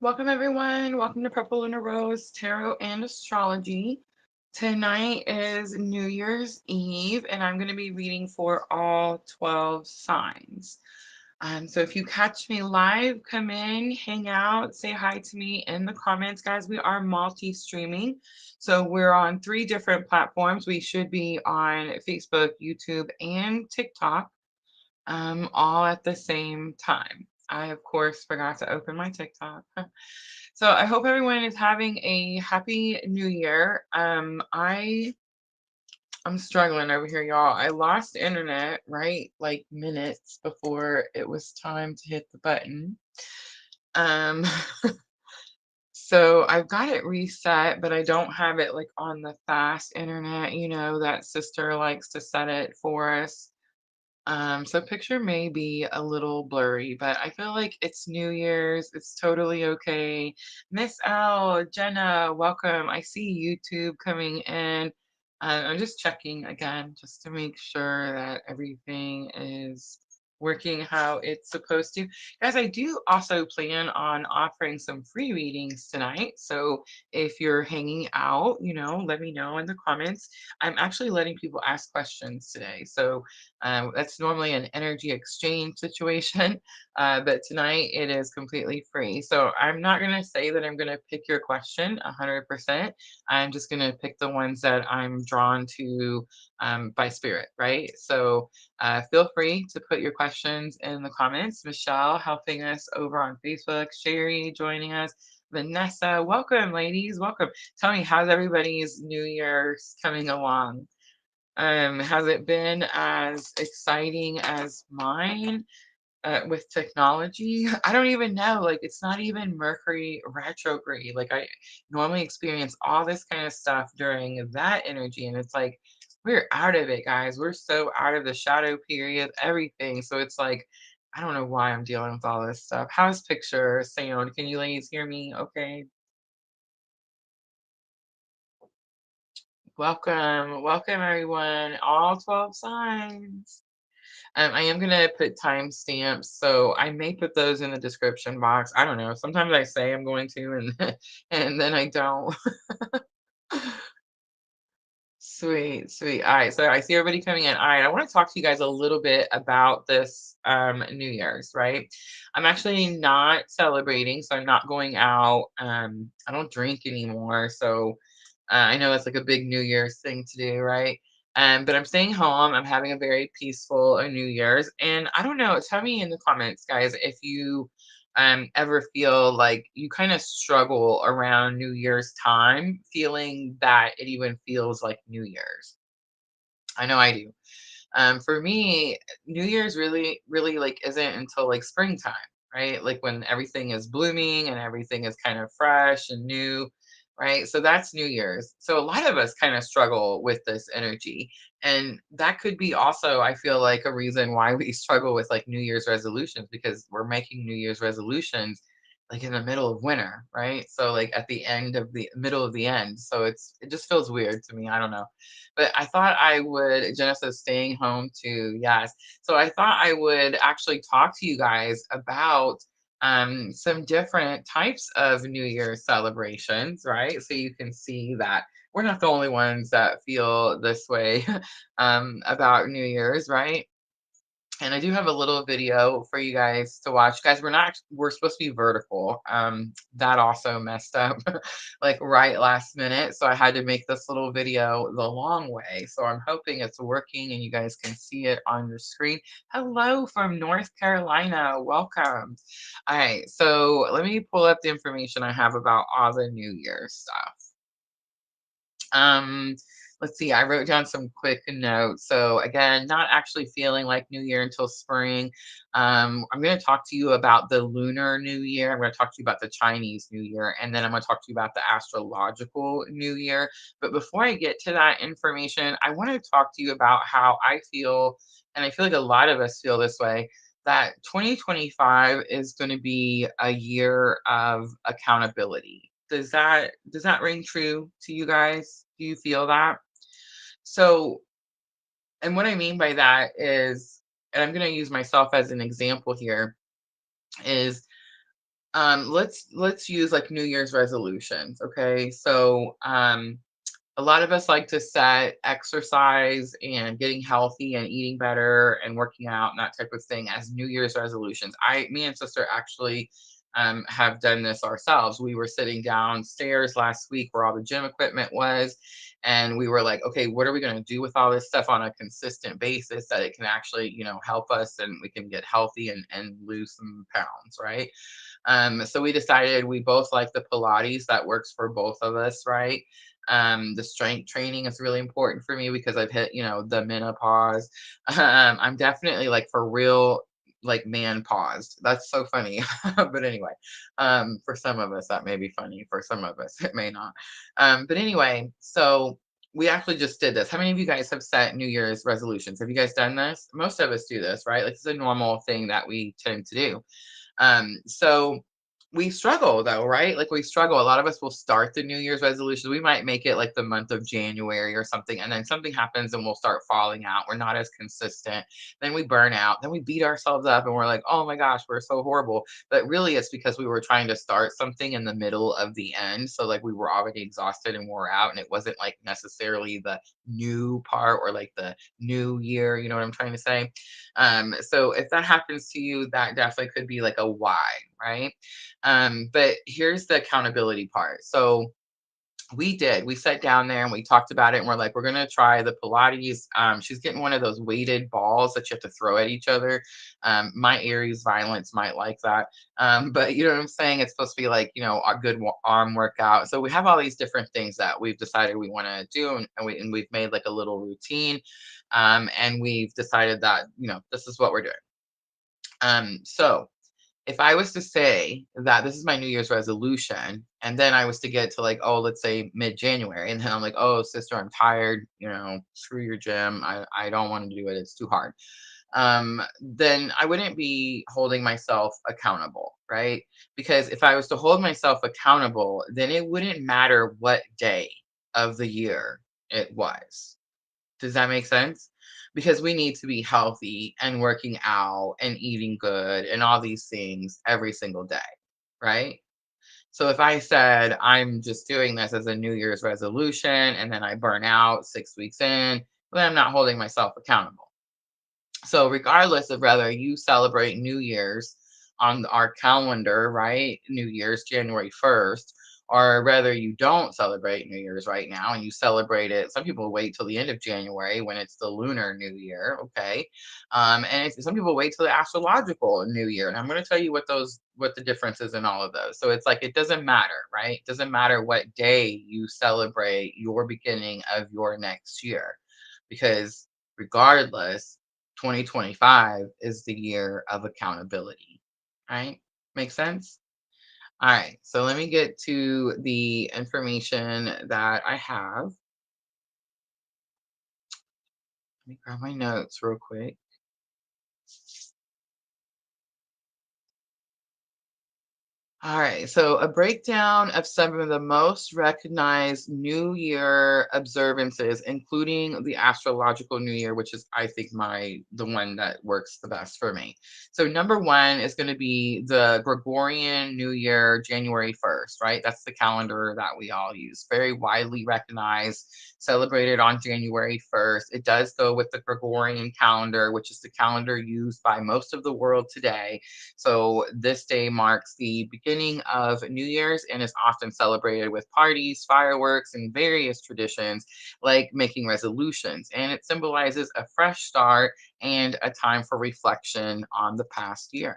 Welcome, everyone. Welcome to Purple Lunar Rose Tarot and Astrology. Tonight is New Year's Eve, and I'm going to be reading for all 12 signs. So if you catch me live, come in, hang out, say hi to me in the comments, guys. We are multi-streaming, so we're on 3 different platforms. We should be on Facebook, YouTube, and TikTok, all at the same time. I, of course, forgot to open my TikTok. So I hope everyone is having a happy new year. I'm struggling over here, y'all. I lost internet, right? Like minutes before it was time to hit the button. Um, so I've got it reset, but I don't have it like on the fast internet, that sister likes to set it for us. So picture may be a little blurry, but I feel like it's New Year's. It's totally okay. Miss L, Jenna, welcome. I see YouTube coming in. I'm just checking again just to make sure that everything is working how it's supposed to. Guys, I do also plan on offering some free readings tonight. So if you're hanging out, let me know in the comments. I'm actually letting people ask questions today. So that's normally an energy exchange situation, but tonight it is completely free. So I'm not going to say that I'm going to pick your question 100%. I'm just going to pick the ones that I'm drawn to by spirit, right? So feel free to put your questions in the comments. Michelle helping us over on Facebook, Sherry joining us. Vanessa, welcome, ladies. Welcome. Tell me, how's everybody's New Year's coming along? Has it been as exciting as mine with technology? I don't even know. Like, it's not even Mercury retrograde. Like, I normally experience all this kind of stuff during that energy, and it's like we're out of it, guys. We're so out of the shadow period, everything. So it's like, I don't know why I'm dealing with all this stuff. How's picture sound? Can you ladies hear me? Okay. Welcome. Welcome, everyone. All 12 signs. I am gonna put timestamps, so I may put those in the description box. I don't know. Sometimes I say I'm going to, and and then I don't. Sweet, sweet. All right, so I see everybody coming in. All right, I want to talk to you guys a little bit about this New Year's, right? I'm actually not celebrating, so I'm not going out. I don't drink anymore, so I know it's like a big New Year's thing to do, right? But I'm staying home. I'm having a very peaceful New Year's, and I don't know. Tell me in the comments, guys, if you ever feel like you kind of struggle around New Year's time, feeling that it even feels like New Year's. I know I do. For me, New Year's really, really like isn't until like springtime, right? Like when everything is blooming and everything is kind of fresh and new, right? So that's New Year's. So a lot of us kind of struggle with this energy. And that could be also, I feel like, a reason why we struggle with like New Year's resolutions because we're making New Year's resolutions like in the middle of winter, right? So like at the end of the middle of the end. So it just feels weird to me. I don't know. But I thought I would, Genesis staying home too. Yes. So I thought I would actually talk to you guys about some different types of New Year's celebrations, right? So you can see that we're not the only ones that feel this way about New Year's, right? And I do have a little video for you guys to watch. Guys, we're supposed to be vertical. That also messed up like right last minute. So I had to make this little video the long way. So I'm hoping it's working and you guys can see it on your screen. Hello from North Carolina. Welcome. All right. So let me pull up the information I have about all the New Year stuff. Um, let's see, I wrote down some quick notes. So again, not actually feeling like New Year until spring. I'm going to talk to you about the Lunar New Year. I'm going to talk to you about the Chinese New Year, and then I'm going to talk to you about the astrological New Year. But before I get to that information, I want to talk to you about how I feel, and I feel like a lot of us feel this way, that 2025 is going to be a year of accountability. Does that ring true to you guys? Do you feel that? So, and what I mean by that is, and I'm going to use myself as an example here, is Let's use like New Year's resolutions. Okay. So a lot of us like to set exercise and getting healthy and eating better and working out and that type of thing as New Year's resolutions. Me and sister actually have done this ourselves. We were sitting downstairs last week where all the gym equipment was, and we were like, okay, what are we going to do with all this stuff on a consistent basis that it can actually, help us and we can get healthy and lose some pounds, right? So we decided we both like the Pilates. That works for both of us, right? The strength training is really important for me because I've hit, the menopause. I'm definitely like for real, like man paused. That's so funny. But anyway, for some of us, that may be funny. For some of us, it may not. But anyway, so we actually just did this. How many of you guys have set New Year's resolutions? Have you guys done this? Most of us do this, right? Like it's a normal thing that we tend to do. So we struggle though, right? Like we struggle. A lot of us will start the New Year's resolutions. We might make it like the month of January or something, and then something happens and we'll start falling out. We're not as consistent. Then we burn out. Then we beat ourselves up and we're like, oh my gosh, we're so horrible. But really, it's because we were trying to start something in the middle of the end. So like we were already exhausted and wore out, and it wasn't like necessarily the new part or like the new year. You know what I'm trying to say? So if that happens to you, that definitely could be like a why, right? But here's the accountability part. So we sat down there and we talked about it and we're like, we're gonna try the Pilates. She's getting one of those weighted balls that you have to throw at each other. My Aries violence might like that. But you know what I'm saying? It's supposed to be like, a good arm workout. So we have all these different things that we've decided we want to do, and we've made like a little routine. And we've decided that, this is what we're doing. So if I was to say that this is my New Year's resolution, and then I was to get to like, oh, let's say mid-January, and then I'm like, oh, sister, I'm tired, screw your gym. I don't want to do it. It's too hard. Then I wouldn't be holding myself accountable, right? Because if I was to hold myself accountable, then it wouldn't matter what day of the year it was. Does that make sense? Because we need to be healthy and working out and eating good and all these things every single day, right? So if I said I'm just doing this as a New Year's resolution and then I burn out 6 weeks in, then I'm not holding myself accountable. So regardless of whether you celebrate New Year's on our calendar, right? New Year's January 1st, or whether you don't celebrate New Year's right now and you celebrate it. Some people wait till the end of January when it's the lunar New Year, okay? And some people wait till the astrological New Year. And I'm going to tell you what the difference is in all of those. So it's like it doesn't matter, right? It doesn't matter what day you celebrate your beginning of your next year, because regardless, 2025 is the year of accountability, right? Make sense? All right, so let me get to the information that I have. Let me grab my notes real quick. All right, so a breakdown of some of the most recognized New Year observances, including the astrological New Year, which is I think the one that works the best for me. So number one is going to be the Gregorian New Year, January 1st, right? That's the calendar that we all use. Very widely recognized, celebrated on January 1st. It does go with the Gregorian calendar, which is the calendar used by most of the world today. So this day marks the beginning of New Year's and is often celebrated with parties, fireworks, and various traditions like making resolutions. And it symbolizes a fresh start and a time for reflection on the past year.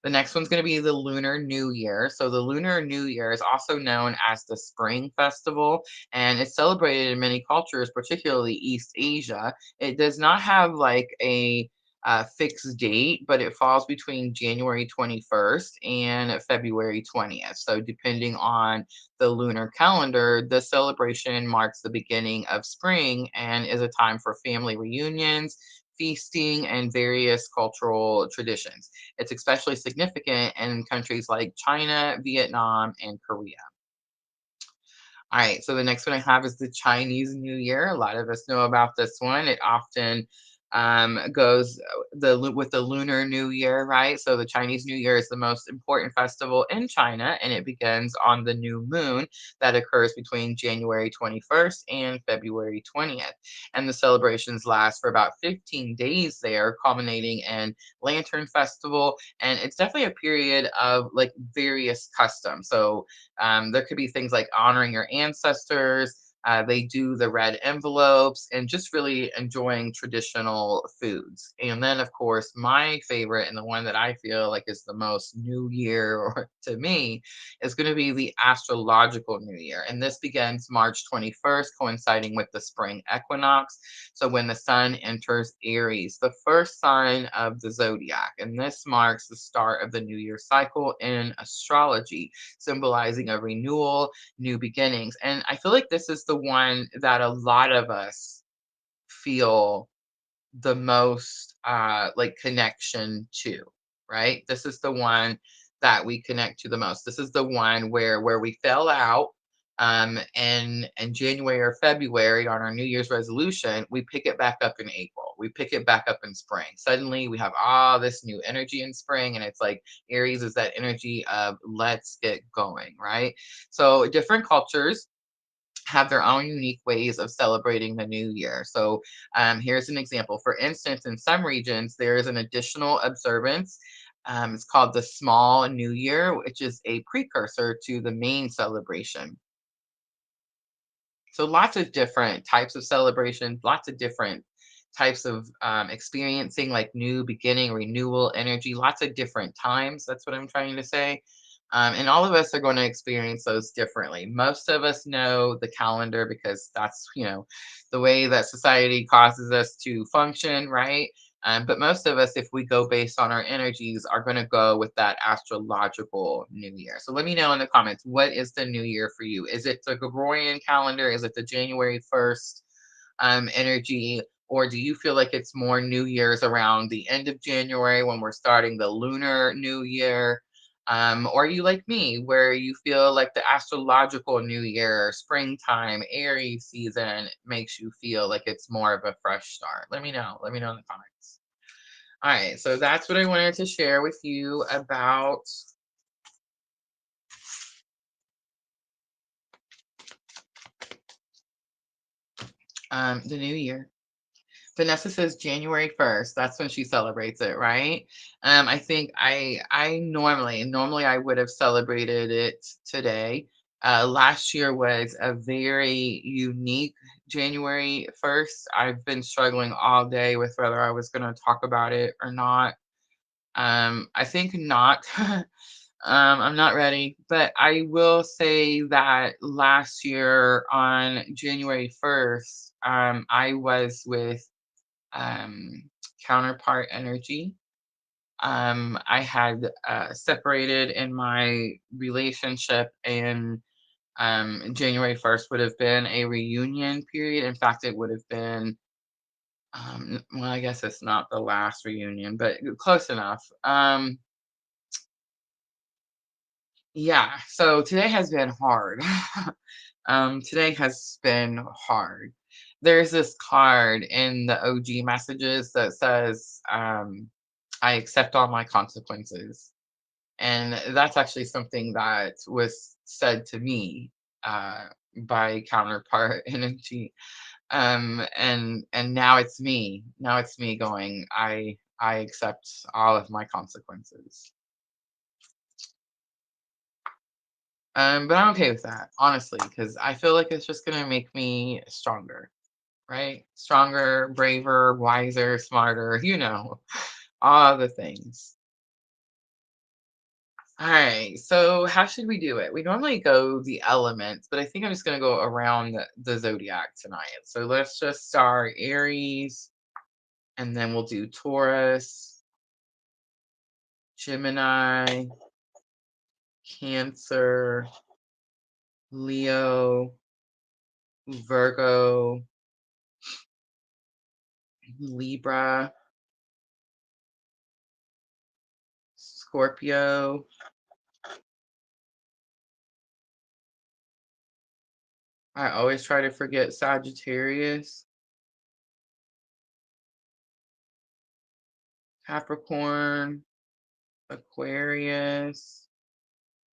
The next one's going to be the Lunar New Year. So, the Lunar New Year is also known as the Spring Festival, and it's celebrated in many cultures, particularly East Asia. It does not have like a fixed date, but it falls between January 21st and February 20th. So, depending on the lunar calendar, the celebration marks the beginning of spring and is a time for family reunions, feasting, and various cultural traditions. It's especially significant in countries like China, Vietnam, and Korea. All right, so the next one I have is the Chinese New Year. A lot of us know about this one. It often goes with the Lunar New Year, right? So the Chinese New Year is the most important festival in China, and it begins on the new moon that occurs between January 21st and February 20th. And the celebrations last for about 15 days there, culminating in Lantern Festival. And it's definitely a period of like various customs. So there could be things like honoring your ancestors. They do the red envelopes and just really enjoying traditional foods. And then, of course, my favorite and the one that I feel like is the most New Year or to me is going to be the astrological New Year. And this begins March 21st, coinciding with the spring equinox. So when the sun enters Aries, the first sign of the zodiac. And this marks the start of the New Year cycle in astrology, symbolizing a renewal, new beginnings. And I feel like this is the one that a lot of us feel the most like connection to, right? This is the one that we connect to the most. This is the one where we fell out in January or February on our New Year's resolution. We pick it back up in April. We pick it back up in spring. Suddenly we have all this new energy in spring, and it's like Aries is that energy of let's get going, right? So different cultures have their own unique ways of celebrating the new year. So, here's an example. For instance, in some regions, there is an additional observance. It's called the Small New Year, which is a precursor to the main celebration. So, lots of different types of celebration, lots of different types of experiencing like new beginning, renewal, energy, lots of different times. That's what I'm trying to say. And all of us are going to experience those differently. Most of us know the calendar because that's, the way that society causes us to function, right? But most of us, if we go based on our energies, are going to go with that astrological new year. So let me know in the comments, what is the new year for you? Is it the Gregorian calendar? Is it the January 1st energy? Or do you feel like it's more New Year's around the end of January when we're starting the lunar new year? Or are you like me, where you feel like the astrological new year, springtime, Aries season makes you feel like it's more of a fresh start? Let me know. Let me know in the comments. All right, so that's what I wanted to share with you about the new year. Vanessa says January 1st. That's when she celebrates it, right? I think I normally I would have celebrated it today. Last year was a very unique January 1st. I've been struggling all day with whether I was going to talk about it or not. I think not. I'm not ready, but I will say that last year on January 1st, I was with counterpart energy. I had separated in my relationship, and January 1st would have been a reunion period. In fact, it would have been, well, I guess it's not the last reunion, but close enough. Yeah, so today has been hard. Today has been hard. There's this card in the OG messages that says, I accept all my consequences. And that's actually something that was said to me by counterpart energy. And now it's me. Now it's me going, I accept all of my consequences. But I'm okay with that, honestly, because I feel like it's just gonna make me stronger, right? Stronger, braver, wiser, smarter, all the things. All right, so how should we do it? We normally go the elements, but I think I'm just gonna go around the zodiac tonight. So let's just start Aries, and then we'll do Taurus, Gemini, Cancer, Leo, Virgo, Libra, Scorpio. I always try to forget Sagittarius. Capricorn, Aquarius,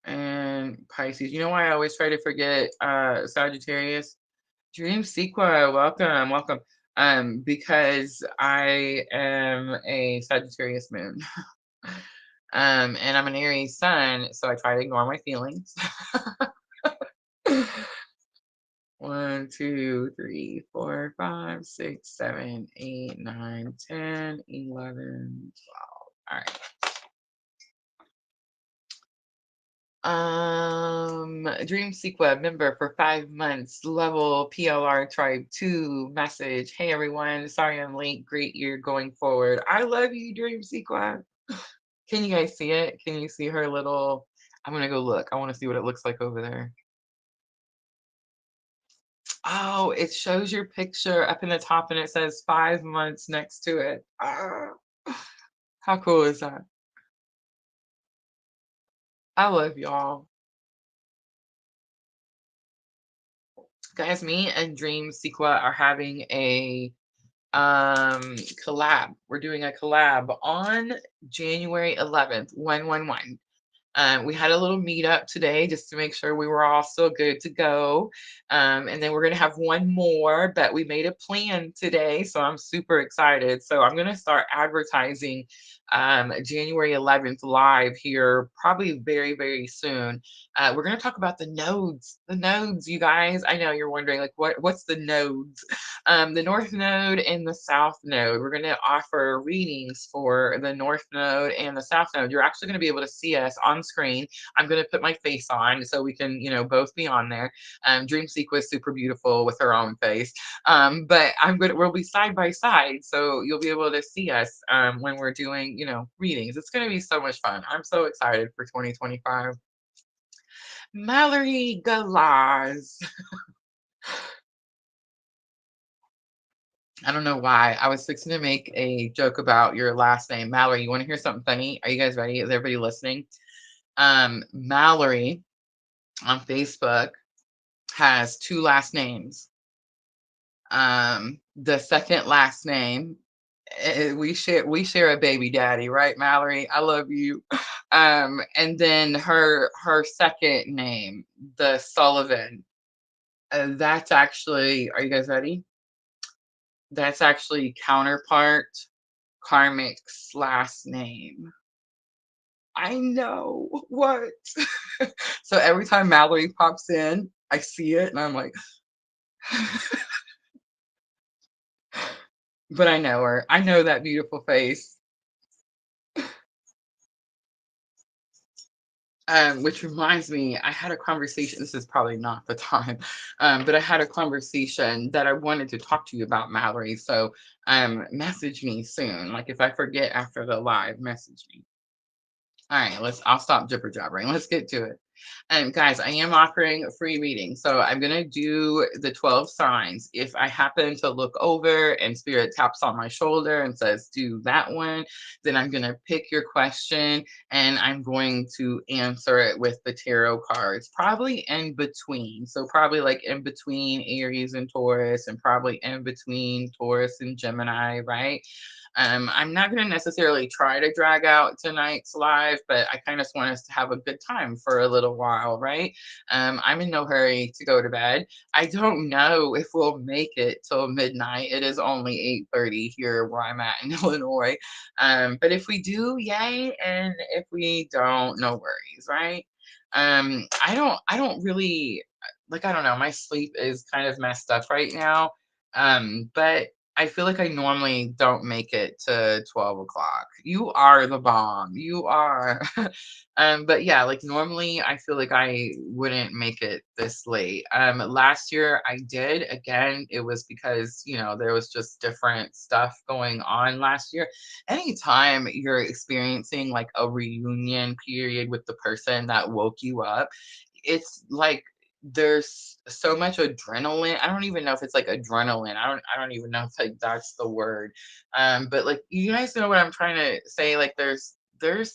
and Pisces. You know why I always try to forget Sagittarius? Dream Sequa, welcome, welcome. Because I am a Sagittarius moon. And I'm an Aries sun, so I try to ignore my feelings. 1, 2, 3, 4, 5, 6, 7, 8, 9, 10, 11, 12. All right. Dream Sequa member for 5 months, level PLR tribe 2 message. Hey everyone, sorry I'm late. Great year going forward. I love you, Dream Sequa. Can you guys see it? Can you see her little? I'm gonna go look. I want to see what it looks like over there. Oh, it shows your picture up in the top and it says 5 months next to it. Ah, how cool is that? I love y'all. Guys, me and Dream Sequa are having a collab. We're doing a collab on January 11th, 111. We had a little meetup today just to make sure we were all still good to go. And then we're going to have one more, but we made a plan today. So I'm super excited. So I'm going to start advertising January 11th live here probably very, very soon. We're going to talk about the nodes. The nodes, you guys. I know you're wondering, like, what's the nodes? The North Node and the South Node. We're going to offer readings for the North Node and the South Node. You're actually going to be able to see us on screen. I'm going to put my face on so we can, both be on there. Dream Sequa is super beautiful with her own face. But we'll be side by side, so you'll be able to see us when we're doing, readings. It's going to be so much fun. I'm so excited for 2025. Mallory Galaz. I don't know why. I was fixing to make a joke about your last name. Mallory, you want to hear something funny? Are you guys ready? Is everybody listening? Mallory on Facebook has two last names. The second last name, we share a baby daddy, right, Mallory? I love you. And then her second name, the Sullivan. That's actually, are you guys ready? That's actually counterpart Karmic's last name. I know what. So every time Mallory pops in, I see it and I'm like, but I know her. I know that beautiful face. Which reminds me, I had a conversation. This is probably not the time, but I had a conversation that I wanted to talk to you about, Mallory. So, message me soon. Like if I forget after the live, message me. All right, I'll stop jibber jabbering. Let's get to it. Guys, I am offering a free reading. So I'm going to do the 12 signs. If I happen to look over and Spirit taps on my shoulder and says, do that one, then I'm going to pick your question and I'm going to answer it with the tarot cards, probably in between. So probably like in between Aries and Taurus and probably in between Taurus and Gemini, right? I'm not going to necessarily try to drag out tonight's live, but I kind of want us to have a good time for a little while, right? I'm in no hurry to go to bed. I don't know if we'll make it till midnight. It is only 8:30 here where I'm at in Illinois. But if we do, yay, and if we don't, no worries, right? I don't really like, I don't know, my sleep is kind of messed up right now. But I feel like I normally don't make it to 12 o'clock. You are the bomb. You are. But yeah, like normally I feel like I wouldn't make it this late. Last year I did. Again, it was because, there was just different stuff going on last year. Anytime you're experiencing like a reunion period with the person that woke you up, it's like there's so much adrenaline. I don't even know if it's like adrenaline. I don't even know if like that's the word. But like you guys know what I'm trying to say. Like there's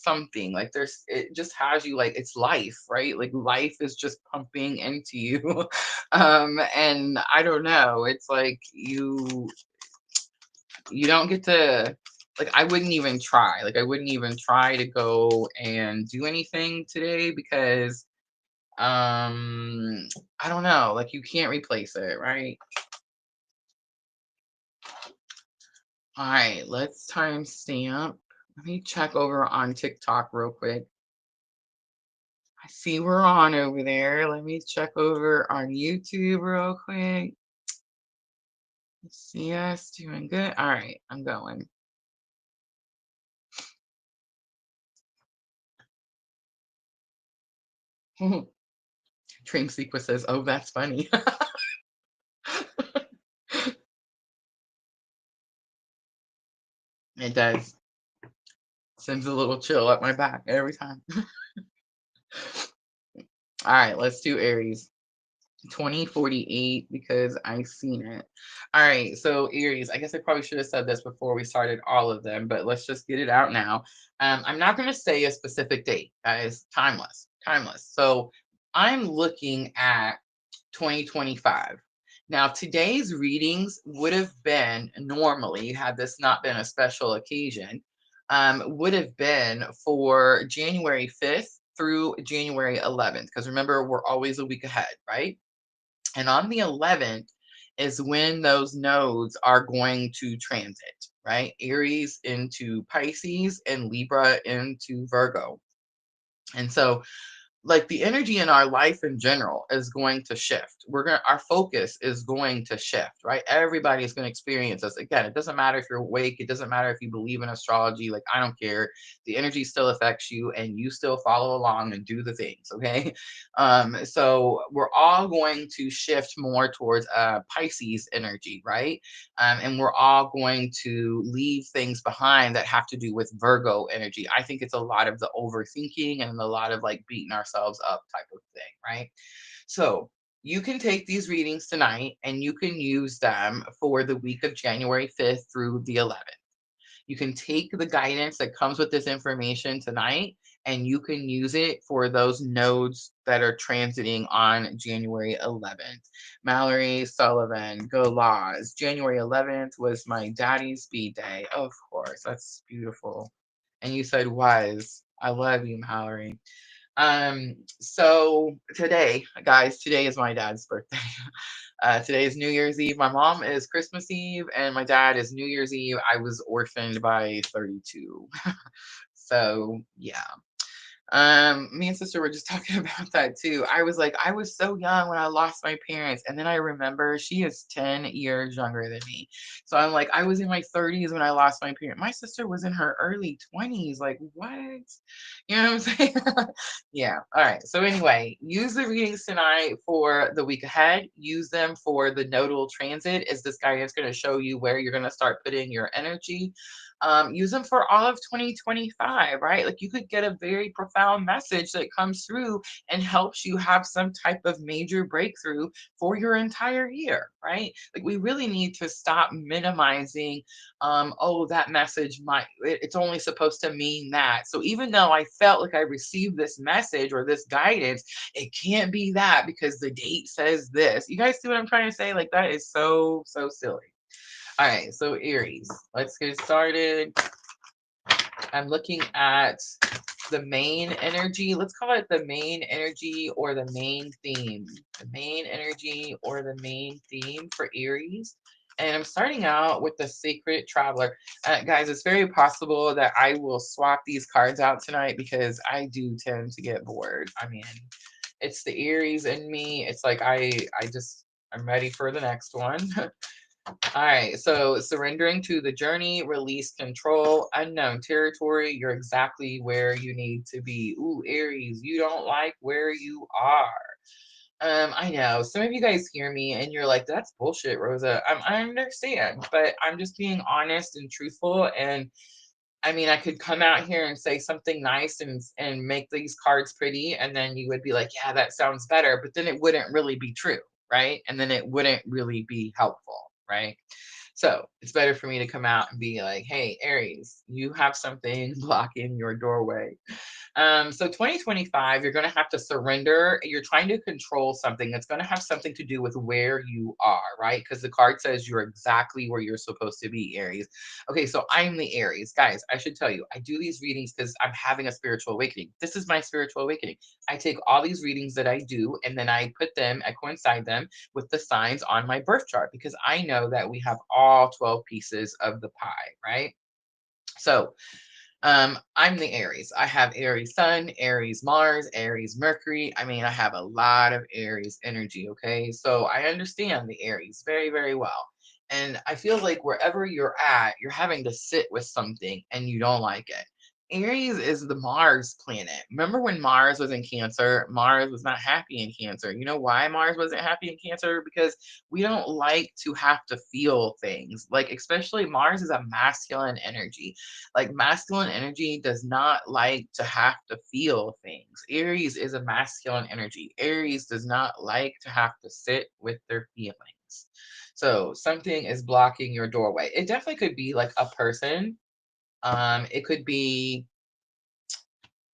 something like it just has you like it's life, right? Like life is just pumping into you. And I don't know. It's like you don't get to like I wouldn't even try. Like I wouldn't even try to go and do anything today because um I don't know, like you can't replace it, right? All right, let's timestamp. Let me check over on TikTok real quick. I see we're on over there. Let me check over on YouTube real quick. See us doing good. All right, I'm going. Dream sequence says, "Oh, that's funny." It does. Sends a little chill up my back every time. All right, let's do Aries. 2048 because I seen it. All right, so Aries, I guess I probably should have said this before we started all of them, but let's just get it out now. I'm not going to say a specific date, guys. Timeless, timeless. So I'm looking at 2025. Now, today's readings would have been normally, had this not been a special occasion, would have been for January 5th through January 11th. Because remember, we're always a week ahead, right? And on the 11th is when those nodes are going to transit, right? Aries into Pisces and Libra into Virgo. And so like the energy in our life in general is going to shift. Our focus is going to shift, right? Everybody is going to experience this. Again, it doesn't matter if you're awake, it doesn't matter if you believe in astrology, like I don't care. The energy still affects you and you still follow along and do the things, okay? So we're all going to shift more towards Pisces energy, right? And we're all going to leave things behind that have to do with Virgo energy. I think it's a lot of the overthinking and a lot of like beating ourselves up type of thing, right? So you can take these readings tonight and you can use them for the week of January 5th through the 11th. You can take the guidance that comes with this information tonight and you can use it for those nodes that are transiting on January 11th. Mallory Sullivan, go laws. January 11th was my daddy's speed day. Of course, that's beautiful. And you said was. I love you, Mallory. So today, guys, today is my dad's birthday. Today is New Year's Eve. My mom is Christmas Eve, and my dad is New Year's Eve. I was orphaned by 32. So yeah. Me and sister were just talking about that too. I was like, I was so young when I lost my parents, and then I remember she is 10 years younger than me. So I'm like, I was in my 30s when I lost my parents. My sister was in her early 20s. Like, what? You know what I'm saying? Yeah. All right. So anyway, use the readings tonight for the week ahead. Use them for the nodal transit. Is this guidance going to show you where you're going to start putting your energy? Use them for all of 2025, right? Like you could get a very profound message that comes through and helps you have some type of major breakthrough for your entire year, right? Like we really need to stop minimizing, oh, that message it's only supposed to mean that. So even though I felt like I received this message or this guidance, it can't be that because the date says this. You guys see what I'm trying to say? Like that is so, so silly. All right, so Aries, let's get started. I'm looking at the main energy. Let's call it the main energy or the main theme. The main energy or the main theme for Aries. And I'm starting out with the Sacred Traveler. Guys, it's very possible that I will swap these cards out tonight because I do tend to get bored. I mean, it's the Aries in me. It's like I'm ready for the next one. All right, so surrendering to the journey, release control, unknown territory. You're exactly where you need to be. Ooh, Aries, you don't like where you are. I know some of you guys hear me and you're like, that's bullshit, Rosa. I understand, but I'm just being honest and truthful. And I mean, I could come out here and say something nice and make these cards pretty, and then you would be like, yeah, that sounds better, but then it wouldn't really be true, right? And then it wouldn't really be helpful, right? So it's better for me to come out and be like, hey, Aries, you have something blocking your doorway. So 2025, you're going to have to surrender. You're trying to control something that's going to have something to do with where you are, right? Because the card says you're exactly where you're supposed to be, Aries. Okay, so I'm the Aries. Guys, I should tell you, I do these readings because I'm having a spiritual awakening. This is my spiritual awakening. I take all these readings that I do and then I put them, I coincide them with the signs on my birth chart because I know that we have all 12 pieces of the pie, right? So I'm the Aries. I have Aries Sun, Aries Mars, Aries Mercury. I mean, I have a lot of Aries energy, okay? So I understand the Aries very, very well. And I feel like wherever you're at, you're having to sit with something and you don't like it. Aries is the Mars planet. Remember when Mars was in Cancer? Mars was not happy in Cancer. You know why Mars wasn't happy in Cancer? Because we don't like to have to feel things. Like, especially Mars is a masculine energy. Like masculine energy does not like to have to feel things. Aries is a masculine energy. Aries does not like to have to sit with their feelings. So something is blocking your doorway. It definitely could be like a person. It could be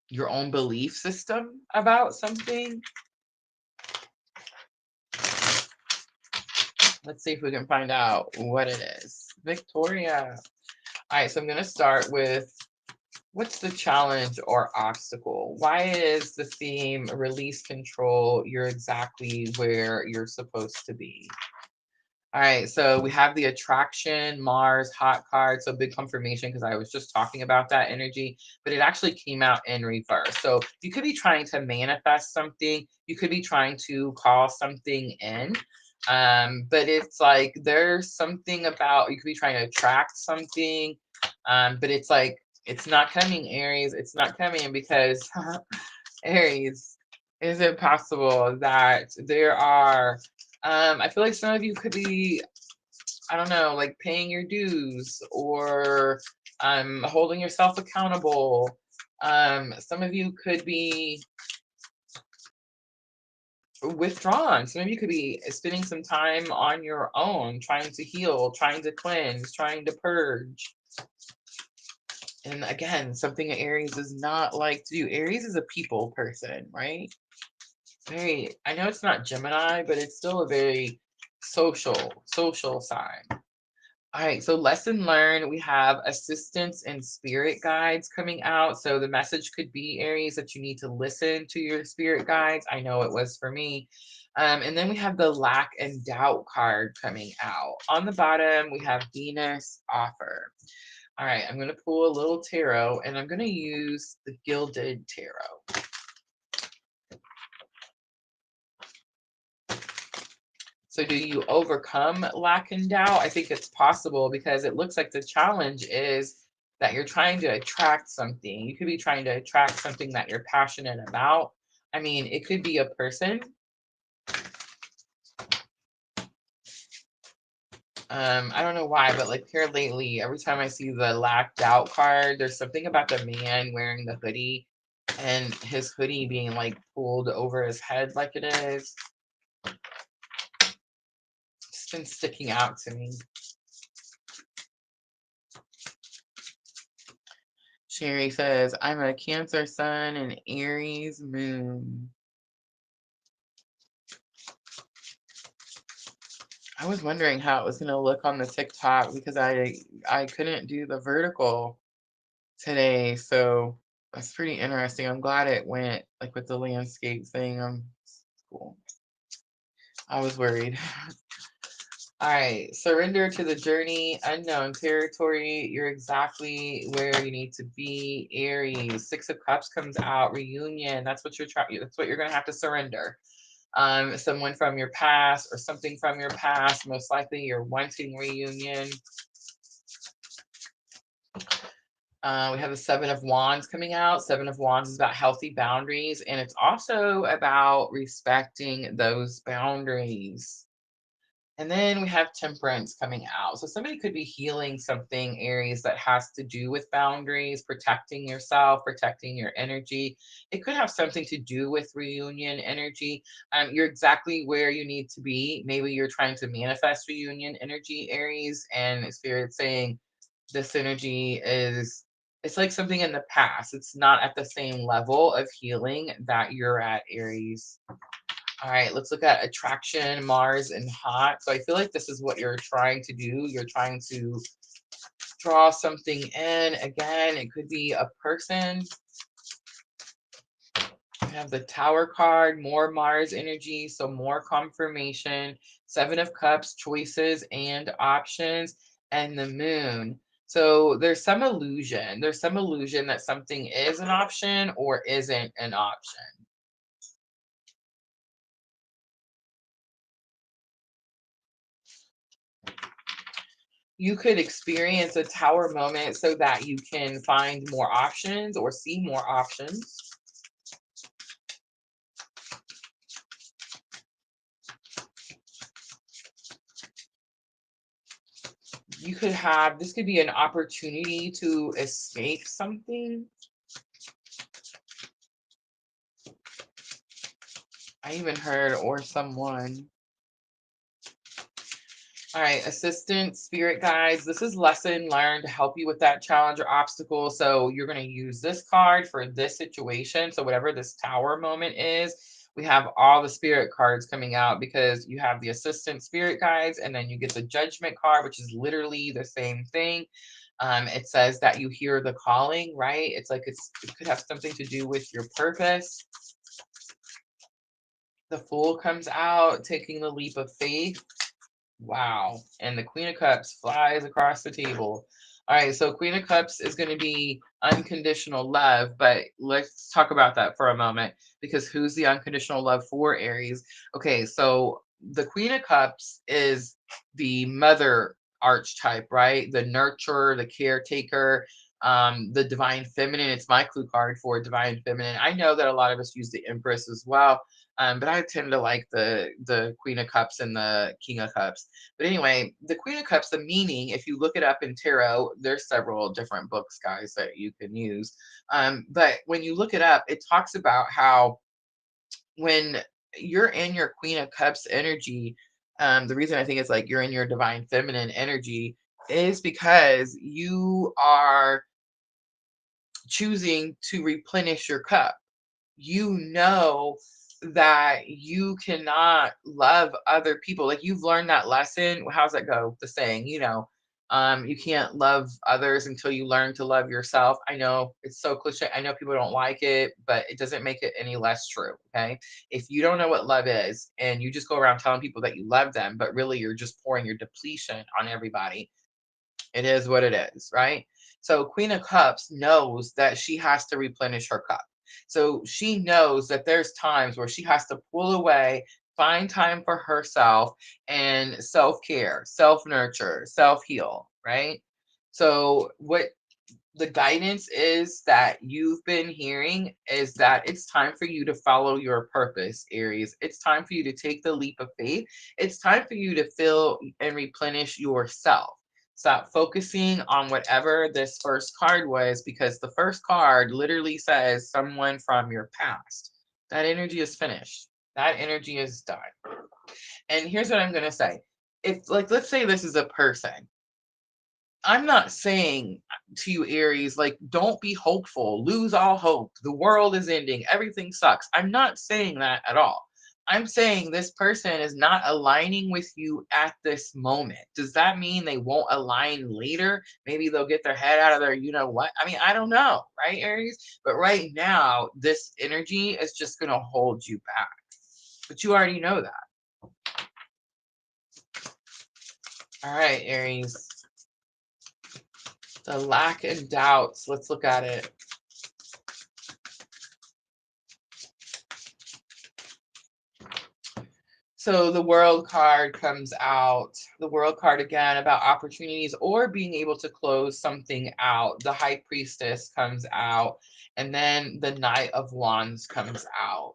your own belief system about something. Let's see if we can find out what it is. Victoria. All right, so I'm going to start with what's the challenge or obstacle? Why is the theme release control? You're exactly where you're supposed to be. All right, so we have the attraction, Mars, hot card. So big confirmation because I was just talking about that energy, but it actually came out in reverse. So you could be trying to manifest something. You could be trying to call something in. But it's like there's something about you could be trying to attract something. But it's like it's not coming, Aries. It's not coming because Aries, is it possible that there are I feel like some of you could be, I don't know, like paying your dues or holding yourself accountable. Some of you could be withdrawn. Some of you could be spending some time on your own, trying to heal, trying to cleanse, trying to purge. And again, something Aries does not like to do. Aries is a people person, right? Very, I know it's not Gemini, but it's still a very social sign. All right, so lesson learned, we have assistance and spirit guides coming out. So the message could be, Aries, that you need to listen to your spirit guides. I know it was for me. And then we have the lack and doubt card coming out. On the bottom, we have Venus offer. All right, I'm going to pull a little tarot and I'm going to use the Gilded Tarot. So do you overcome lack and doubt? I think it's possible because it looks like the challenge is that you're trying to attract something. You could be trying to attract something that you're passionate about. I mean, it could be a person. I don't know why, but like here lately, every time I see the lack doubt card, there's something about the man wearing the hoodie and his hoodie being like pulled over his head like it is. It's been sticking out to me. Sherry says, I'm a Cancer sun and Aries moon. I was wondering how it was going to look on the TikTok because I couldn't do the vertical today. So that's pretty interesting. I'm glad it went like with the landscape thing. Cool. I was worried. All right, surrender to the journey, unknown territory. You're exactly where you need to be. Aries, Six of Cups comes out. Reunion. That's what you're trying. That's what you're gonna have to surrender. Someone from your past or something from your past. Most likely, you're wanting reunion. We have the Seven of Wands coming out. Seven of Wands is about healthy boundaries, and it's also about respecting those boundaries. And then we have temperance coming out. So somebody could be healing something, Aries, that has to do with boundaries, protecting yourself, protecting your energy. It could have something to do with reunion energy. You're exactly where you need to be. Maybe you're trying to manifest reunion energy, Aries, and Spirit saying this energy is, it's like something in the past. It's not at the same level of healing that you're at, Aries. All right, let's look at attraction, Mars, and hot. So I feel like this is what you're trying to do. You're trying to draw something in. Again, it could be a person. We have the Tower card, more Mars energy, so more confirmation. Seven of Cups, choices and options, and the Moon. So there's some illusion. There's some illusion that something is an option or isn't an option. You could experience a tower moment so that you can find more options or see more options. You could have, this could be an opportunity to escape something. I even heard or someone. All right, assistant, spirit guides. This is lesson learned to help you with that challenge or obstacle. So you're going to use this card for this situation. So whatever this tower moment is, we have all the spirit cards coming out because you have the assistant spirit guides and then you get the judgment card, which is literally the same thing. It says that you hear the calling, right? It's like it could have something to do with your purpose. The Fool comes out, taking the leap of faith. Wow. And the Queen of Cups flies across the table. All right, so Queen of Cups is going to be unconditional love, but let's talk about that for a moment because who's the unconditional love for, Aries? Okay, so the Queen of Cups is the mother archetype, right? The nurturer, the caretaker, the divine feminine. It's my clue card for divine feminine. I know that a lot of us use the Empress as well, but I tend to like the Queen of Cups and the King of Cups. But anyway, the Queen of Cups, the meaning, if you look it up in tarot, there's several different books, guys, that you can use. But when you look it up, it talks about how when you're in your Queen of Cups energy, the reason I think it's like you're in your divine feminine energy is because you are choosing to replenish your cup. You know that you cannot love other people. Like you've learned that lesson. How's that go? The saying, you can't love others until you learn to love yourself. I know it's so cliche. I know people don't like it, but it doesn't make it any less true. Okay. If you don't know what love is and you just go around telling people that you love them, but really you're just pouring your depletion on everybody, it is what it is, right? So Queen of Cups knows that she has to replenish her cup. So she knows that there's times where she has to pull away, find time for herself and self-care, self-nurture, self-heal, right? So what the guidance is that you've been hearing is that it's time for you to follow your purpose, Aries. It's time for you to take the leap of faith. It's time for you to fill and replenish yourself. Stop focusing on whatever this first card was because the first card literally says someone from your past. That energy is finished. That energy is done. And here's what I'm going to say. If, like, let's say this is a person. I'm not saying to you, Aries, like, don't be hopeful, lose all hope. The world is ending, everything sucks. I'm not saying that at all. I'm saying this person is not aligning with you at this moment. Does that mean they won't align later? Maybe they'll get their head out of their, you know what? I mean, I don't know, right, Aries? But right now, this energy is just going to hold you back. But you already know that. All right, Aries. The lack and doubts. Let's look at it. So the world card comes out. The world card again about opportunities or being able to close something out. The high priestess comes out. And then the knight of wands comes out.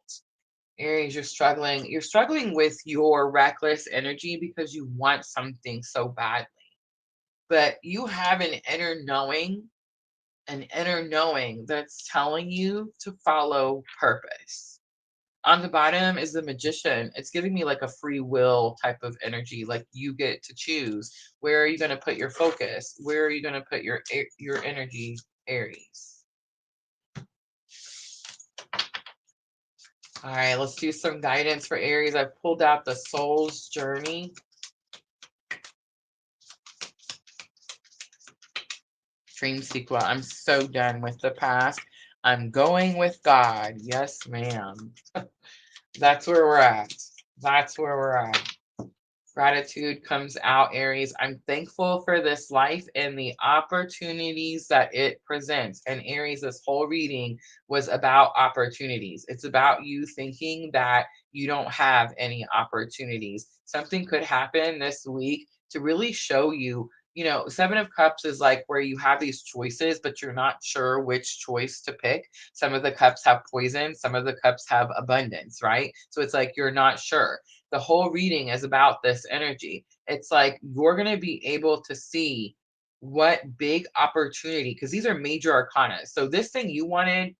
Aries, you're struggling. You're struggling with your reckless energy because you want something so badly. But you have an inner knowing that's telling you to follow purpose. On the bottom is the magician. It's giving me like a free will type of energy. Like you get to choose where are you going to put your focus? Where are you going to put your energy, Aries? All right, let's do some guidance for Aries. I've pulled out the soul's journey. Dream sequel. I'm so done with the past. I'm going with God. Yes, ma'am. That's where we're at. That's where we're at. Gratitude comes out, Aries. I'm thankful for this life and the opportunities that it presents. And Aries, this whole reading was about opportunities. It's about you thinking that you don't have any opportunities. Something could happen this week to really show you. You know, Seven of Cups is like where you have these choices, but you're not sure which choice to pick. Some of the cups have poison, some of the cups have abundance, right? So it's like you're not sure. The whole reading is about this energy. It's like you're going to be able to see what big opportunity, because these are major arcana. So this thing you wanted,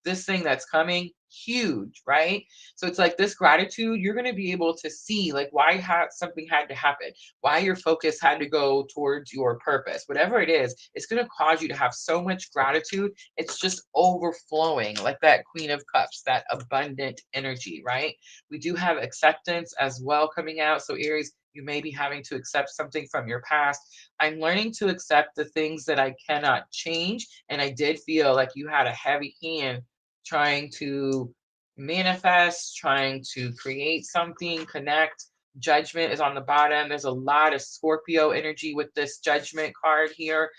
this thing that's coming, huge, right? So it's like this gratitude, you're going to be able to see like why something had to happen, why your focus had to go towards your purpose. Whatever it is, it's going to cause you to have so much gratitude. It's just overflowing like that Queen of Cups, that abundant energy, right? We do have acceptance as well coming out. So Aries, you may be having to accept something from your past. I'm learning to accept the things that I cannot change. And I did feel like you had a heavy hand trying to manifest, trying to create something, connect. Judgment is on the bottom. There's a lot of Scorpio energy with this judgment card here.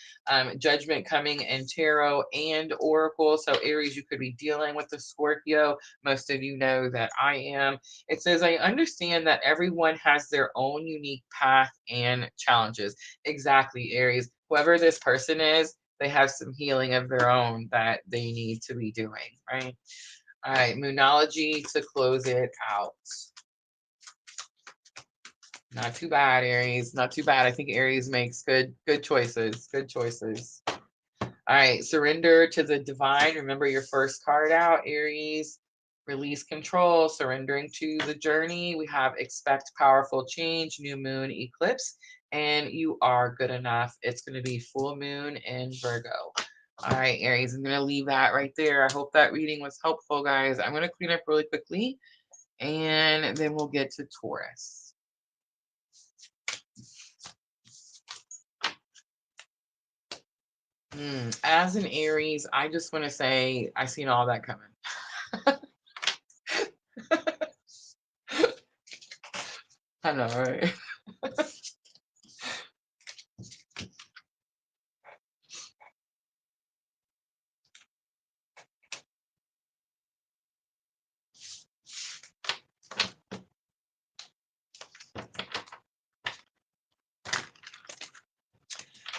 Judgment coming in tarot and oracle. So Aries, you could be dealing with the Scorpio. Most of you know that I am. It says, I understand that everyone has their own unique path and challenges. Exactly, Aries. Whoever this person is, they have some healing of their own that they need to be doing, right? All right, Moonology to close it out. Not too bad, Aries. Not too bad. I think Aries makes good choices. Good choices. All right, surrender to the divine. Remember your first card out, Aries. Release control, surrendering to the journey. We have expect powerful change, new moon, eclipse, and you are good enough. It's going to be full moon in Virgo. All right, Aries, I'm going to leave that right there. I hope that reading was helpful, guys. I'm going to clean up really quickly, and then we'll get to Taurus. As an Aries, I just want to say I seen all that coming. I know, right?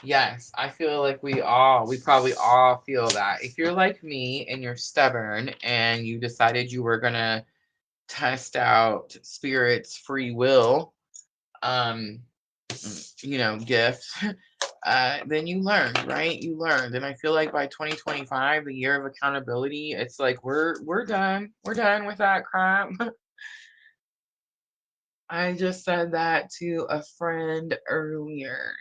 Yes, I feel like we probably all feel that. If you're like me and you're stubborn and you decided you were gonna test out spirit's free will, um, gift, then you learned, right? You learned. And I feel like by 2025, the year of accountability, it's like we're done. We're done with that crap. I just said that to a friend earlier.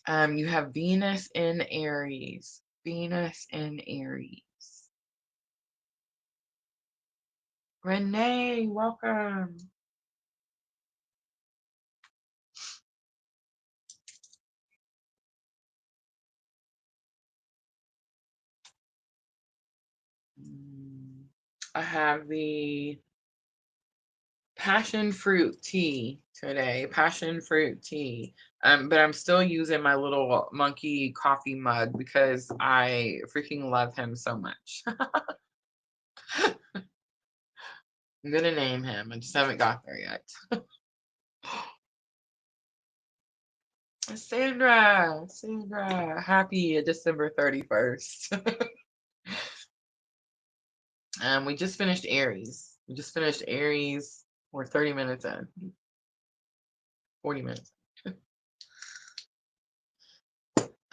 You have Venus in Aries. Venus in Aries. Renee, welcome. I have the passion fruit tea today. Passion fruit tea. But I'm still using my little monkey coffee mug because I freaking love him so much. I'm gonna name him. I just haven't got there yet. Sandra, happy December 31st. We just finished Aries. We just finished Aries. We're 30 minutes in, 40 minutes.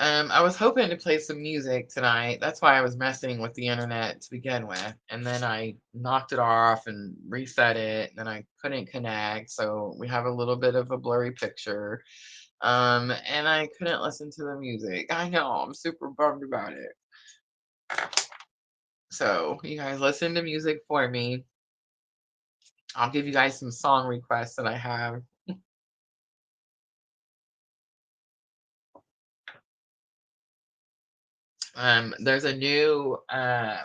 I was hoping to play some music tonight. That's why I was messing with the internet to begin with. And then I knocked it off and reset it. And then I couldn't connect. So we have a little bit of a blurry picture. And I couldn't listen to the music. I know, I'm super bummed about it. So you guys listen to music for me. I'll give you guys some song requests that I have. Um, there's a new um,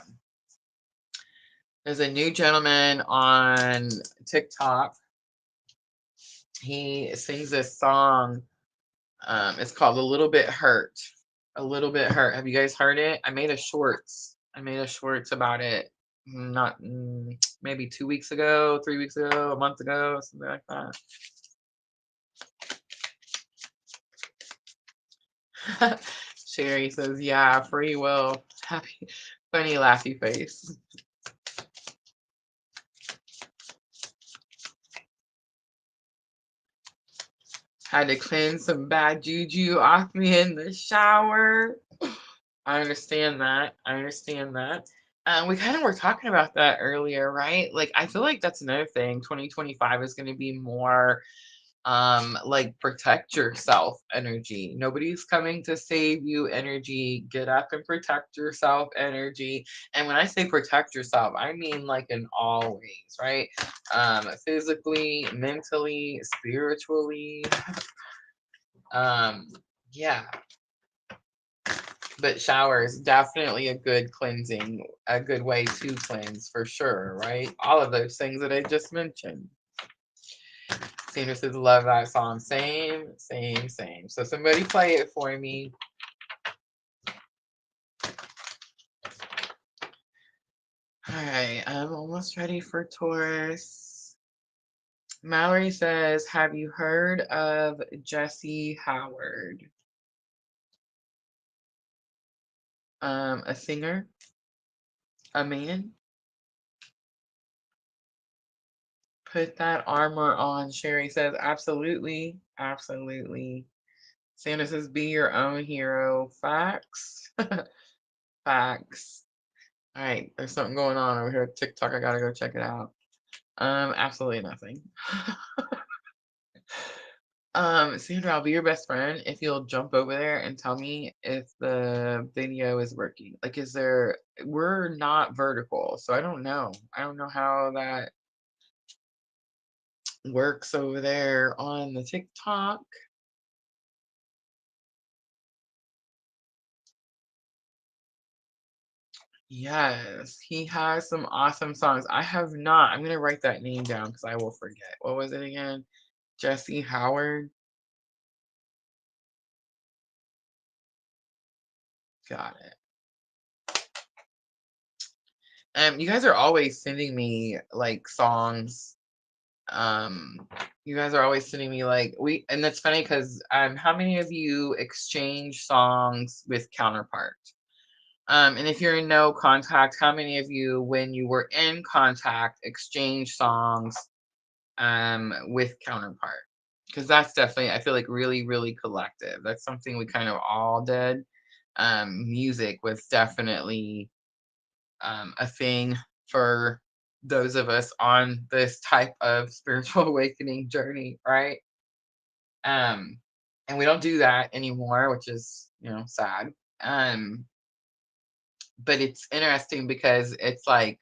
there's a new gentleman on TikTok. He sings this song. It's called "A Little Bit Hurt." A little bit hurt. Have you guys heard it? I made a shorts. I made a shorts about it. Not maybe 2 weeks ago, 3 weeks ago, a month ago, something like that. Sherry says, "Yeah, free will." Happy, funny, laughy face. Had to cleanse some bad juju off me in the shower. I understand that. I understand that. We kind of were talking about that earlier, right? Like, I feel like that's another thing. 2025 is going to be more like protect yourself energy. Nobody's coming to save you energy. Get up and protect yourself energy. And when I say protect yourself, I mean like in all ways, right? Physically, mentally, spiritually. Um, yeah, but shower is definitely a good cleansing, a good way to cleanse for sure, right? All of those things that I just mentioned. Sandra says, love that song. Same, same, same. So somebody play it for me. All right, I'm almost ready for Taurus. Mallory says, have you heard of Jesse Howard? A singer, a man. Put that armor on, Sherry says. Absolutely, absolutely. Sandra says, be your own hero. Facts. Facts. All right, there's something going on over here at TikTok. I gotta go check it out. Absolutely nothing. Sandra, I'll be your best friend if you'll jump over there and tell me if the video is working. Like, is there, we're not vertical, so I don't know. I don't know how that works over there on the TikTok. Yes, he has some awesome songs. I have not. I'm gonna write that name down because I will forget. What was it again? Jesse Howard. Got it. You guys are always sending me like songs. You guys are always sending me like and that's funny because how many of you exchange songs with counterpart? And if you're in no contact, how many of you, when you were in contact, exchange songs with counterpart? Because that's definitely, I feel like, really, really collective. That's something we kind of all did. Music was definitely a thing for those of us on this type of spiritual awakening journey, right? Um, and we don't do that anymore, which is, sad. Um, but it's interesting because it's like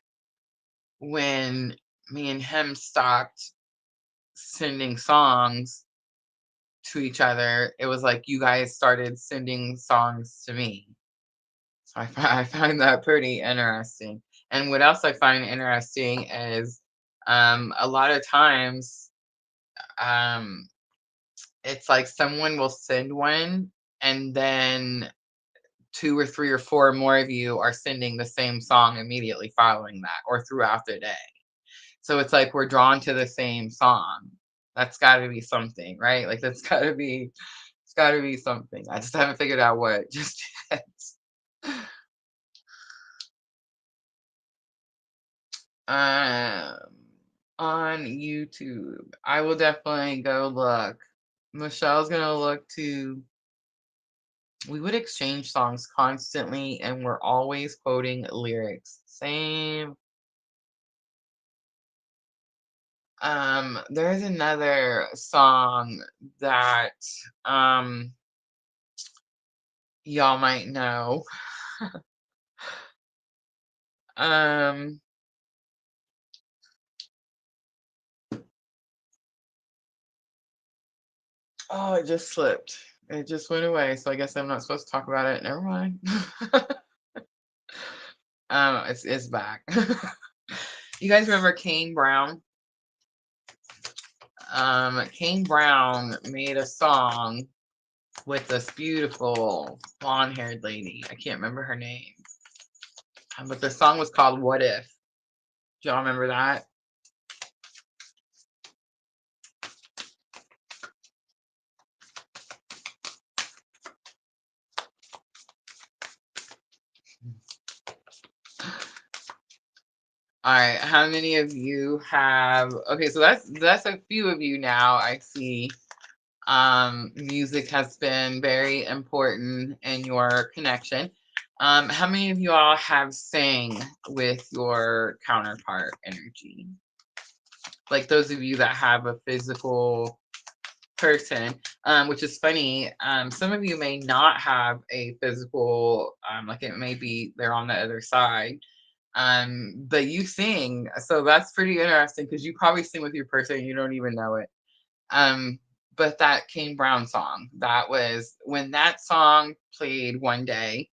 when me and him stopped sending songs to each other, it was like you guys started sending songs to me. So I find that pretty interesting. And what else I find interesting is a lot of times um, it's like someone will send one and then two or three or four more of you are sending the same song immediately following that or throughout the day. So it's like we're drawn to the same song. That's got to be something, right? Like it's got to be something. I just haven't figured out what just yet. Um, on YouTube. I will definitely go look. Michelle's gonna look too. We would exchange songs constantly, and we're always quoting lyrics. Same. There's another song that um y'all might know. Um, oh, it just slipped. It just went away, so I guess I'm not supposed to talk about it. Never mind. It's back. You guys remember Kane Brown? Kane Brown made a song with this beautiful blonde-haired lady. I can't remember her name, but the song was called "What If." Do y'all remember that? All right, how many of you have? Okay, so that's a few of you now. I see. Music has been very important in your connection. How many of you all have sang with your counterpart energy? Like those of you that have a physical person, which is funny. Some of you may not have a physical, like it may be they're on the other side, but you sing. So that's pretty interesting because you probably sing with your person and you don't even know it. Um, but that Kane Brown song, that was when that song played one day.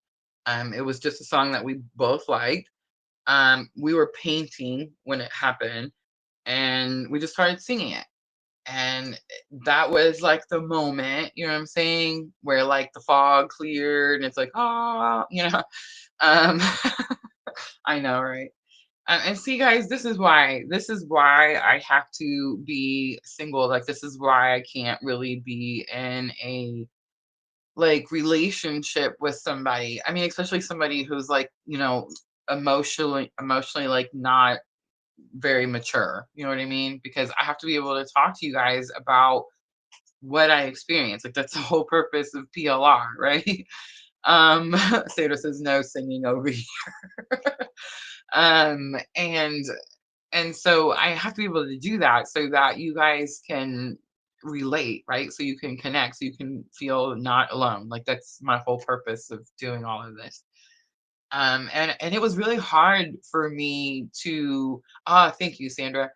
It was just a song that we both liked. We were painting when it happened, and we just started singing it. And that was like the moment, you know what I'm saying, where like the fog cleared and it's like, oh, Um, I know, right? And see, guys, this is why I have to be single. Like, this is why I can't really be in a like relationship with somebody. I mean, especially somebody who's like, emotionally like not very mature. You know what I mean? Because I have to be able to talk to you guys about what I experienced. Like, that's the whole purpose of PLR, right? Sarah says no singing over here. And so I have to be able to do that so that you guys can relate, right? So you can connect, so you can feel not alone. Like, that's my whole purpose of doing all of this. And it was really hard for me to thank you, Sandra.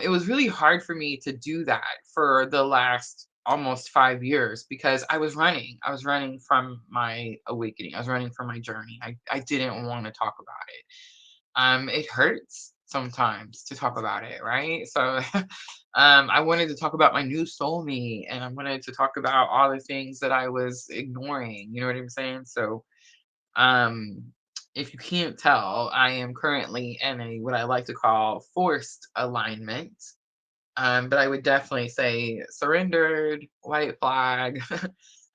It was really hard for me to do that for the last almost 5 years because I was running from my awakening. I was running from my journey. I didn't want to talk about it. It hurts sometimes to talk about it, right? So I wanted to talk about my new soulmate, and I wanted to talk about all the things that I was ignoring. You know what I'm saying? So um, if you can't tell, I am currently in a what I like to call forced alignment. But I would definitely say surrendered, white flag.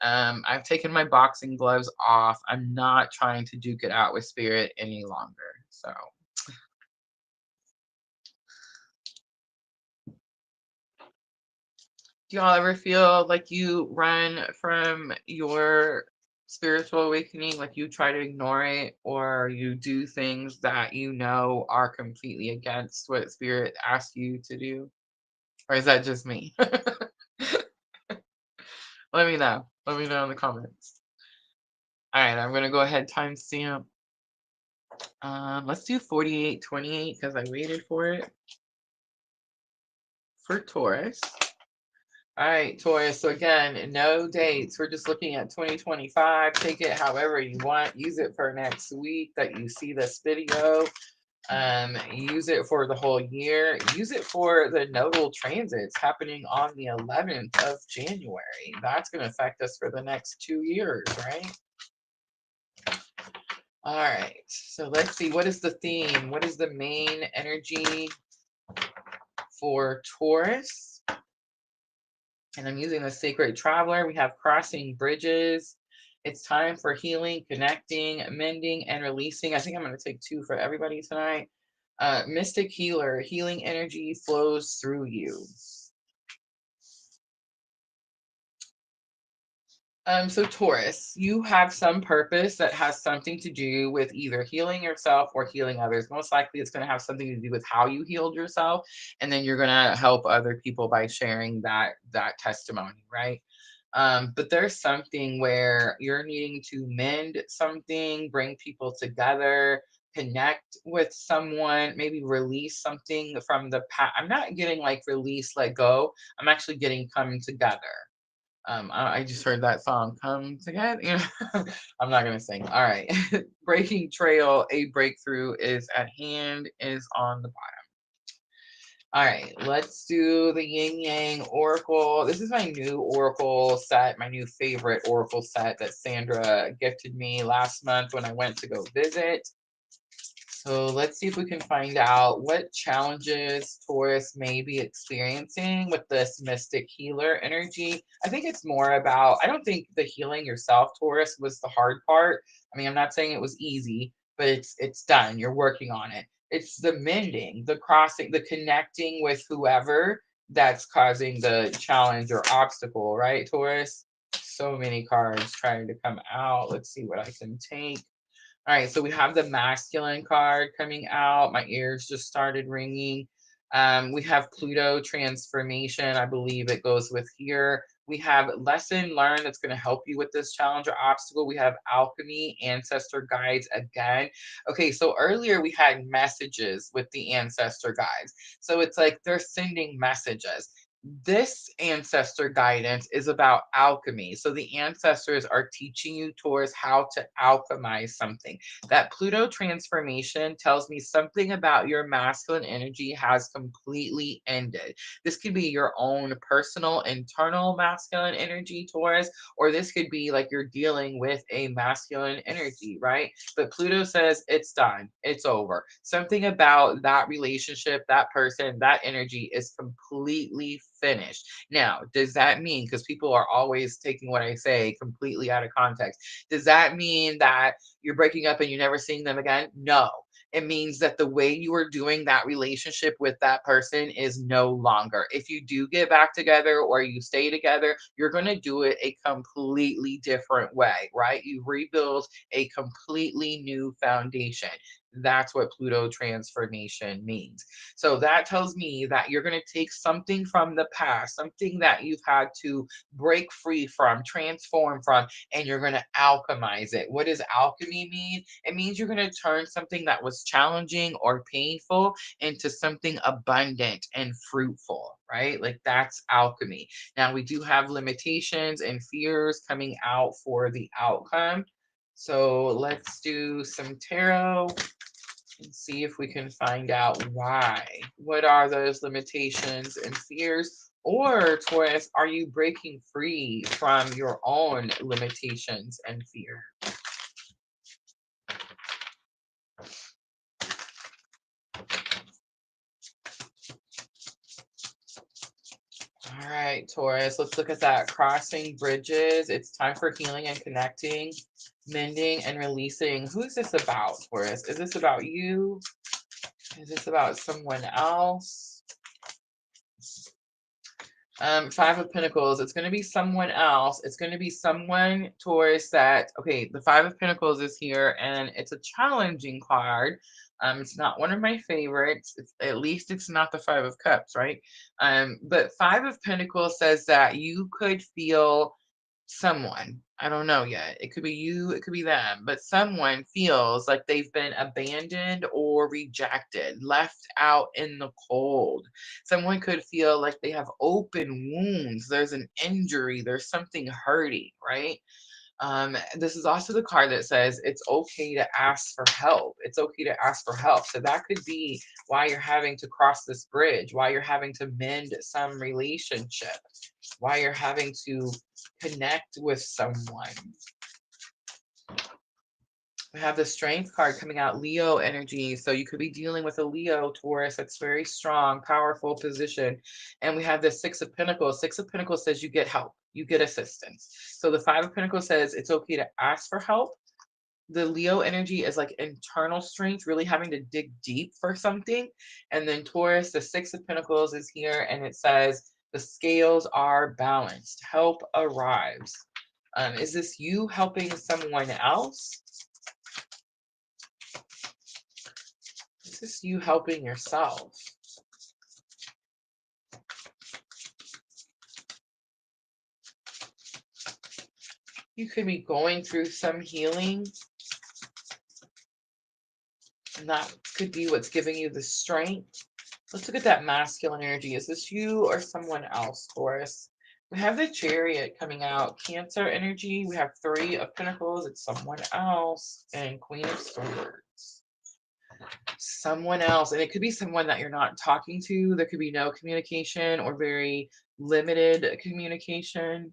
I've taken my boxing gloves off. I'm not trying to duke it out with spirit any longer. So, do y'all ever feel like you run from your spiritual awakening, like you try to ignore it, or you do things that you know are completely against what spirit asked you to do? Or is that just me? Let me know. Let me know in the comments. All right, I'm gonna go ahead timestamp. Let's do 4828 because I waited for it for Taurus. All right, Taurus. So again, no dates. We're just looking at 2025. Take it however you want. Use it for next week that you see this video. Use it for the whole year. Use it for the nodal transits happening on the 11th of January. That's going to affect us for the next 2 years, right? All right. So let's see. What is the theme? What is the main energy for Taurus? And I'm using the Sacred Traveler. We have crossing bridges. It's time for healing, connecting, mending, and releasing. I think I'm going to take two for everybody tonight. Mystic healer, healing energy flows through you. So Taurus, you have some purpose that has something to do with either healing yourself or healing others. Most likely it's going to have something to do with how you healed yourself, and then you're going to help other people by sharing that testimony, right? But there's something where you're needing to mend something, bring people together, connect with someone, maybe release something from the past. I'm not getting like release, let go. I'm actually getting come together. I just heard that song, "Come Together." You know? I'm not gonna sing. All right. Breaking trail, a breakthrough is at hand, is on the bottom. All right, let's do the yin yang oracle. This is my new oracle set, my new favorite oracle set that Sandra gifted me last month when I went to go visit. So let's see if we can find out what challenges Taurus may be experiencing with this mystic healer energy. I think it's more about, I don't think the healing yourself, Taurus, was the hard part. I mean, I'm not saying it was easy, but it's done. You're working on it. It's the mending, the crossing, the connecting with whoever that's causing the challenge or obstacle, right, Taurus? So many cards trying to come out. Let's see what I can take. All right, so we have the masculine card coming out. My ears just started ringing. We have Pluto transformation. I believe it goes with here. We have lesson learned that's going to help you with this challenge or obstacle. We have alchemy, ancestor guides again. Okay, so earlier we had messages with the ancestor guides. So it's like they're sending messages. This ancestor guidance is about alchemy. So the ancestors are teaching you towards how to alchemize something. That Pluto transformation tells me something about your masculine energy has completely ended. This could be your own personal internal masculine energy, Taurus, or this could be like you're dealing with a masculine energy, right? But Pluto says it's done, it's over. Something about that relationship, that person, that energy is completely finished. Now, does that mean, because people are always taking what I say completely out of context, does that mean that you're breaking up and you're never seeing them again? No. It means that the way you were doing that relationship with that person is no longer. If you do get back together or you stay together, you're going to do it a completely different way, right? You rebuild a completely new foundation. That's what Pluto transformation means. So that tells me that you're going to take something from the past, something that you've had to break free from, transform from, and you're going to alchemize it. What does alchemy mean? It means you're going to turn something that was challenging or painful into something abundant and fruitful, right? Like that's alchemy. Now, we do have limitations and fears coming out for the outcome. So let's do some tarot and see if we can find out why. What are those limitations and fears? Or, Taurus, are you breaking free from your own limitations and fear? All right, Taurus, let's look at that. Crossing bridges. It's time for healing and connecting, mending and releasing. Who is this about, Taurus? Is this about you? Is this about someone else? Five of Pentacles. It's going to be someone else. It's going to be someone, Taurus, that, okay, the Five of Pentacles is here, and it's a challenging card. It's not one of my favorites. At least it's not the Five of Cups, right? But Five of Pentacles says that you could feel someone, I don't know yet. It could be you, it could be them, but someone feels like they've been abandoned or rejected, left out in the cold. Someone could feel like they have open wounds. There's an injury, there's something hurting, right? This is also the card that says it's okay to ask for help. It's okay to ask for help. So that could be why you're having to cross this bridge, why you're having to mend some relationship, why you're having to connect with someone. We have the Strength card coming out, Leo energy. So you could be dealing with a Leo, Taurus, that's very strong, powerful position. And we have the Six of Pentacles. Six of Pentacles says you get help, you get assistance. So the Five of Pentacles says it's okay to ask for help. The Leo energy is like internal strength, really having to dig deep for something. And then Taurus, the Six of Pentacles is here, and it says the scales are balanced. Help arrives. Is this you helping someone else? Is this you helping yourself? You could be going through some healing, and that could be what's giving you the strength. Let's look at that masculine energy. Is this you or someone else, Taurus? We have the Chariot coming out. Cancer energy. We have Three of Pentacles. It's someone else. And Queen of Swords. Someone else. And it could be someone that you're not talking to. There could be no communication or very limited communication.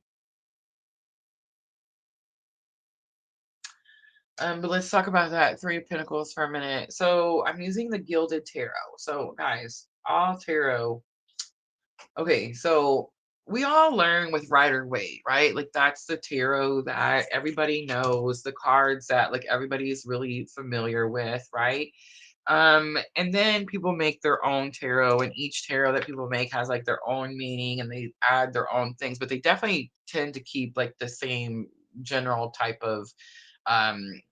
But let's talk about that Three of Pentacles for a minute. So I'm using the Gilded Tarot. So guys, all tarot. Okay, so we all learn with Rider-Waite, right? Like that's the tarot that everybody knows, the cards that like everybody's really familiar with, right? And then people make their own tarot, and each tarot that people make has like their own meaning and they add their own things, but they definitely tend to keep like the same general type of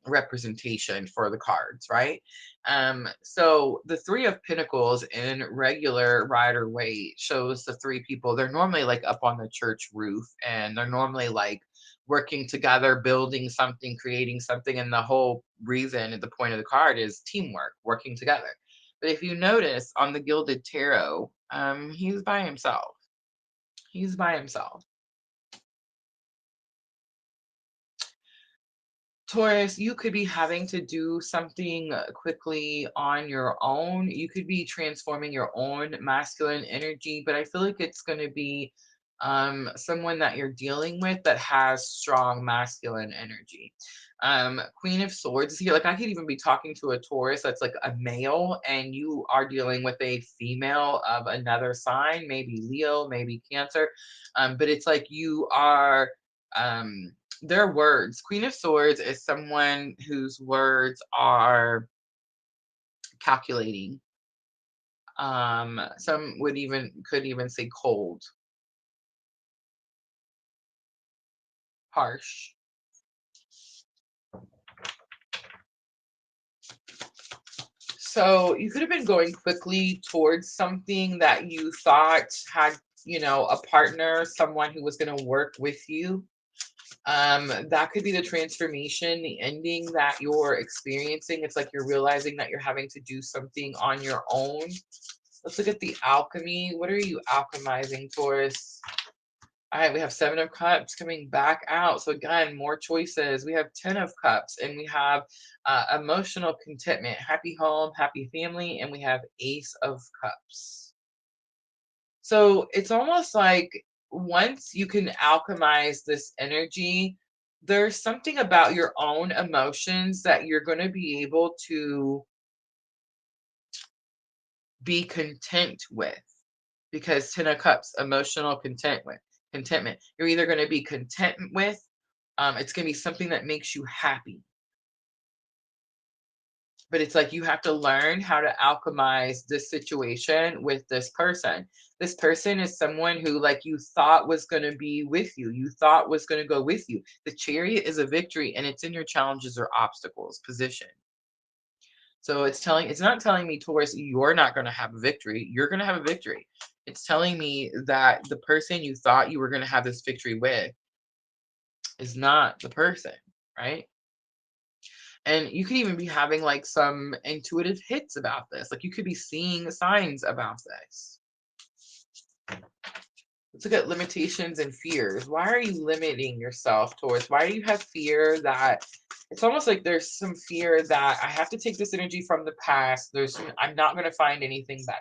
representation for the cards, right? So the Three of Pentacles in regular Rider-Waite shows the three people. They're normally like up on the church roof, and they're normally like working together, building something, creating something. And the whole reason at the point of the card is teamwork, working together. But if you notice on the Gilded Tarot, he's by himself. He's by himself. Taurus, you could be having to do something quickly on your own. You could be transforming your own masculine energy, but I feel like it's going to be someone that you're dealing with that has strong masculine energy. Queen of Swords is here. Like I could even be talking to a Taurus that's like a male, and you are dealing with a female of another sign, maybe Leo, maybe Cancer. But it's like you are. Their words. Queen of Swords is someone whose words are calculating. Some could even say cold, harsh. So you could have been going quickly towards something that you thought had, a partner, someone who was going to work with you. That could be the transformation, the ending that you're experiencing. It's like you're realizing that you're having to do something on your own. Let's look at the alchemy. What are you alchemizing, Taurus? All right, we have Seven of Cups coming back out. So again, more choices. We have 10 of Cups, and we have emotional contentment, happy home, happy family, and we have Ace of Cups. So it's almost like once you can alchemize this energy, there's something about your own emotions that you're going to be able to be content with, because 10 of Cups, emotional contentment. You're either going to be content with, it's going to be something that makes you happy. But it's like you have to learn how to alchemize this situation with this person. This person is someone who like you thought was going to be with you. You thought was going to go with you. The Chariot is a victory, and it's in your challenges or obstacles position. So it's not telling me, Taurus, you're not going to have a victory. You're going to have a victory. It's telling me that the person you thought you were going to have this victory with is not the person, right? And you could even be having like some intuitive hits about this. Like you could be seeing signs about this. Let's look at limitations and fears. Why are you limiting yourself, Taurus? Why do you have fear that it's almost like there's some fear that I have to take this energy from the past. I'm not going to find anything better.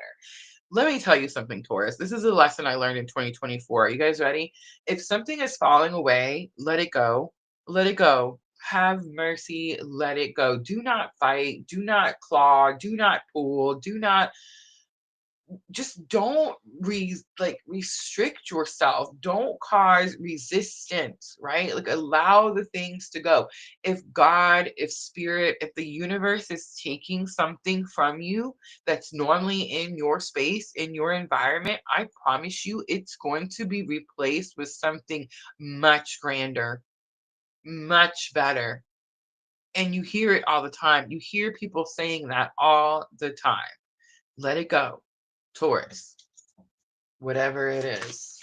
Let me tell you something, Taurus. This is a lesson I learned in 2024. Are you guys ready? If something is falling away, let it go. Let it go. Have mercy. Let it go. Do not fight. Do not claw. Do not pull. Do not just don't restrict yourself. Don't cause resistance, right? Like allow the things to go. If God, if spirit, if the universe is taking something from you that's normally in your space, in your environment, I promise you it's going to be replaced with something much grander, much better. And you hear it all the time. You hear people saying that all the time. Let it go, Taurus, whatever it is.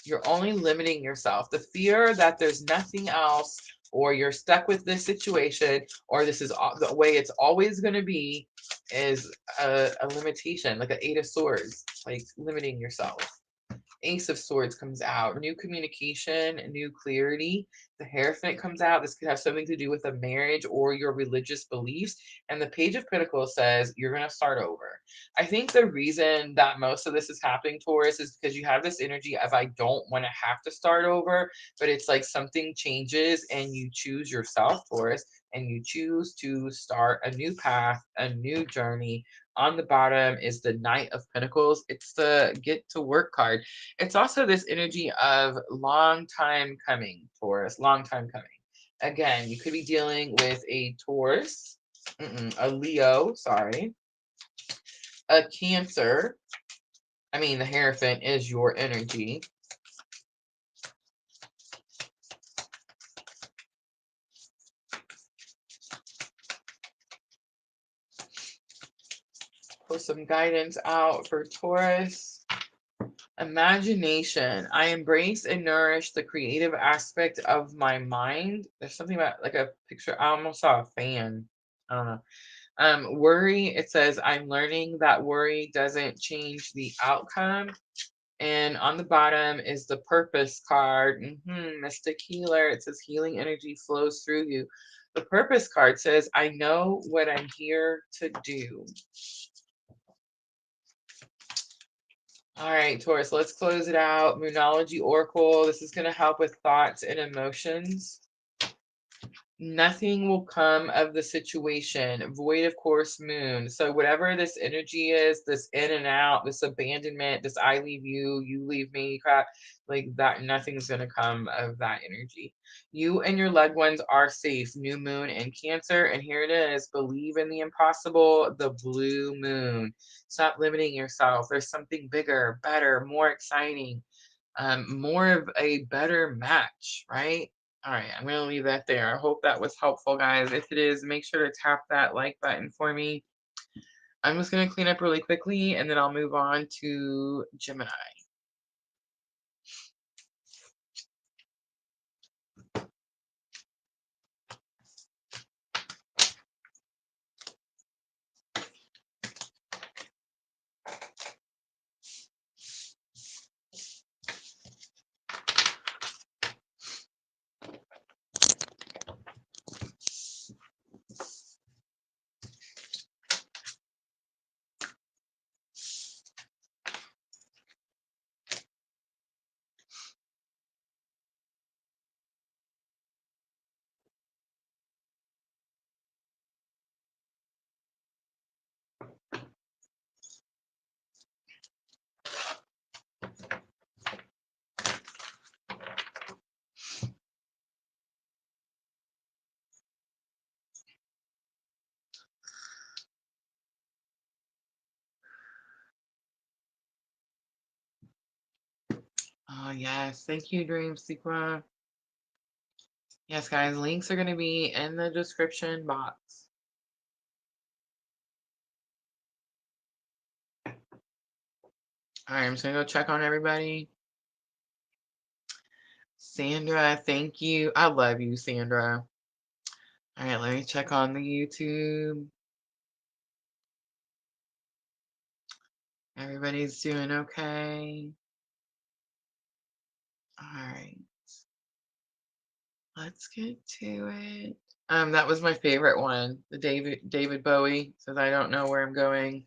You're only limiting yourself. The fear that there's nothing else, or you're stuck with this situation, or this is the way it's always going to be, is a limitation, like an Eight of Swords, like limiting yourself. Ace of Swords comes out. New communication, new clarity. The Hierophant comes out. This could have something to do with a marriage or your religious beliefs. And the Page of Pentacles says you're going to start over. I think the reason that most of this is happening, Taurus, is because you have this energy of I don't want to have to start over, but it's like something changes and you choose yourself, Taurus, and you choose to start a new path, a new journey. On the bottom is the Knight of Pentacles. It's the get to work card. It's also this energy of long time coming, Taurus, long time coming. Again, you could be dealing with a Taurus, a Leo, sorry, a Cancer. I mean, the Hierophant is your energy. Pull some guidance out for Taurus. Imagination. I embrace and nourish the creative aspect of my mind. There's something about like a picture. I almost saw a fan. I don't know. Worry. It says I'm learning that worry doesn't change the outcome. And on the bottom is the purpose card. Mystic healer. It says healing energy flows through you. The purpose card says I know what I'm here to do. All right, Taurus, let's close it out. Moonology Oracle. This is going to help with thoughts and emotions. Nothing will come of the situation. Void of course, moon. So whatever this energy is, this in and out, this abandonment, this I leave you, you leave me crap, like that, nothing's going to come of that energy. You and your loved ones are safe. New moon and Cancer. And here it is. Believe in the impossible, the blue moon. Stop limiting yourself. There's something bigger, better, more exciting, more of a better match, right? All right, I'm going to leave that there. I hope that was helpful, guys. If it is, make sure to tap that like button for me. I'm just going to clean up really quickly, and then I'll move on to Gemini. Oh, yes. Thank you, Dream Sequence. Yes, guys, links are going to be in the description box. All right, I'm just going to go check on everybody. Sandra, thank you. I love you, Sandra. All right, let me check on the YouTube. Everybody's doing okay. All right. Let's get to it. That was my favorite one. The David Bowie says I don't know where I'm going,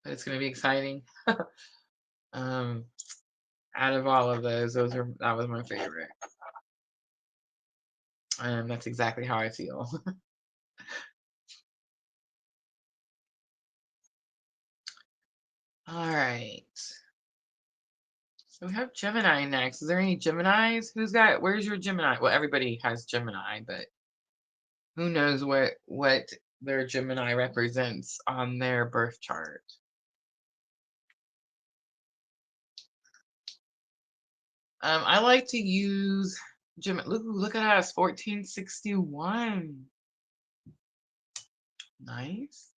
but it's gonna be exciting. um, out of all of those, that was my favorite. That's exactly how I feel. All right. So we have Gemini next. Is there any Geminis? Where's your Gemini? Well, everybody has Gemini, but who knows what their Gemini represents on their birth chart. I like to use Gemini. Look at us, 1461. Nice.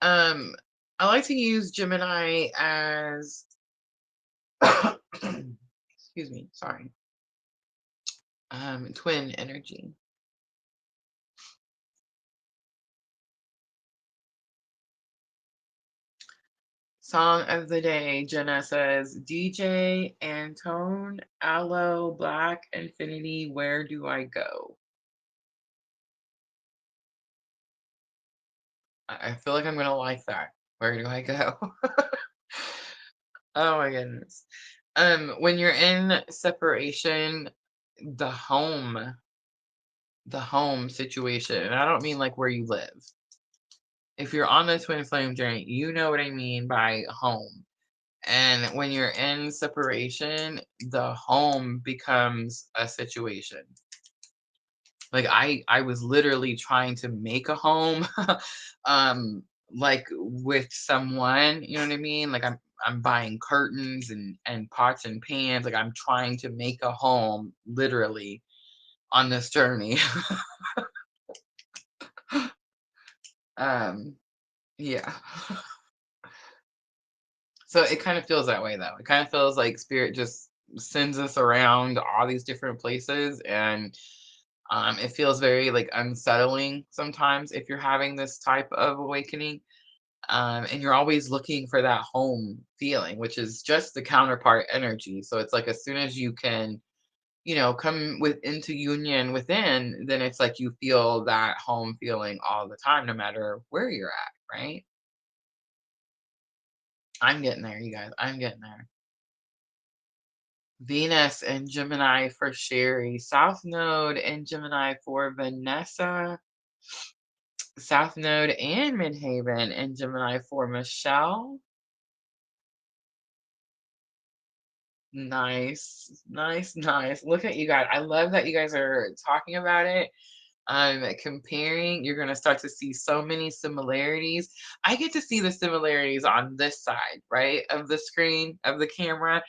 Um, I like to use Gemini as excuse me, sorry. Twin energy. Song of the day, Jenna says, DJ Antone, Aloe, Black Infinity, Where Do I Go? I feel like I'm gonna like that. Where do I go? Oh my goodness. When you're in separation, the home, the home situation, and I don't mean like where you live. If you're on the twin flame journey, you know what I mean by home. And when you're in separation, the home becomes a situation. Like I was literally trying to make a home like with someone, you know what I mean? Like I'm buying curtains and pots and pans, like I'm trying to make a home literally on this journey. um yeah. So it kind of feels that way though. It kind of feels like spirit just sends us around all these different places, and it feels very like unsettling sometimes if you're having this type of awakening. And you're always looking for that home feeling, which is just the counterpart energy. So it's like as soon as you can, come with into union within, then it's like you feel that home feeling all the time, no matter where you're at, right? I'm getting there, you guys. I'm getting there. Venus and Gemini for Sherry, South Node and Gemini for Vanessa, South Node and Midhaven and Gemini for Michelle. Nice, nice, nice. Look at you guys. I love that you guys are talking about it. Comparing, you're going to start to see so many similarities. I get to see the similarities on this side, right, of the screen, of the camera,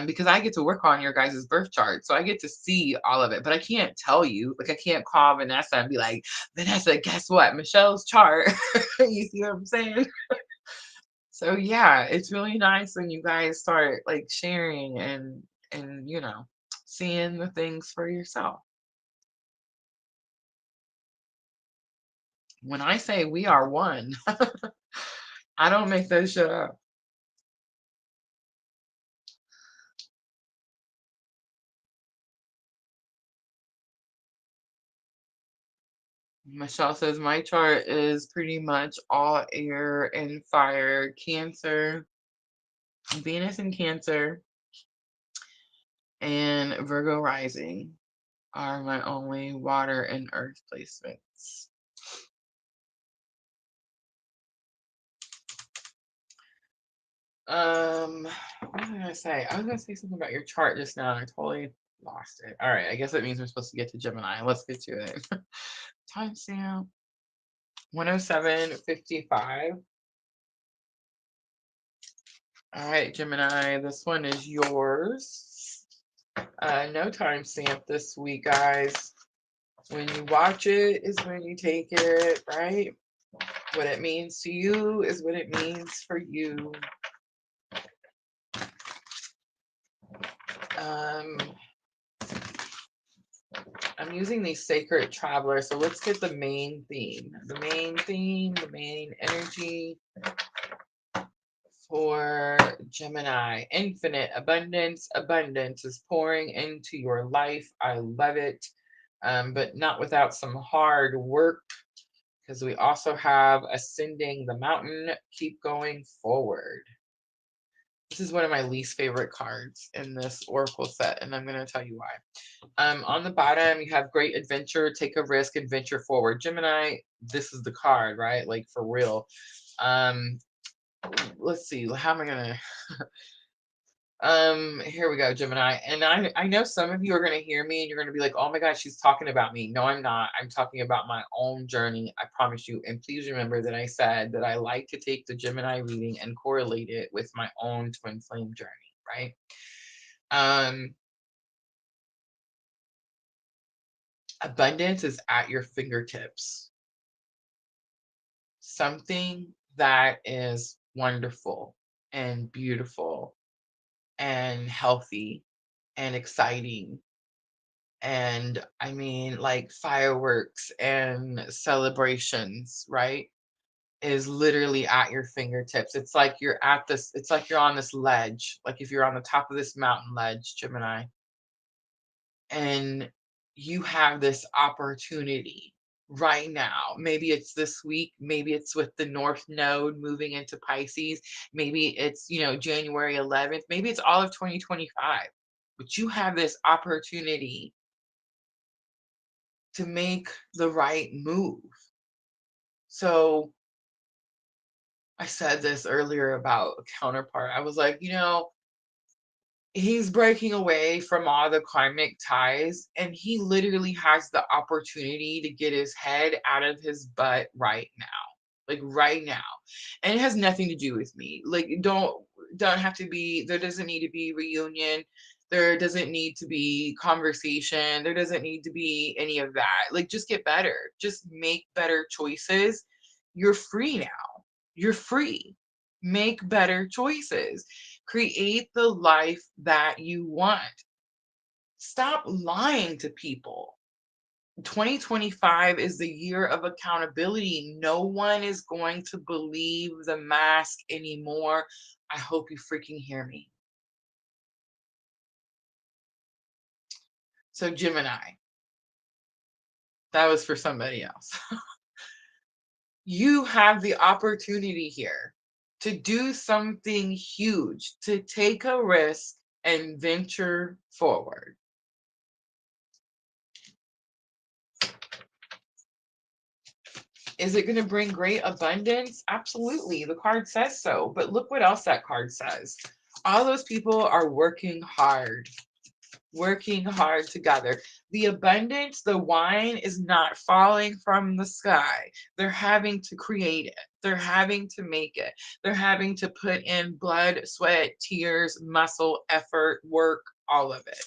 because I get to work on your guys' birth chart. So I get to see all of it, but I can't tell you. Like, I can't call Vanessa and be like, Vanessa, guess what? Michelle's chart. You see what I'm saying? So yeah, it's really nice when you guys start like sharing and seeing the things for yourself. When I say we are one, I don't make that shit up. Michelle says my chart is pretty much all air and fire, Cancer, Venus in Cancer, and Virgo rising are my only water and earth placements. What was I gonna say? I was gonna say something about your chart just now, and I totally lost it. All right, I guess that means we're supposed to get to Gemini. Let's get to it. Timestamp 107:55. All right, Gemini, this one is yours. No timestamp this week, guys. When you watch it is when you take it, right? What it means to you is what it means for you. Um, I'm using the Sacred Traveler, so let's get the main theme. The main theme, the main energy for Gemini. Infinite abundance. Abundance is pouring into your life. I love it, but not without some hard work, because we also have Ascending the Mountain. Keep going forward. This is one of my least favorite cards in this Oracle set, and I'm going to tell you why. On the bottom, you have Great Adventure, Take a Risk, and Venture Forward. Gemini, this is the card, right? Like, for real. let's see, how am I gonna here we go, Gemini. And I know some of you are gonna hear me and you're gonna be like, oh my God, she's talking about me. No, I'm not. I'm talking about my own journey. I promise you. And please remember that I said that I like to take the Gemini reading and correlate it with my own twin flame journey, right? Um, Abundance is at your fingertips. Something that is wonderful and beautiful and healthy and exciting, and I mean like fireworks and celebrations, right? Is literally at your fingertips. It's like you're at this, it's like you're on this ledge, like if you're on the top of this mountain ledge, Gemini, and you have this opportunity right now. Maybe it's this week, maybe it's with the North Node moving into Pisces, maybe it's, January 11th, maybe it's all of 2025. But you have this opportunity to make the right move. So I said this earlier about a counterpart. I was like, he's breaking away from all the karmic ties and he literally has the opportunity to get his head out of his butt right now. Like right now. And it has nothing to do with me. Like don't have to be, there doesn't need to be reunion. There doesn't need to be conversation. There doesn't need to be any of that. Like just get better. Just make better choices. You're free now. You're free. Make better choices. Create the life that you want. Stop lying to people. 2025 is the year of accountability. No one is going to believe the mask anymore. I hope you freaking hear me. So, Gemini, that was for somebody else. You have the opportunity here to do something huge, to take a risk and venture forward. Is it going to bring great abundance? Absolutely. The card says so. But look what else that card says. All those people are working hard together. The abundance, the wine is not falling from the sky. They're having to create it. They're having to make it. They're having to put in blood, sweat, tears, muscle, effort, work, all of it.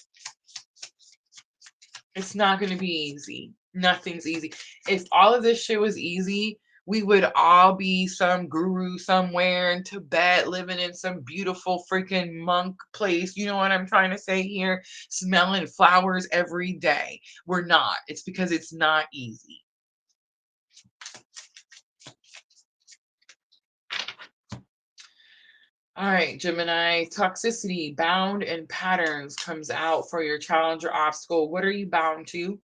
It's not going to be easy. Nothing's easy. If all of this shit was easy, we would all be some guru somewhere in Tibet, living in some beautiful freaking monk place. You know what I'm trying to say here? Smelling flowers every day. We're not. It's because it's not easy. All right, Gemini, toxicity, bound, and patterns comes out for your challenge or obstacle. What are you bound to?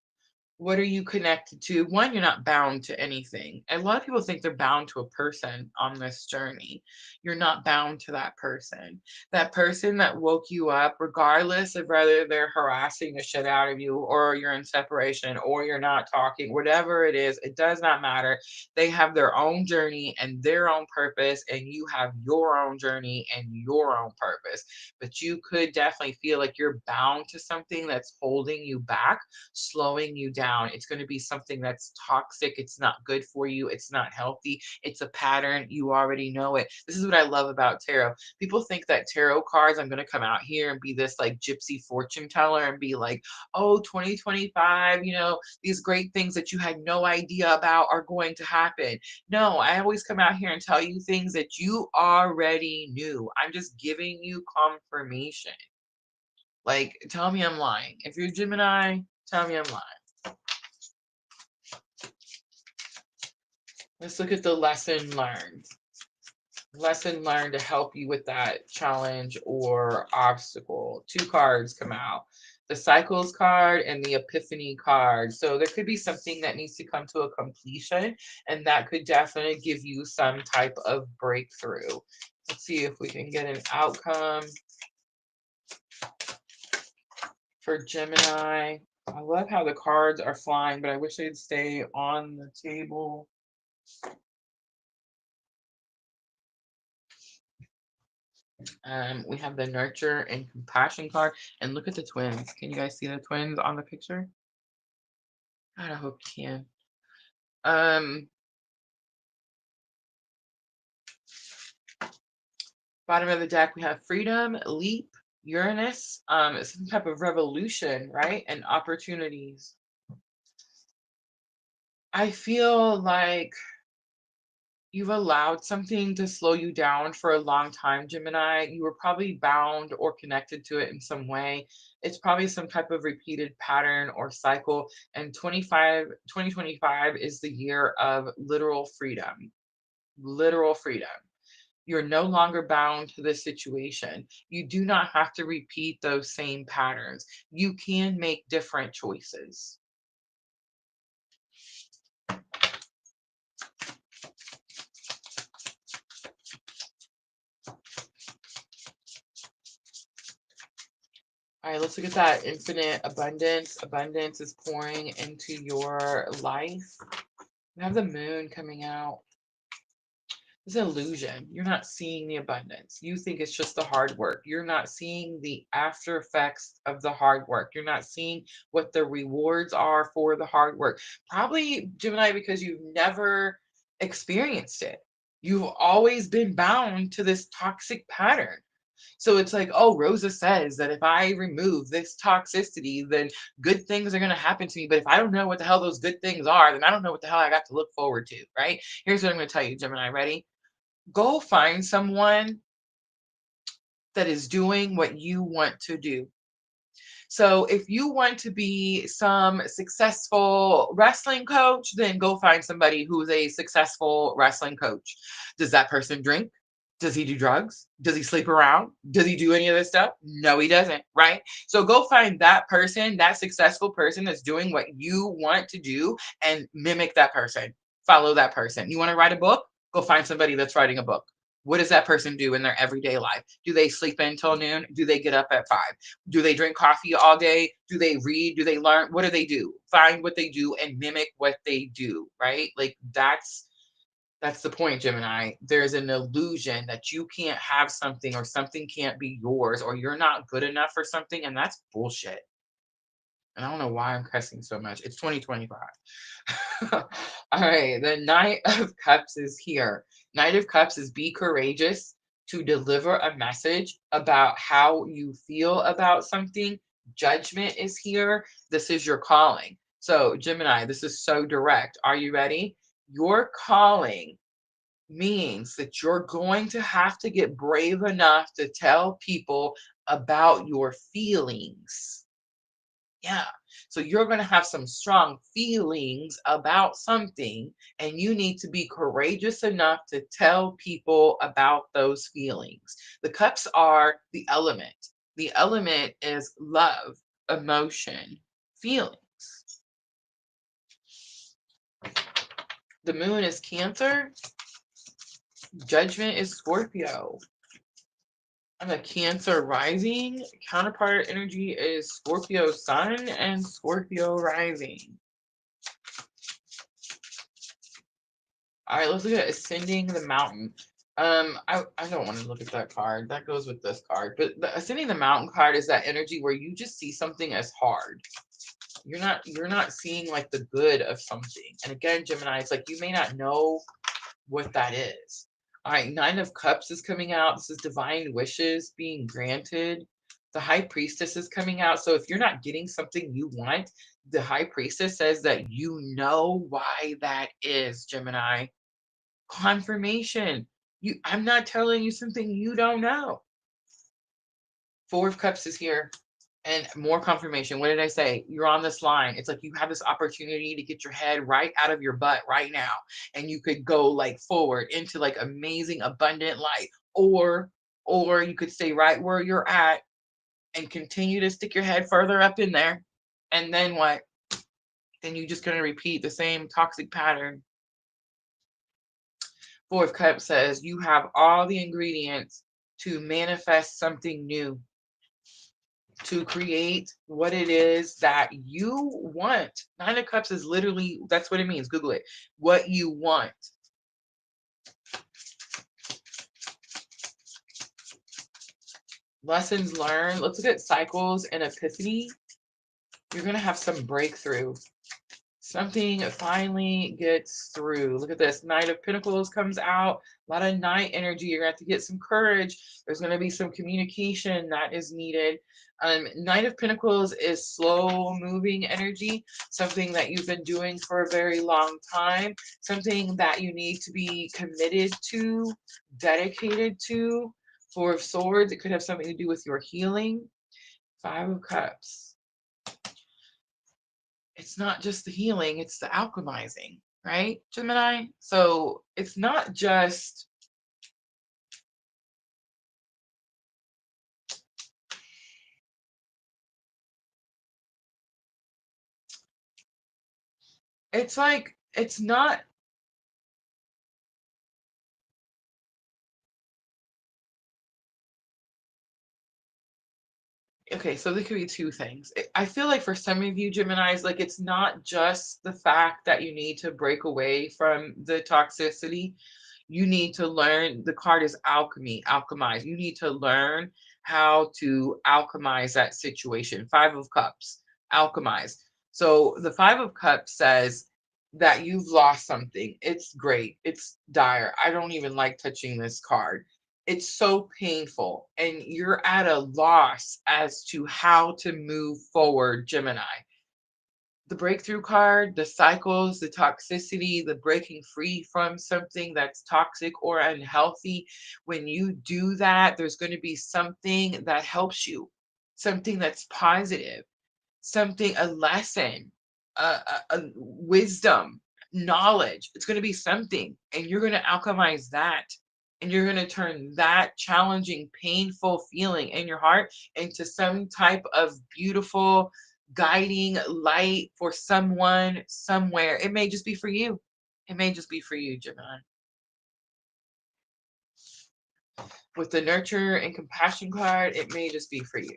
What are you connected to? One, you're not bound to anything. A lot of people think they're bound to a person on this journey. You're not bound to that person. That person that woke you up, regardless of whether they're harassing the shit out of you or you're in separation or you're not talking, whatever it is, it does not matter. They have their own journey and their own purpose, and you have your own journey and your own purpose. But you could definitely feel like you're bound to something that's holding you back, slowing you down. It's going to be something that's toxic. It's not good for you. It's not healthy. It's a pattern. You already know it. This is what I love about tarot. People think that tarot cards, I'm going to come out here and be this like gypsy fortune teller and be like, oh, 2025, these great things that you had no idea about are going to happen. No, I always come out here and tell you things that you already knew. I'm just giving you confirmation. Like, tell me I'm lying. If you're Gemini, tell me I'm lying. Let's look at the lesson learned. Lesson learned to help you with that challenge or obstacle. Two cards come out. The Cycles card and the Epiphany card. So there could be something that needs to come to a completion, and that could definitely give you some type of breakthrough. Let's see if we can get an outcome for Gemini. I love how the cards are flying, but I wish they'd stay on the table. We have the nurture and compassion card. And look at the twins. Can you guys see the twins on the picture? God, I hope you can. Um, Bottom of the deck, we have freedom, leap, Uranus, some type of revolution, right? And opportunities. I feel like you've allowed something to slow you down for a long time, Gemini. You were probably bound or connected to it in some way. It's probably some type of repeated pattern or cycle. And 2025 is the year of literal freedom. Literal freedom. You're no longer bound to this situation. You do not have to repeat those same patterns. You can make different choices. All right, let's look at that infinite abundance. Abundance is pouring into your life. We have the moon coming out. It's an illusion. You're not seeing the abundance. You think it's just the hard work. You're not seeing the after effects of the hard work. You're not seeing what the rewards are for the hard work. Probably, Gemini, because you've never experienced it. You've always been bound to this toxic pattern. So it's like, oh, Rosa says that if I remove this toxicity, then good things are going to happen to me. But if I don't know what the hell those good things are, then I don't know what the hell I got to look forward to, right? Here's what I'm going to tell you, Gemini. Ready? Go find someone that is doing what you want to do. So if you want to be some successful wrestling coach, then go find somebody who's a successful wrestling coach. Does that person drink? Does he do drugs? Does he sleep around? Does he do any of this stuff? No, he doesn't, right? So go find that person, that successful person that's doing what you want to do and mimic that person. Follow that person. You want to write a book? Go find somebody that's writing a book. What does that person do in their everyday life? Do they sleep until noon? Do they get up at 5? Do they drink coffee all day? Do they read? Do they learn? What do they do? Find what they do and mimic what they do, right? Like that's the point, Gemini. There's an illusion that you can't have something or something can't be yours or you're not good enough for something, and that's bullshit. And I don't know why I'm cussing so much. It's 2025. All right, the Knight of Cups is here. Knight of Cups is be courageous to deliver a message about how you feel about something. Judgment is here. This is your calling. So, Gemini, this is so direct. Are you ready? Your calling means that you're going to have to get brave enough to tell people about your feelings. Yeah. So you're going to have some strong feelings about something, and you need to be courageous enough to tell people about those feelings. The cups are the element. The element is love, emotion, feelings. The moon is Cancer. Judgment is Scorpio. I'm a Cancer rising. Counterpart energy is Scorpio sun and Scorpio rising. All right, let's look at ascending the mountain. I don't want to look at that card. That goes with this card. But the ascending the mountain card is that energy where you just see something as hard. You're not seeing like the good of something. And again, Gemini, it's like you may not know what that is. All right, Nine of Cups is coming out. This is divine wishes being granted. The High Priestess is coming out. So if you're not getting something you want, the High Priestess says that you know why that is, Gemini. Confirmation. I'm not telling you something you don't know. Four of Cups is here. And more confirmation. What did I say? You're on this line. It's like you have this opportunity to get your head right out of your butt right now. And you could go like forward into like amazing, abundant light. Or you could stay right where you're at and continue to stick your head further up in there. And then what? Then you're just going to repeat the same toxic pattern. Four of Cups says you have all the ingredients to manifest something new, to create what it is that you want. Nine of Cups is literally, that's what it means. Google it. What you want. lessons learned. Let's look at cycles and epiphany. You're going to have some breakthrough. Something finally gets through. Look at this. Knight of Pentacles comes out. A lot of night energy. You're going to have to get some courage. There's going to be some communication that is needed. Knight of Pentacles is slow moving energy, something that you've been doing for a very long time, something that you need to be committed to, dedicated to. Four of Swords, it could have something to do with your healing. Five of Cups. It's not just the healing, it's the alchemizing, right, Gemini? So it's not just, it's like, it's not, okay, so there could be two things. I feel like for some of you Geminis, like it's not just the fact that you need to break away from the toxicity. You need to learn, the card is alchemy, alchemize. You need to learn how to alchemize that situation. Five of Cups, alchemize. So the Five of Cups says that you've lost something. It's great. It's dire. I don't even like touching this card. It's so painful, and you're at a loss as to how to move forward, Gemini. The breakthrough card, the cycles, the toxicity, the breaking free from something that's toxic or unhealthy. When you do that, there's going to be something that helps you, something that's positive, something, a lesson, a wisdom, knowledge. It's going to be something, and you're going to alchemize that. And you're going to turn that challenging, painful feeling in your heart into some type of beautiful, guiding light for someone, somewhere. It may just be for you. It may just be for you, Gemini. With the nurture and compassion card, it may just be for you.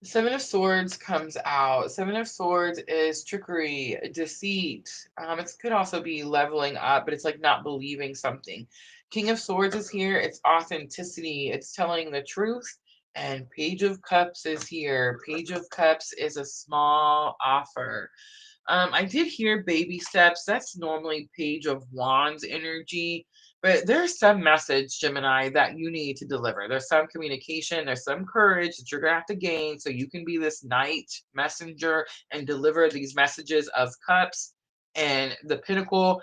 Seven of Swords comes out. Seven of Swords is trickery, deceit. It could also be leveling up, but it's like not believing something. King of Swords is here. It's authenticity. It's telling the truth. And Page of Cups is here. Page of Cups is a small offer. I did hear baby steps. That's normally Page of Wands energy. But there's some message, Gemini, that you need to deliver. There's some communication, there's some courage that you're going to have to gain so you can be this knight messenger and deliver these messages of cups and the pinnacle.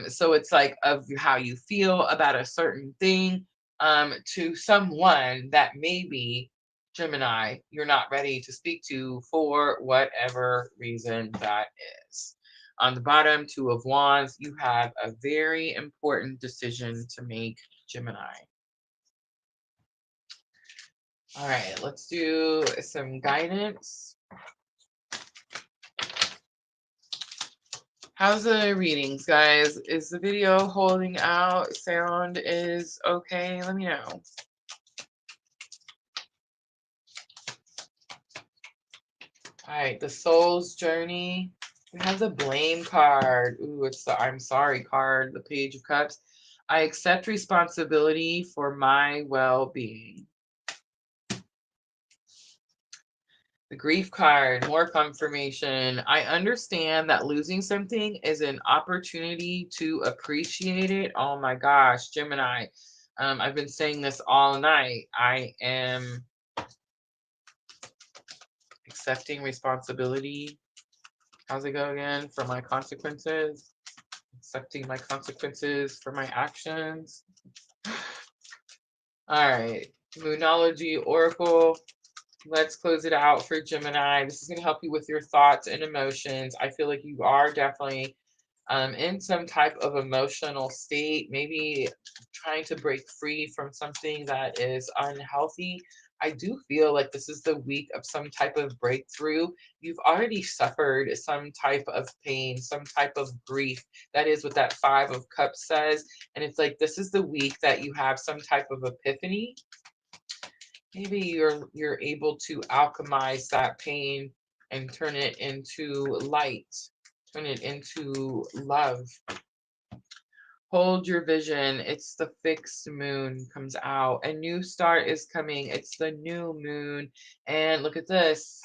So it's like of how you feel about a certain thing to someone that maybe, Gemini, you're not ready to speak to for whatever reason that is. On the bottom, Two of Wands, you have a very important decision to make, Gemini. All right, let's do some guidance. How's the readings, guys? Is the video holding out? Sound is okay? Let me know. All right, the Soul's Journey. We have the blame card. Ooh, it's the I'm sorry card, the Page of Cups. I accept responsibility for my well-being. The grief card, more confirmation. I understand that losing something is an opportunity to appreciate it. Oh my gosh, Gemini. I've been saying this all night. I am accepting responsibility. How's it go again? For my consequences. Accepting my consequences for my actions. All right. Moonology Oracle. Let's close it out for Gemini. This is going to help you with your thoughts and emotions. I feel like you are definitely in some type of emotional state, maybe trying to break free from something that is unhealthy. I do feel like this is the week of some type of breakthrough. You've already suffered some type of pain, some type of grief. That is what that Five of Cups says. And it's like this is the week that you have some type of epiphany. Maybe you're able to alchemize that pain and turn it into light. Turn it into love. Hold your vision. It's the fixed moon comes out. A new start is coming. It's the new moon. And look at this.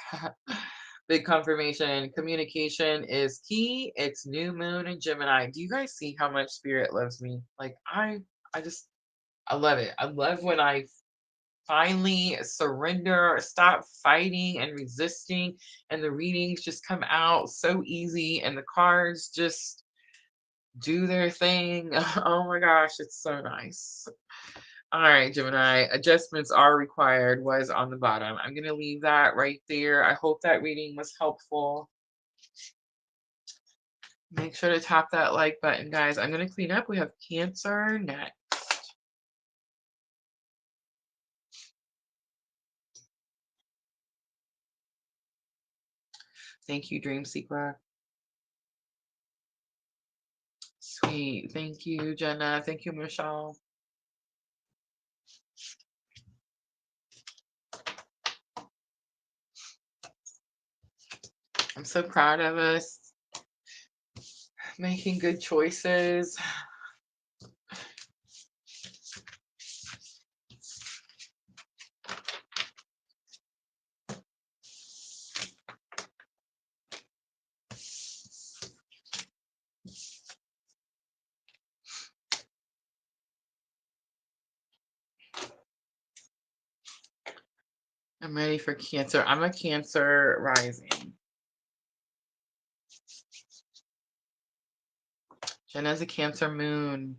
Big confirmation. Communication is key. It's new moon in Gemini. Do you guys see how much spirit loves me? Like I love it. I love when I finally surrender, stop fighting and resisting, and the readings just come out so easy and the cards just do their thing. Oh my gosh, it's so nice. All right, Gemini, adjustments are required was on the bottom. I'm going to leave that right there. I hope that reading was helpful. Make sure to tap that like button, guys. I'm going to clean up. We have Cancer next. Thank you, Dream Seeker. Sweet. Thank you, Jenna. Thank you, Michelle. I'm so proud of us making good choices. I'm ready for Cancer. I'm a Cancer rising. Jenna's a Cancer moon.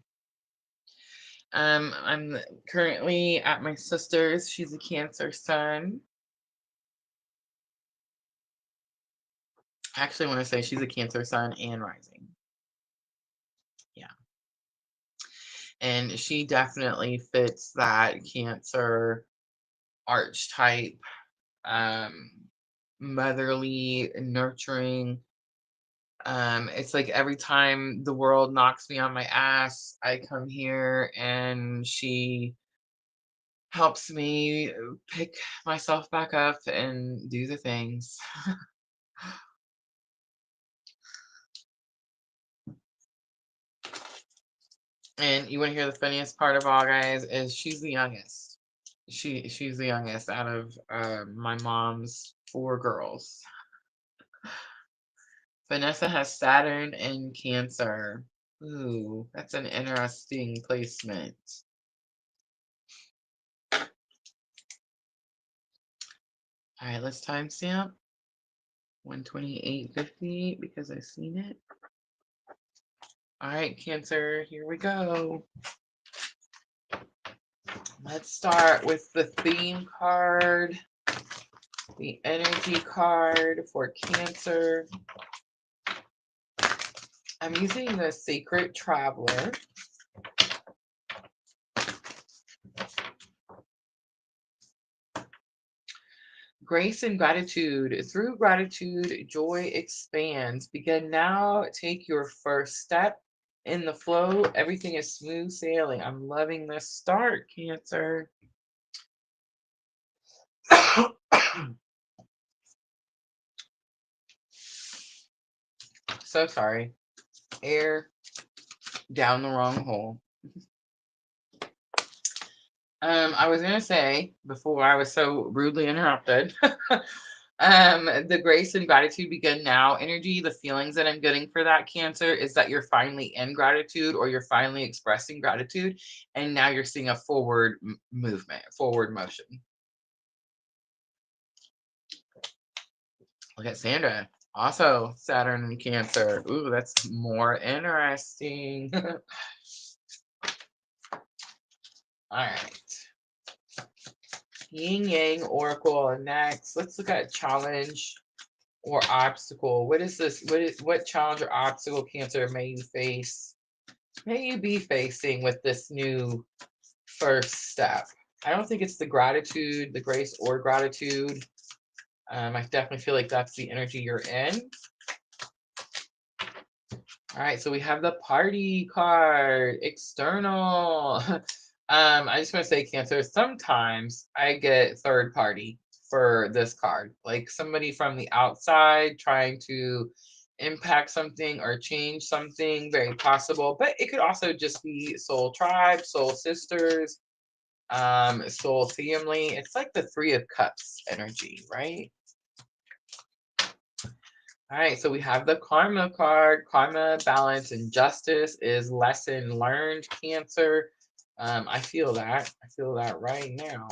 I'm currently at my sister's. She's a Cancer sun. I actually want to say she's a Cancer sun and rising. Yeah. And she definitely fits that Cancer archetype, motherly, nurturing. It's like every time the world knocks me on my ass, I come here and she helps me pick myself back up and do the things. And you want to hear the funniest part of all, guys, is she's the youngest. She's the youngest out of my mom's 4 girls. Vanessa has Saturn in Cancer. Ooh, that's an interesting placement. All right, let's timestamp 128.50 because I've seen it. All right, Cancer, here we go. Let's start with the theme card, the energy card for Cancer. I'm using the Sacred Traveler. Grace and gratitude. Through gratitude, joy expands. Begin now. Take your first step in the flow. Everything is smooth sailing. I'm loving this start, Cancer. So sorry. Air down the wrong hole. I was gonna say before I was so rudely interrupted. The grace and gratitude begin now energy. The feelings that I'm getting for that, Cancer, is that you're finally in gratitude or you're finally expressing gratitude, and now you're seeing a forward movement, forward motion. Look at Sandra. Also Saturn and Cancer. Ooh, that's more interesting. All right. Yin Yang Oracle next. Let's look at challenge or obstacle. What is this? What challenge or obstacle, Cancer, may you face? May you be facing with this new first step? I don't think it's the gratitude, the grace, or gratitude. I definitely feel like that's the energy you're in. All right, so we have the party card, external. I just want to say, Cancer, sometimes I get third party. for this card. Like somebody from the outside trying to impact something or change something, very possible. But it could also just be soul tribe, soul sisters, soul family. It's like the Three of Cups energy, right? All right, so we have the karma card. Karma, balance, and justice is lesson learned, Cancer. I feel that. I feel that right now.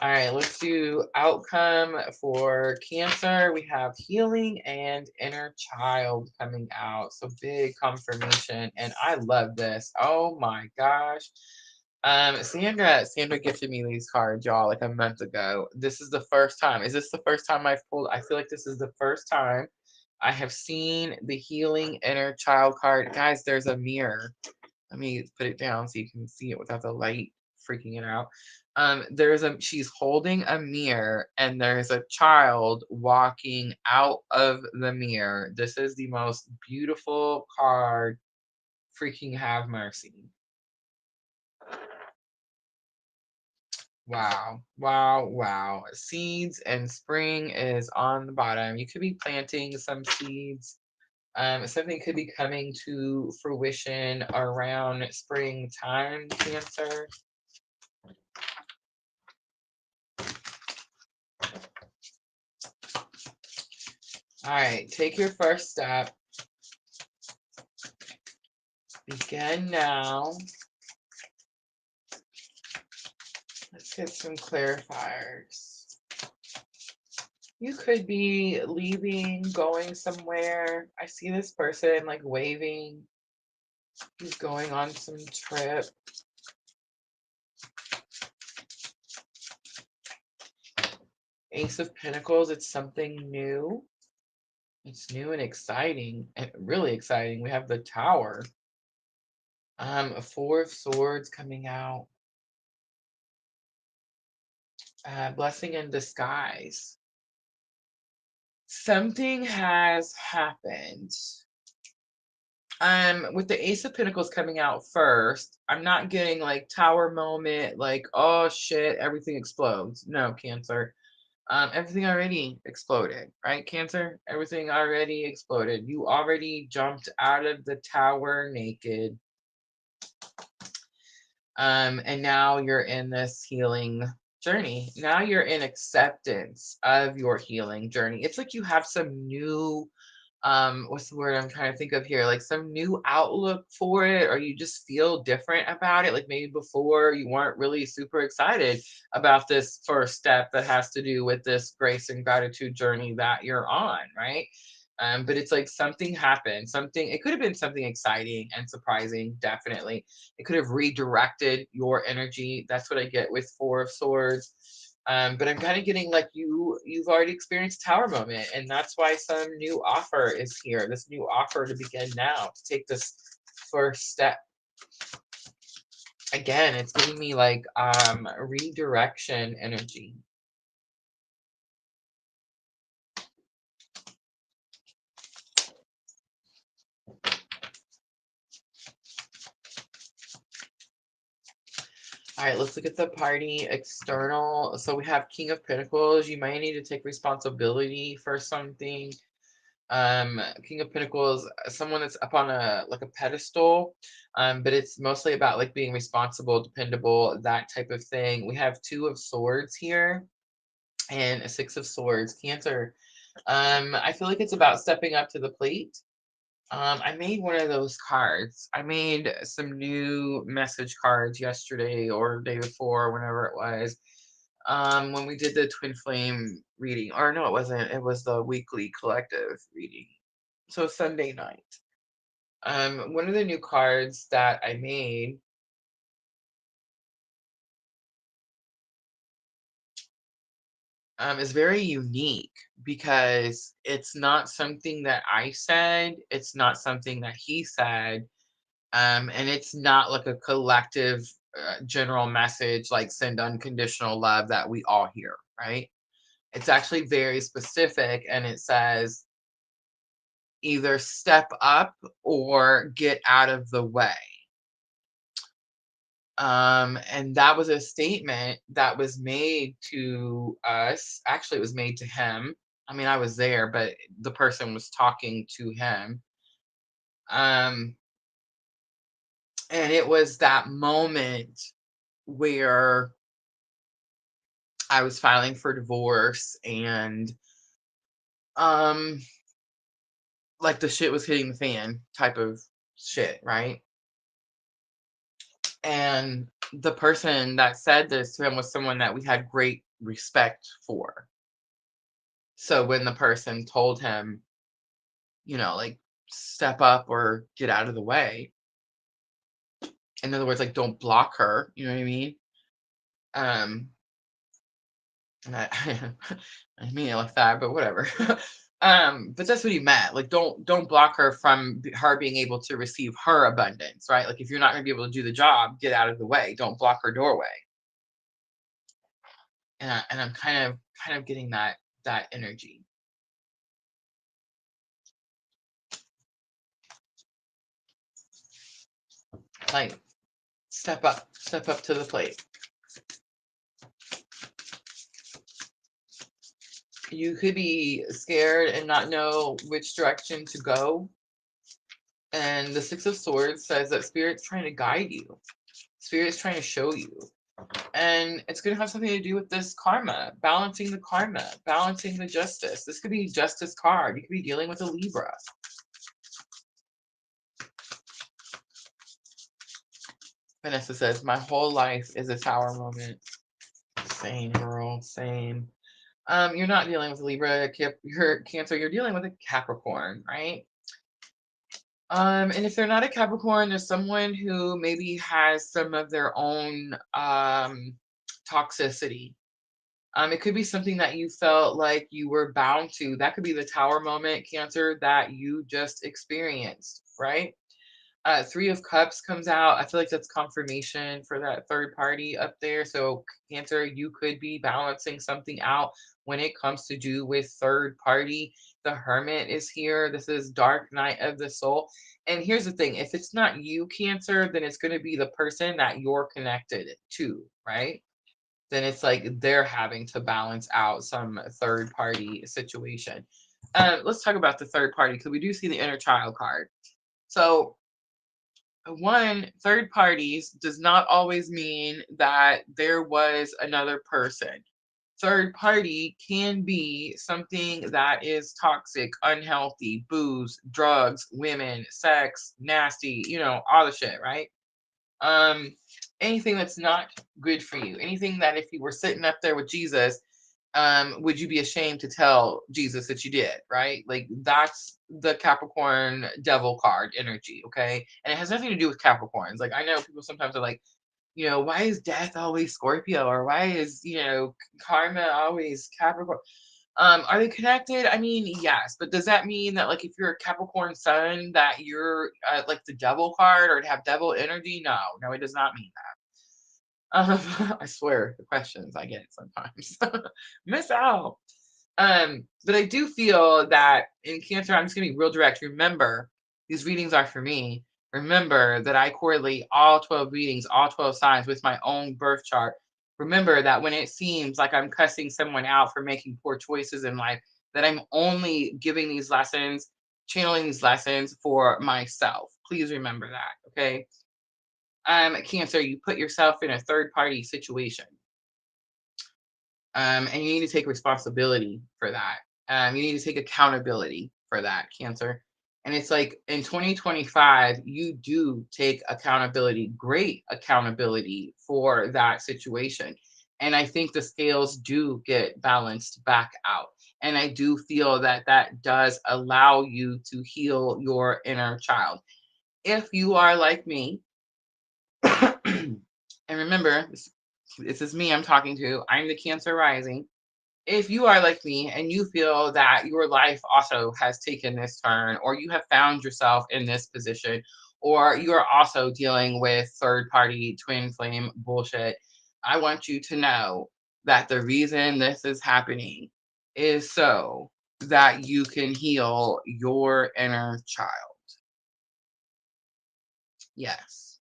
All right, let's do outcome for Cancer. We have healing and inner child coming out. So big confirmation. And I love this. Oh my gosh. Sandra gifted me these cards, y'all, like a month ago. This is the first time. Is this the first time I've pulled? I feel like this is the first time I have seen the healing inner child card. Guys, there's a mirror. Let me put it down so you can see it without the light freaking it out. She's holding a mirror and there's a child walking out of the mirror. This is the most beautiful card. Freaking have mercy. Wow, wow, wow. Seeds and spring is on the bottom. You could be planting some seeds. Something could be coming to fruition around springtime, Cancer. All right, take your first step. Begin now. Let's get some clarifiers. You could be leaving, going somewhere. I see this person like waving. He's going on some trip. Ace of Pentacles, it's something new. It's new and exciting, and really exciting. We have the Tower. Four of Swords coming out. Blessing in disguise. Something has happened. With the Ace of Pentacles coming out first, I'm not getting like Tower moment, like, oh shit, everything explodes. No, Cancer. Everything already exploded, right, Cancer? Everything already exploded. You already jumped out of the tower naked. And now you're in this healing journey. Now you're in acceptance of your healing journey. It's like you have some new, what's the word I'm trying to think of here? Like some new outlook for it, or you just feel different about it. Like maybe before you weren't really super excited about this first step that has to do with this grace and gratitude journey that you're on, right? But it's like something happened. Something, it could have been something exciting and surprising, definitely. It could have redirected your energy. That's what I get with Four of Swords. But I'm kind of getting like you've already experienced Tower moment, and that's why some new offer is here. This new offer to begin now, to take this first step. Again, it's giving me like redirection energy. All right, let's look at the party external. So we have King of Pentacles. You might need to take responsibility for something. King of Pentacles, someone that's up on a like a pedestal, but it's mostly about like being responsible, dependable, that type of thing. We have Two of Swords here and a Six of Swords. Cancer. I feel like it's about stepping up to the plate. I made one of those cards. I made some new message cards yesterday or the day before, whenever it was. When we did the twin flame reading, or no, it wasn't. It was the weekly collective reading. So Sunday night. One of the new cards that I made is very unique because it's not something that I said. It's not something that he said. And it's not like a collective general message like send unconditional love that we all hear, right? It's actually very specific, and it says either step up or get out of the way. And that was a statement that was made to us. Actually, it was made to him. I mean, I was there, but the person was talking to him. Um, and it was that moment where I was filing for divorce and um like the shit was hitting the fan type of shit, right? And the person that said this to him was someone that we had great respect for. So when the person told him, like step up or get out of the way, in other words, like don't block her, you know what I mean? Um, and I, I mean it like that, but whatever. But that's what he meant. Like don't block her from her being able to receive her abundance, right? Like if you're not gonna be able to do the job, get out of the way. Don't block her doorway. And I'm kind of getting that energy. Like step up to the plate. You could be scared and not know which direction to go. And the Six of Swords says that Spirit's trying to guide you. Spirit's trying to show you. And it's going to have something to do with this karma, balancing the karma, balancing the justice. This could be justice card. You could be dealing with a Libra. Vanessa says, my whole life is a tower moment. Same, girl, same. You're not dealing with Libra, you're Cancer, you're dealing with a Capricorn, right? And if they're not a Capricorn, there's someone who maybe has some of their own toxicity. It could be something that you felt like you were bound to. That could be the tower moment, Cancer, that you just experienced, right? Three of Cups comes out. I feel like that's confirmation for that third party up there. So Cancer, you could be balancing something out when it comes to do with third party. The Hermit is here. This is Dark Night of the Soul. And here's the thing, if it's not you, Cancer, then it's going to be the person that you're connected to, right? Then it's like they're having to balance out some third party situation. Let's talk about the third party because we do see the inner child card. So one, third parties does not always mean that there was another person. Third party can be something that is toxic, unhealthy, booze, drugs, women, sex, nasty, all the shit, right? Um, Anything that's not good for you, anything that if you were sitting up there with Jesus, would you be ashamed to tell Jesus that you did, right? Like that's the Capricorn devil card energy, okay? And it has nothing to do with Capricorns. Like I know people sometimes are like, why is death always Scorpio or why is, karma always Capricorn? Are they connected? I mean, yes, but does that mean that like if you're a Capricorn sun that you're like the devil card or to have devil energy? No, it does not mean I swear the questions I get sometimes miss out. But I do feel that in Cancer, I'm just gonna be real direct. Remember, these readings are for me. Remember that I correlate all 12 readings, all 12 signs with my own birth chart. Remember that when it seems like I'm cussing someone out for making poor choices in life, that I'm only giving these lessons, channeling these lessons for myself. Please remember that, okay? Cancer, you put yourself in a third party situation. And you need to take responsibility for that. You need to take accountability for that, Cancer. And it's like in 2025, you do take accountability, great accountability for that situation. And I think the scales do get balanced back out. And I do feel that that does allow you to heal your inner child. If you are like me, and remember, this is me I'm talking to. I'm the Cancer rising. If you are like me and you feel that your life also has taken this turn, or you have found yourself in this position, or you are also dealing with third party twin flame bullshit, I want you to know that the reason this is happening is so that you can heal your inner child. Yes.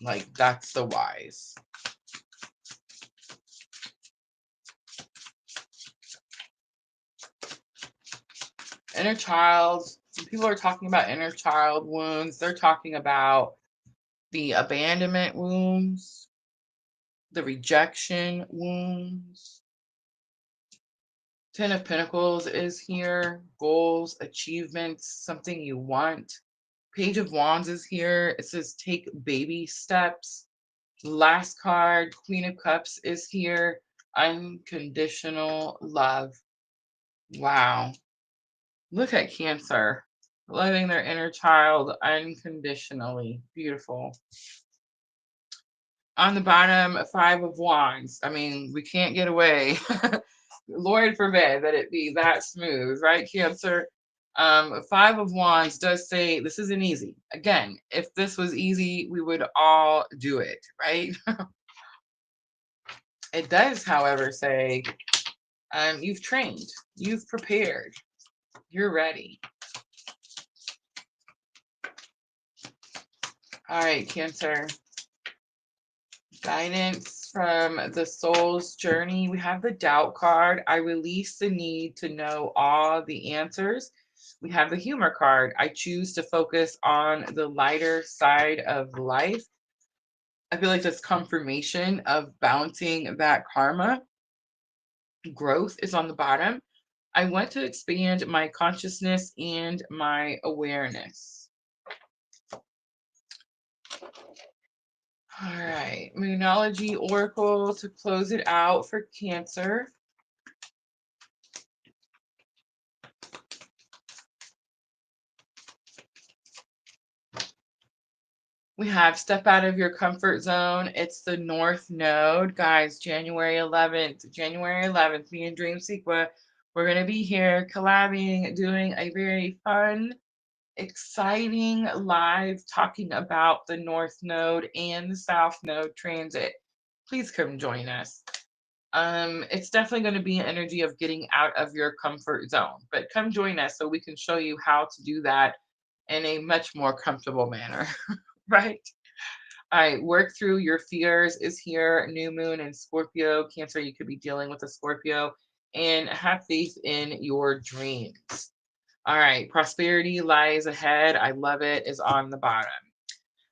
Like, that's the wise. Inner child. People are talking about inner child wounds. They're talking about the abandonment wounds, the rejection wounds. Ten of Pentacles is here. Goals, achievements, something you want. Page of Wands is here. It says take baby steps. Last card, Queen of Cups is here. Unconditional love. Wow. Look at Cancer. Loving their inner child unconditionally. Beautiful. On the bottom, Five of Wands. I mean, we can't get away. Lord forbid that it be that smooth, right, Cancer? Five of Wands does say this isn't easy. Again, if this was easy, we would all do it, right? It does, however, say you've trained, you've prepared, you're ready. All right, Cancer. Guidance from the soul's journey. We have the doubt card. I release the need to know all the answers. We have the humor card. I choose to focus on the lighter side of life. I feel like that's confirmation of balancing that karma. Growth is on the bottom. I want to expand my consciousness and my awareness. All right, Moonology Oracle to close it out for Cancer. We have step out of your comfort zone. It's the North Node, guys. January 11th. January 11th, me and Dream Sequa, we're going to be here collabing, doing a very fun, exciting live talking about the North Node and the South Node transit. Please come join us. It's definitely going to be an energy of getting out of your comfort zone, but come join us so we can show you how to do that in a much more comfortable manner, right? All right, work through your fears is here. New moon and Scorpio. Cancer, you could be dealing with a Scorpio, and have faith in your dreams. All right, prosperity lies ahead. I love it, is on the bottom.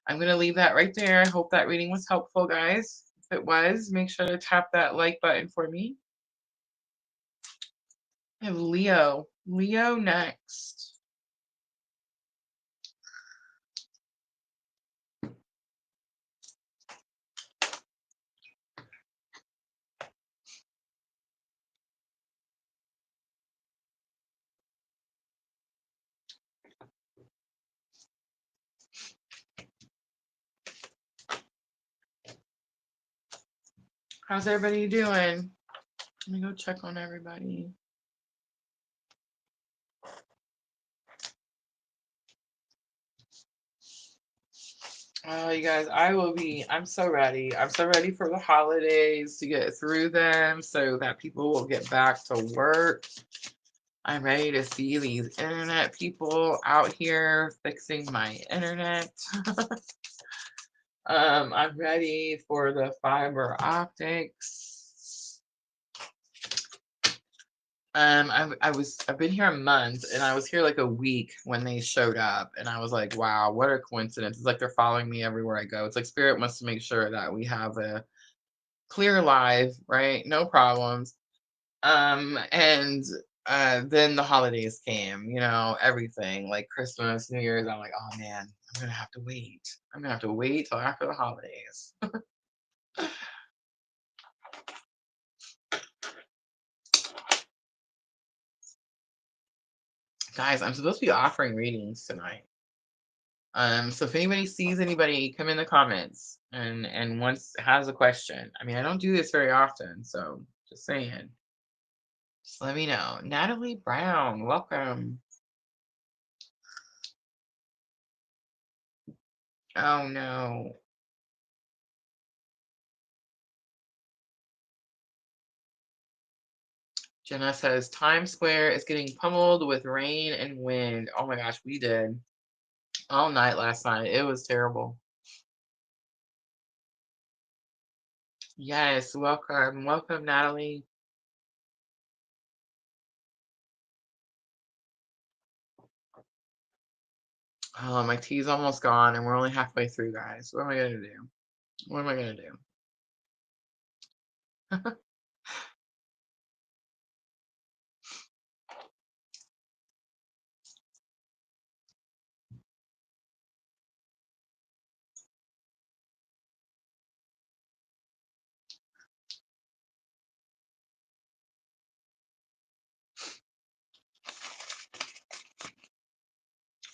I'm going to leave that right there. I hope that reading was helpful, guys. If it was, make sure to tap that like button for me. I have Leo. Leo next. How's everybody doing? Let me go check on everybody. Oh, you guys, I'm so ready. I'm so ready for the holidays to get through them so that people will get back to work. I'm ready to see these internet people out here fixing my internet. I'm ready for the fiber optics. I've been here a month, and I was here like a week when they showed up, and I was like, wow, what a coincidence. It's like they're following me everywhere I go. It's like Spirit wants to make sure that we have a clear live, right? No problems. And then the holidays came, everything like Christmas, New Year's. I'm like, oh man, I'm gonna have to wait. I'm gonna have to wait till after the holidays. Guys, I'm supposed to be offering readings tonight. So if anybody sees anybody, come in the comments and once has a question. I mean, I don't do this very often, so just saying. Just let me know. Natalie Brown, welcome. Oh no. Jenna says Times Square is getting pummeled with rain and wind. Oh my gosh, we did all night last night. It was terrible. Yes, welcome. Welcome, Natalie. Oh, my tea's almost gone and we're only halfway through, guys. What am I gonna do? What am I gonna do?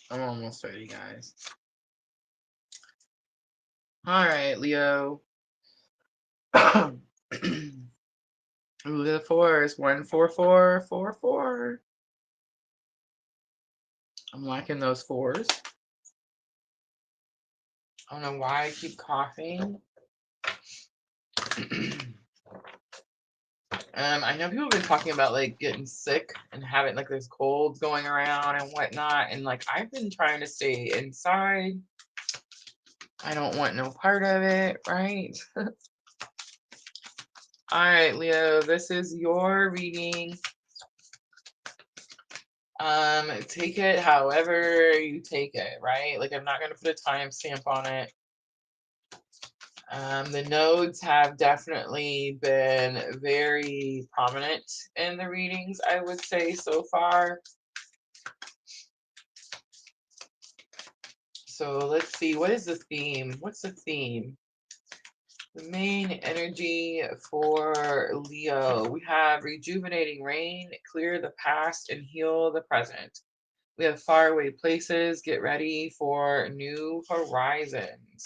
I'm almost ready, guys. All right, Leo. Ooh, the fours. 1 4 4 4 4. I'm liking those fours. I don't know why I keep coughing. I know people have been talking about like getting sick and having like there's colds going around and whatnot, and like I've been trying to stay inside. I don't want no part of it, right? All right, Leo, this is your reading. Take it however you take it, right? Like I'm not gonna put a timestamp on it. The nodes have definitely been very prominent in the readings, I would say, so far. So let's see, what is the theme? What's the theme? The main energy for Leo. We have rejuvenating rain, clear the past and heal the present. We have faraway places, get ready for new horizons.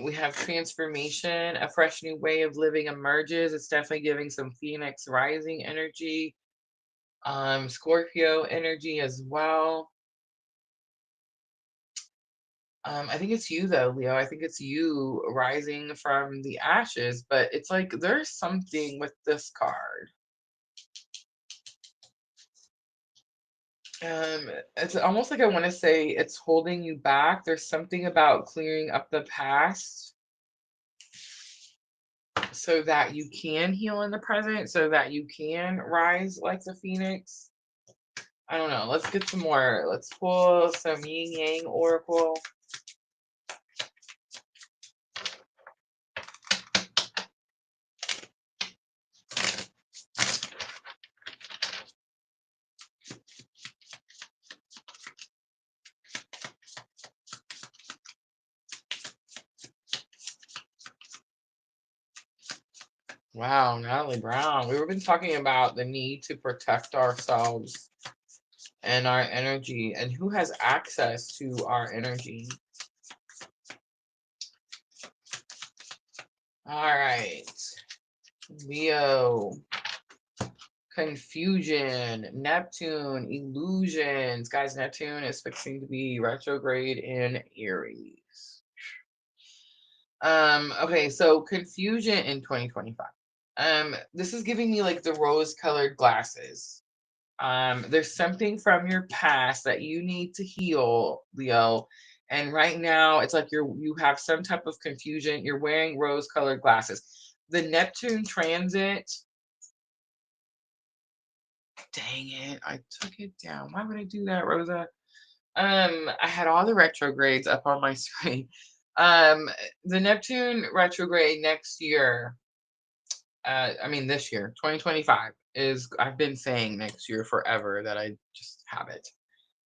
We have transformation, a fresh new way of living emerges. It's definitely giving some Phoenix rising energy, Scorpio energy as well. I think it's you though, Leo. I think it's you rising from the ashes, but it's like there's something with this card. It's almost like I want to say it's holding you back. There's something about clearing up the past so that you can heal in the present, so that you can rise like the phoenix. I don't know. Let's get some more. Let's pull some yin yang oracle. Wow, Natalie Brown. We've been talking about the need to protect ourselves and our energy and who has access to our energy. All right. Leo. Confusion, Neptune, illusions. Guys, Neptune is fixing to be retrograde in Aries. Okay, so confusion in 2025. This is giving me like the rose-colored glasses. There's something from your past that you need to heal, Leo. And right now it's like you have some type of confusion. You're wearing rose-colored glasses. The Neptune transit. Dang it, I took it down. Why would I do that, Rosa? I had all the retrogrades up on my screen. Um, the Neptune retrograde next year, I mean this year, 2025, is I've been saying next year forever that I just have it.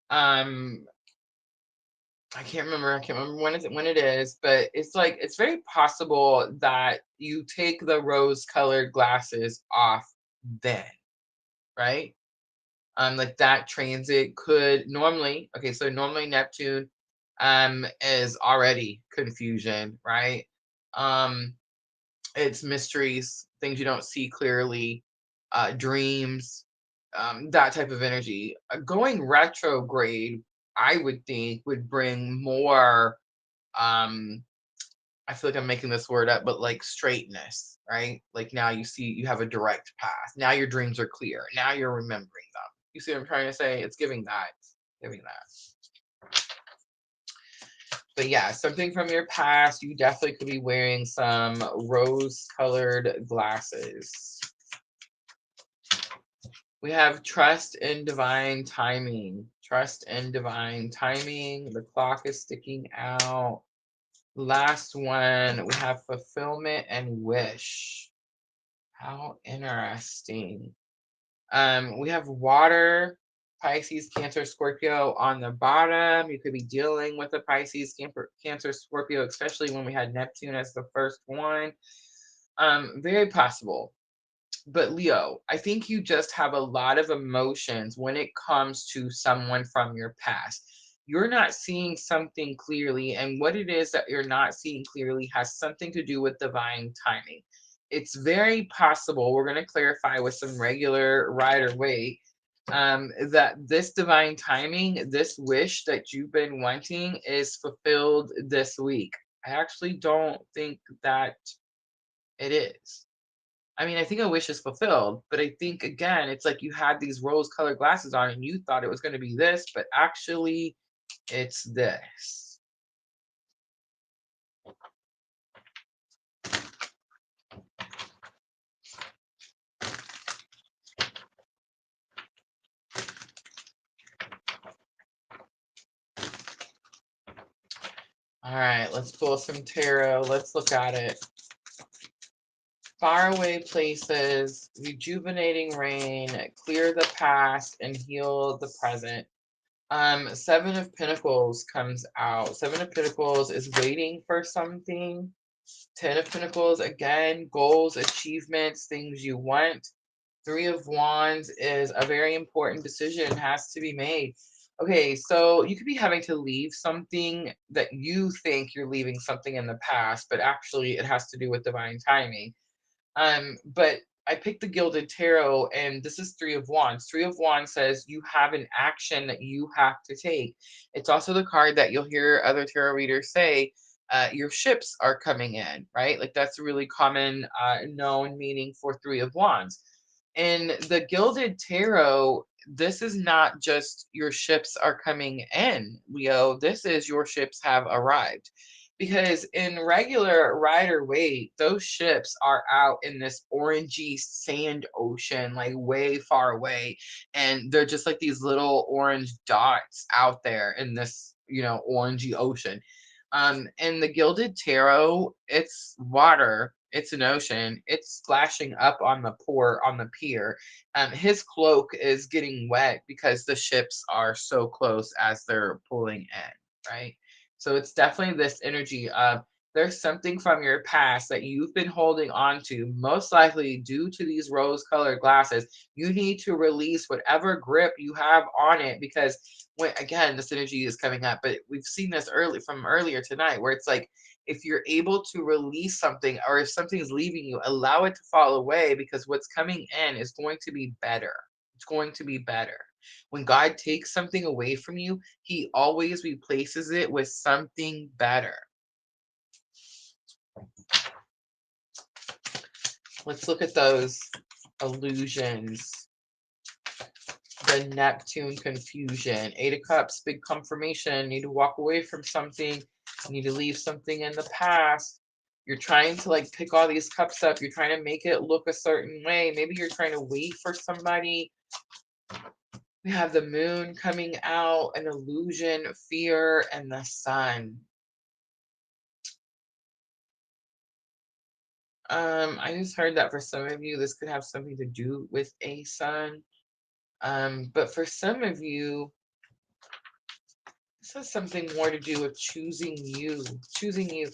Um, I can't remember when it is, but it's like it's very possible that you take the rose-colored glasses off then, right? Like that transit could normally, okay, so normally Neptune is already confusion, right? Um, it's mysteries, things you don't see clearly, dreams, that type of energy. Going retrograde, I would think, would bring more I feel like I'm making this word up, but like straightness, right? Like now you see you have a direct path. Now your dreams are clear. Now you're remembering them. You see what I'm trying to say? It's giving that, giving that. But yeah, something from your past, you definitely could be wearing some rose-colored glasses. We have trust in divine timing. Trust in divine timing. The clock is sticking out. Last one, we have fulfillment and wish. How interesting. We have water, Pisces, Cancer, Scorpio on the bottom. You could be dealing with a Pisces, Cancer, Scorpio, especially when we had Neptune as the first one. Very possible. But Leo, I think you just have a lot of emotions when it comes to someone from your past. You're not seeing something clearly, and what it is that you're not seeing clearly has something to do with divine timing. It's very possible, we're going to clarify with some regular rider weight, that this divine timing, this wish that you've been wanting is fulfilled this week. I actually don't think that it is. I mean, I think a wish is fulfilled, but I think again, it's like you had these rose-colored glasses on and you thought it was going to be this, but actually it's this. All right, let's pull some tarot. Let's look at it. Faraway places, rejuvenating rain, clear the past and heal the present. Seven of Pentacles comes out. Seven of Pentacles is waiting for something. 10 of Pentacles, again, goals, achievements, things you want. Three of Wands is a very important decision, has to be made. Okay, so you could be having to leave something that you think you're leaving something in the past, but actually it has to do with divine timing. But I picked the Gilded Tarot, and this is Three of Wands. Three of Wands says you have an action that you have to take. It's also the card that you'll hear other tarot readers say, your ships are coming in, right? Like that's a really common known meaning for Three of Wands. In the Gilded Tarot, this is not just your ships are coming in, Leo. This is your ships have arrived. Because in regular Rider Waite, those ships are out in this orangey sand ocean, like way far away. And they're just like these little orange dots out there in this, orangey ocean. In the Gilded Tarot, it's water, it's an ocean, it's splashing up on the port, on the pier. His cloak is getting wet because the ships are so close as they're pulling in, right? So it's definitely this energy of there's something from your past that you've been holding on to, most likely due to these rose colored glasses. You need to release whatever grip you have on it because when again this energy is coming up, but we've seen this earlier tonight where it's like if you're able to release something or if something's leaving you, allow it to fall away because what's coming in is going to be better. It's going to be better. When God takes something away from you, he always replaces it with something better. Let's look at those illusions. The Neptune confusion. Eight of Cups, big confirmation. Need to walk away from something. Need to leave something in the past. You're trying to like pick all these cups up. You're trying to make it look a certain way. Maybe you're trying to wait for somebody. We have the moon coming out, an illusion, fear, and the sun. I just heard that for some of you, this could have something to do with a sun. But for some of you, this has something more to do with choosing you. Choosing you.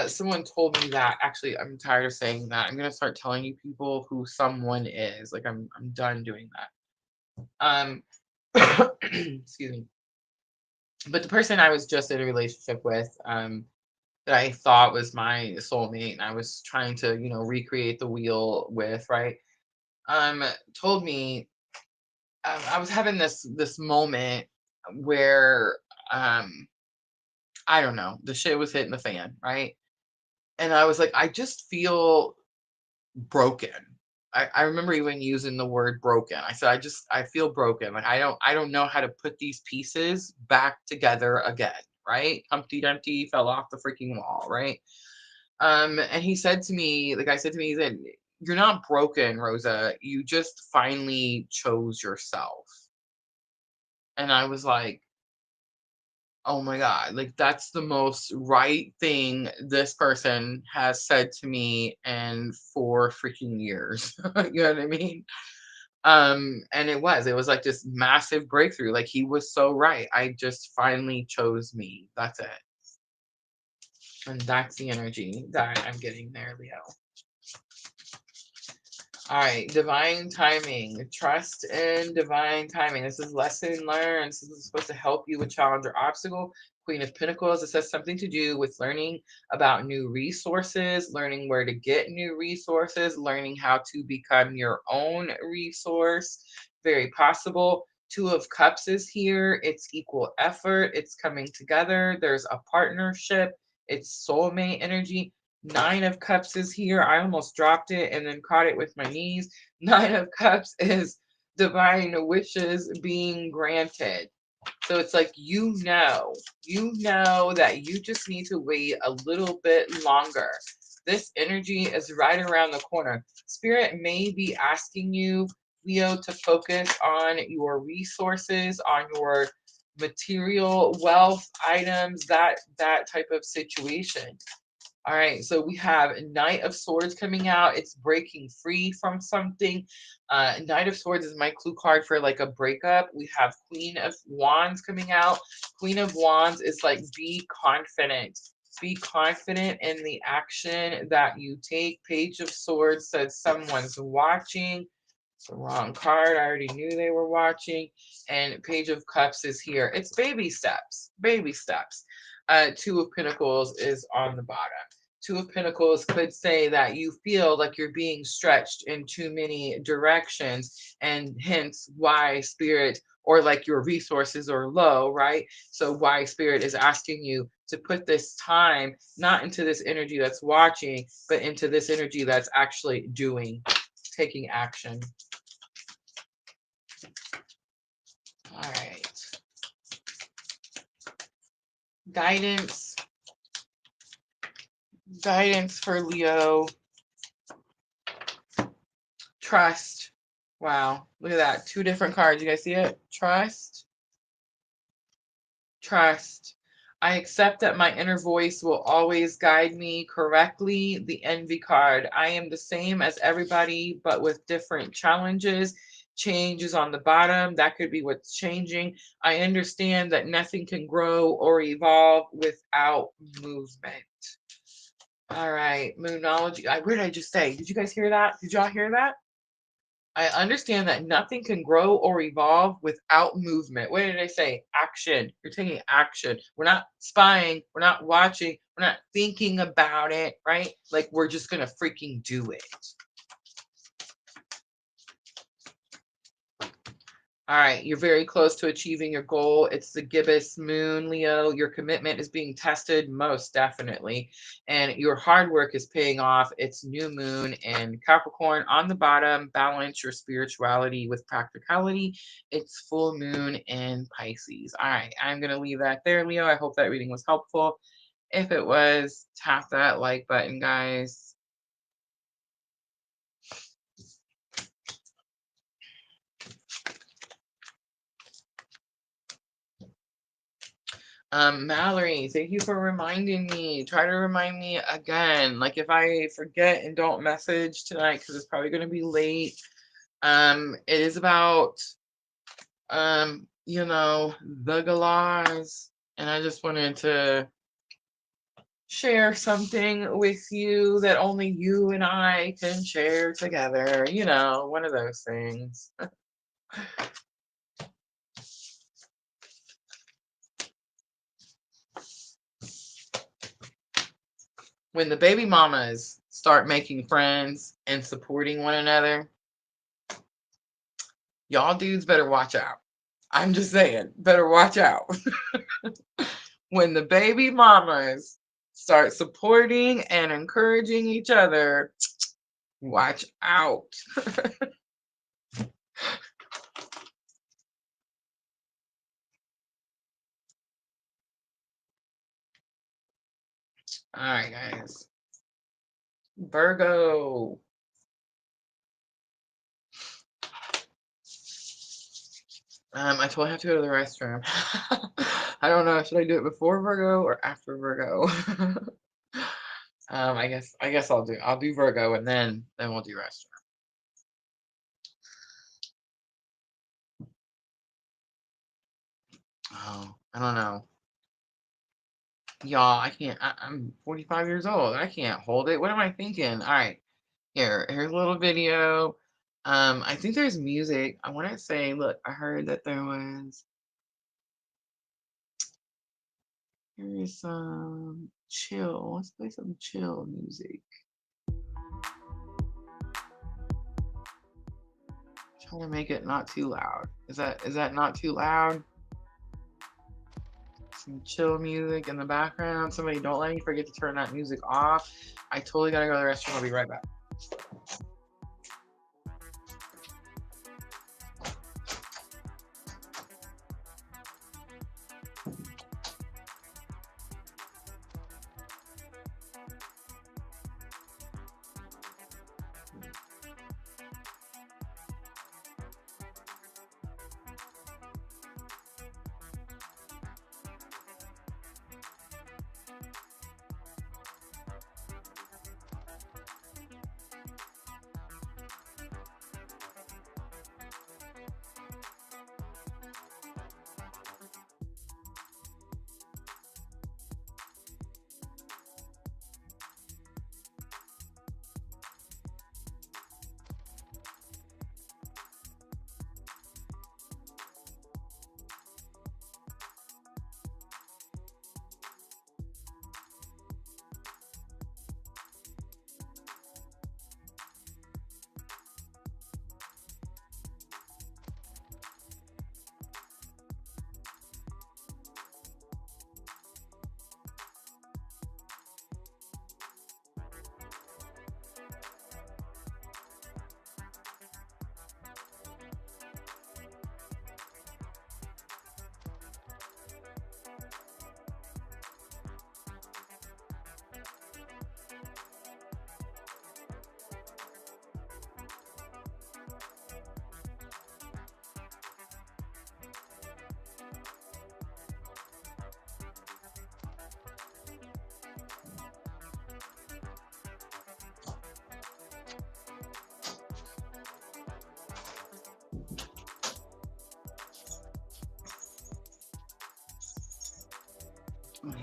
Someone told me that. Actually, I'm tired of saying that. I'm gonna start telling you people who someone is. Like I'm done doing that. Excuse me. But the person I was just in a relationship with, that I thought was my soulmate, and I was trying to, recreate the wheel with, right? Told me I was having this moment where I don't know, the shit was hitting the fan, right? And I was like, I just feel broken. I remember even using the word broken. I said, I feel broken. Like I don't know how to put these pieces back together again, right? Humpty Dumpty fell off the freaking wall, right? And he said to me, the guy said to me, he said, "You're not broken, Rosa. You just finally chose yourself." And I was like, oh my God, like that's the most right thing this person has said to me in 4 freaking years. You know what I mean? And it was like this massive breakthrough. Like he was so right. I just finally chose me. That's it. And that's the energy that I'm getting there, Leo. All right, divine timing. Trust in divine timing. This is lesson learned. This is supposed to help you with challenge or obstacle. Queen of Pentacles. It says something to do with learning about new resources, learning where to get new resources, learning how to become your own resource. Very possible. Two of Cups is here. It's equal effort. It's coming together. There's a partnership. It's soulmate energy. Nine of Cups is here. I almost dropped it and then caught it with my knees. Nine of Cups is divine wishes being granted. So it's like, that you just need to wait a little bit longer. This energy is right around the corner. Spirit may be asking you, Leo, to focus on your resources, on your material wealth items, that type of situation. All right, so we have Knight of Swords coming out. It's breaking free from something. Knight of Swords is my clue card for like a breakup. We have Queen of Wands coming out. Queen of Wands is like, be confident. Be confident in the action that you take. Page of Swords says someone's watching. It's the wrong card. I already knew they were watching. And Page of Cups is here. It's baby steps. Baby steps. Two of Pentacles is on the bottom. Two of Pentacles could say that you feel like you're being stretched in too many directions, and hence why Spirit, or like your resources are low, right? So why Spirit is asking you to put this time not into this energy that's watching, but into this energy that's actually doing, taking action. All right. Guidance for Leo. Trust. Wow, look at that. Two different cards. You guys see it? Trust. I accept that my inner voice will always guide me correctly. The Envy card. I am the same as everybody, but with different challenges. Change is on the bottom. That could be what's changing. I understand that nothing can grow or evolve without movement. All right, Moonology. What did I just say? Did you guys hear that? Did y'all hear that? I understand that nothing can grow or evolve without movement. What did I say? Action. You're taking action. We're not spying. We're not watching. We're not thinking about it, right? Like we're just going to freaking do it. All right, you're very close to achieving your goal. It's the gibbous moon, Leo. Your commitment is being tested, most definitely. And your hard work is paying off. It's new moon and Capricorn on the bottom. Balance your spirituality with practicality. It's full moon in Pisces. All right, I'm going to leave that there, Leo. I hope that reading was helpful. If it was, tap that like button, guys. Mallory, thank you for reminding me. Try to remind me again. Like if I forget and don't message tonight, because it's probably going to be late. It is about, the galahs, and I just wanted to share something with you that only you and I can share together. One of those things. When the baby mamas start making friends and supporting one another, y'all dudes better watch out. I'm just saying, better watch out. When the baby mamas start supporting and encouraging each other, watch out. All right, guys. Virgo. I totally have to go to the restroom. I don't know. Should I do it before Virgo or after Virgo? I guess I'll do Virgo and then we'll do restroom. Oh, I don't know. Y'all, I can't. I'm 45 years old. I can't hold it. What am I thinking? All right, here's a little video. I think there's music. I want to say, look, I heard that there was. Here's some chill. Let's play some chill music. Try to make it not too loud. Is that not too loud? Some chill music in the background. Somebody don't let me forget to turn that music off. I totally gotta go to the restroom. I'll be right back.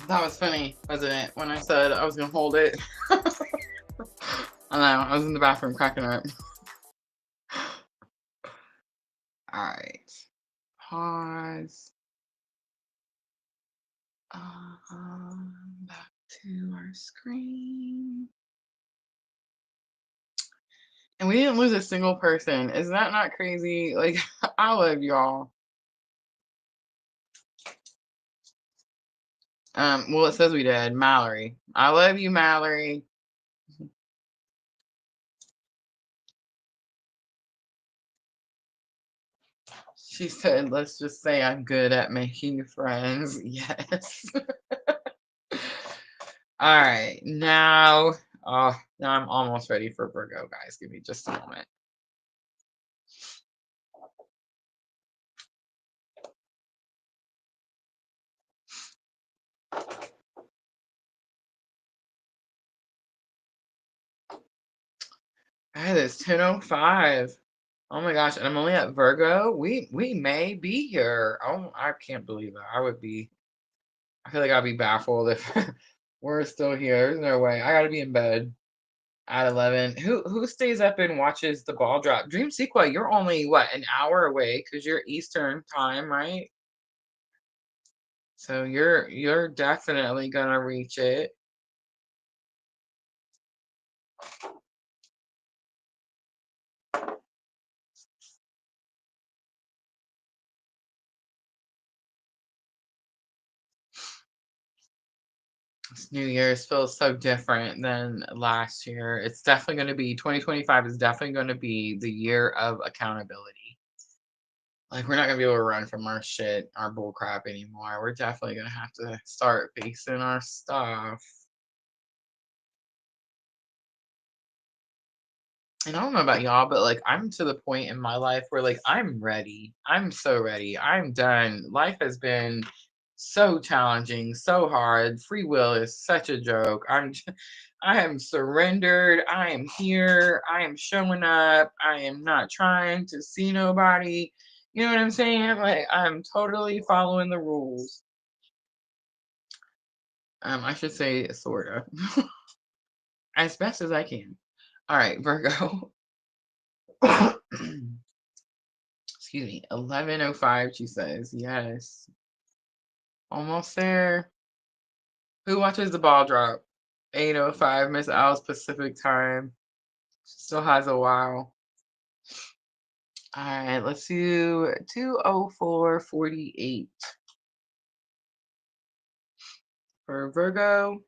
That was funny, wasn't it? When I said I was gonna hold it. I know, I was in the bathroom cracking up. Alright. Pause. Back to our screen. And we didn't lose a single person. Is that not crazy? Like, I love y'all. Well, it says we did. Mallory. I love you, Mallory. She said, let's just say I'm good at making friends. Yes. All right. Now I'm almost ready for Virgo, guys. Give me just a moment. It is 10:05. Oh my gosh, and I'm only at Virgo. We may be here. Oh, I can't believe that. I feel like I'd be baffled if we're still here. There's no way. I gotta be in bed at 11. Who stays up and watches the ball drop? Dream Sequel, you're only what, an hour away because you're Eastern time, right? So you're definitely gonna reach it. This New Year's feels so different than last year. It's definitely going to be 2025 is definitely going to be the year of accountability. Like, we're not going to be able to run from our shit, our bull crap anymore. We're definitely going to have to start facing our stuff. And I don't know about y'all, but like I'm to the point in my life where like I'm ready. I'm so ready. I'm done. Life has been so challenging, so hard. Free will is such a joke. I am surrendered. I am here. I am showing up. I am not trying to see nobody. You know what I'm saying? Like I'm totally following the rules. I should say sorta. As best as I can. All right, Virgo. Excuse me, 11:05, she says. Yes. Almost there. Who watches the ball drop? 8:05, Miss Owl's Pacific time. Still has a while. All right, let's do 2:04:48 for Virgo.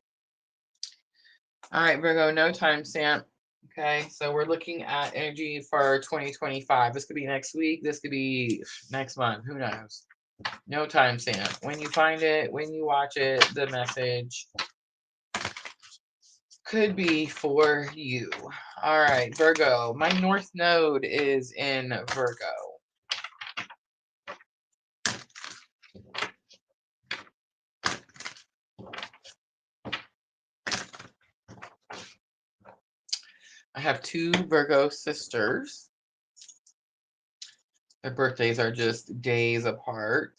All right, Virgo, no timestamp. Okay, so we're looking at energy for 2025. This could be next week. This could be next month. Who knows? No timestamp. When you find it, when you watch it, the message could be for you. All right, Virgo. My North Node is in Virgo. I have two Virgo sisters. Their birthdays are just days apart.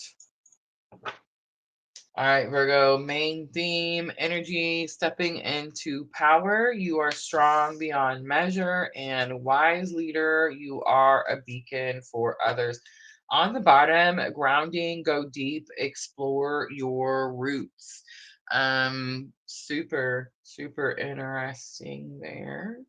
All right, Virgo, main theme, energy, stepping into power. You are strong beyond measure and wise leader. You are a beacon for others. On the bottom, grounding, go deep, explore your roots. Super, super interesting there.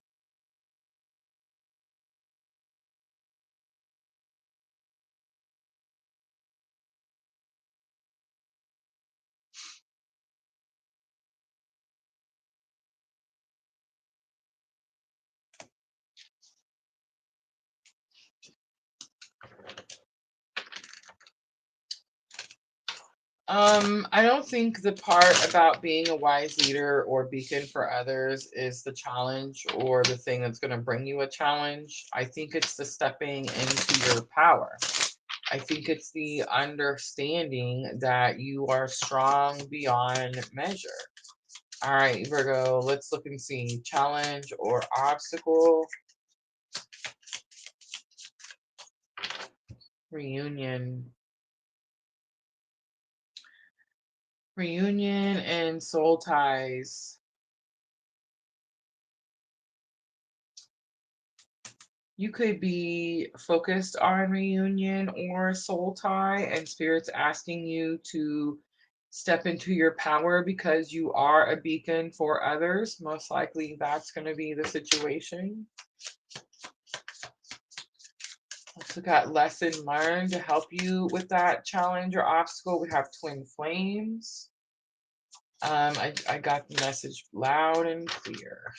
I don't think the part about being a wise leader or beacon for others is the challenge or the thing that's going to bring you a challenge. I think it's the stepping into your power. I think it's the understanding that you are strong beyond measure. All right, Virgo, let's look and see. Challenge or obstacle. Reunion. Reunion and soul ties. You could be focused on reunion or soul tie, and spirit's asking you to step into your power because you are a beacon for others. Most likely, that's going to be the situation. Let's look at lesson learned to help you with that challenge or obstacle. We have twin flames. I got the message loud and clear.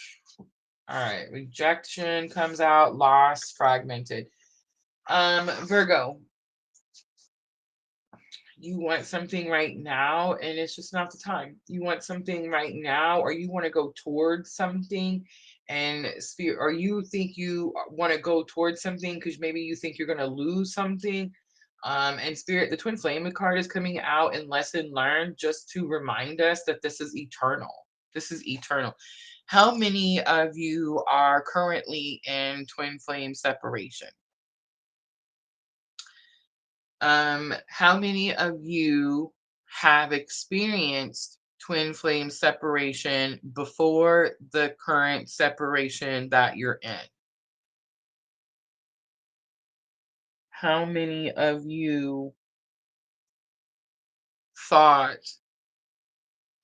All right, rejection comes out, loss, fragmented. Virgo, you want something right now and it's just not the time. You want something right now, or you want to go towards something and spirit, or you think you want to go towards something because maybe you think you're going to lose something. And spirit, the twin flame card is coming out in lesson learned just to remind us that this is eternal. This is eternal. How many of you are currently in twin flame separation? How many of you have experienced twin flame separation before the current separation that you're in? How many of you thought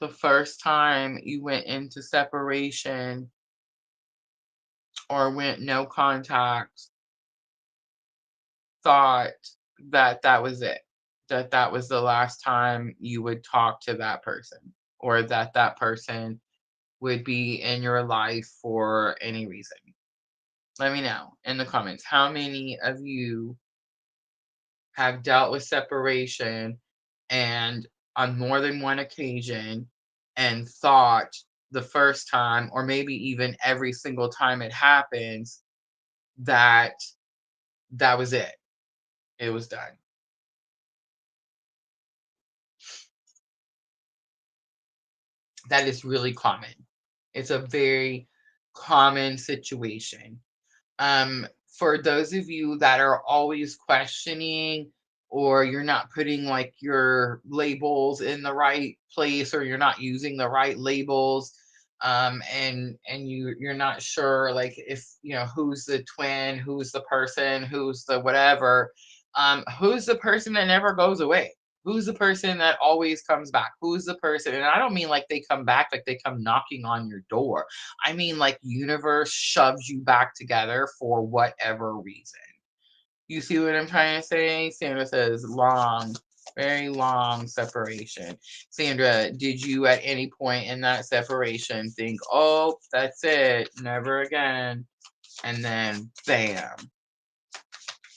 the first time you went into separation or went no contact, thought that that was it, that that was the last time you would talk to that person, or that that person would be in your life for any reason? Let me know in the comments. How many of you have dealt with separation and on more than one occasion and thought the first time, or maybe even every single time it happens, that that was it. It was done. That is really common. It's a very common situation. For those of you that are always questioning, or you're not putting like your labels in the right place, or you're not using the right labels, and you're not sure, like, if who's the twin, who's the person, who's the whatever, who's the person that never goes away, who's the person that always comes back, who's the person, and I don't mean like they come back, like they come knocking on your door. I mean, like, universe shoves you back together for whatever reason. You see what I'm trying to say? Sandra says long, very long separation. Sandra, did you at any point in that separation think, oh, that's it, never again? And then bam,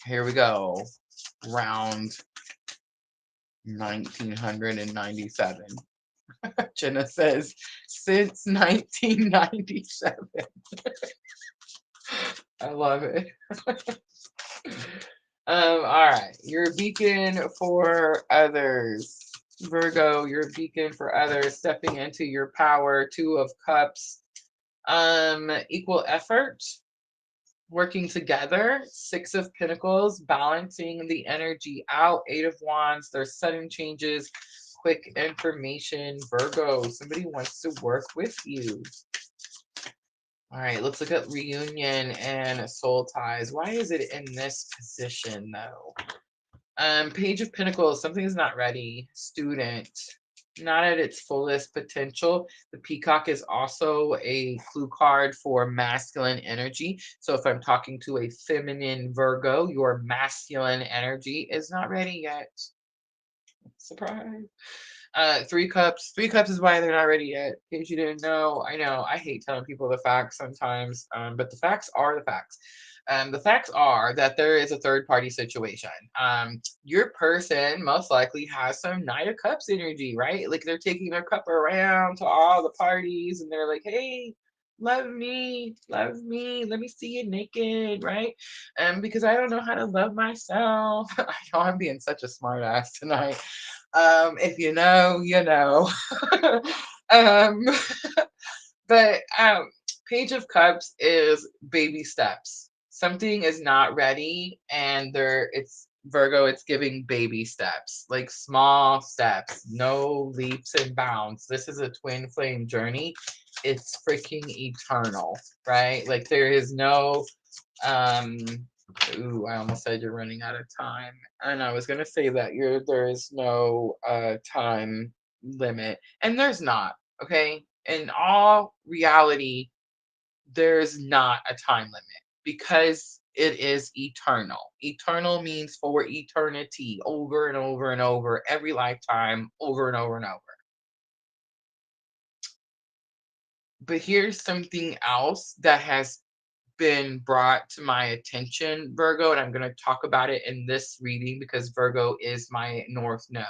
here we go. Round 1997. Jenna says, since 1997. I love it. All right. You're a beacon for others. Virgo, you're a beacon for others, stepping into your power. Two of Cups. Equal effort, working together. Six of Pentacles, balancing the energy out. Eight of Wands, there's sudden changes, quick information. Virgo, somebody wants to work with you. All right, let's look at reunion and soul ties. Why is it in this position though? Page of Pentacles, something is not ready. Student, not at its fullest potential. The peacock is also a clue card for masculine energy. So if I'm talking to a feminine Virgo, your masculine energy is not ready yet. Surprise. Three cups. Three cups is why they're not ready yet. In case you didn't know, I know I hate telling people the facts sometimes, but the facts are the facts. The facts are that there is a third party situation. Your person most likely has some Knight of Cups energy, right? Like they're taking their cup around to all the parties, and they're like, "Hey, love me, let me see you naked," right? Because I don't know how to love myself. I know I'm being such a smart ass tonight. If you know, you know. um, but Page of Cups is baby steps. Something is not ready, and it's Virgo, it's giving baby steps, like small steps, no leaps and bounds. This is a twin flame journey. It's freaking eternal, right? Like there is no um ooh, I almost said you're running out of time. And I was gonna say that there is no time limit. And there's not, okay? In all reality, there's not a time limit because it is eternal. Eternal means for eternity, over and over and over, every lifetime, over and over and over. But here's something else that has been brought to my attention, Virgo, and I'm going to talk about it in this reading because Virgo is my North Node.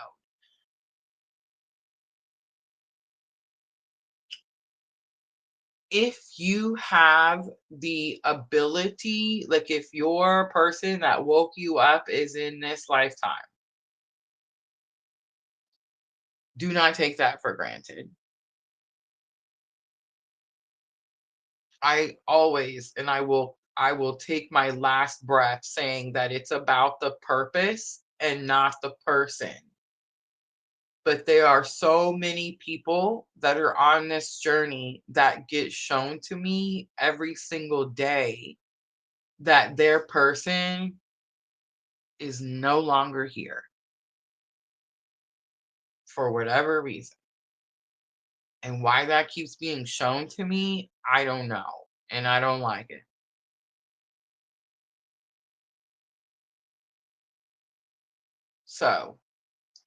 If you have the ability, like if your person that woke you up is in this lifetime, do not take that for granted. I always, and I will take my last breath saying that it's about the purpose and not the person. But there are so many people that are on this journey that get shown to me every single day that their person is no longer here for whatever reason. And why that keeps being shown to me, I don't know. And I don't like it. So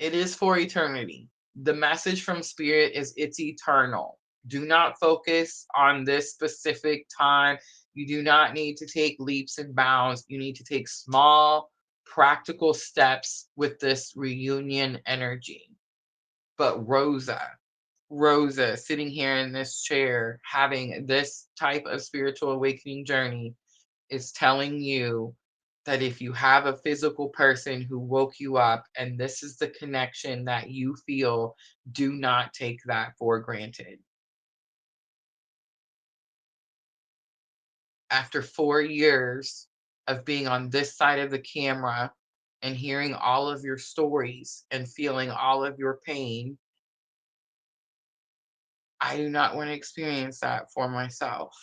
it is for eternity. The message from Spirit is it's eternal. Do not focus on this specific time. You do not need to take leaps and bounds. You need to take small, practical steps with this reunion energy. But Rosa, sitting here in this chair, having this type of spiritual awakening journey, is telling you that if you have a physical person who woke you up and this is the connection that you feel, do not take that for granted. After 4 years of being on this side of the camera and hearing all of your stories and feeling all of your pain, I do not want to experience that for myself.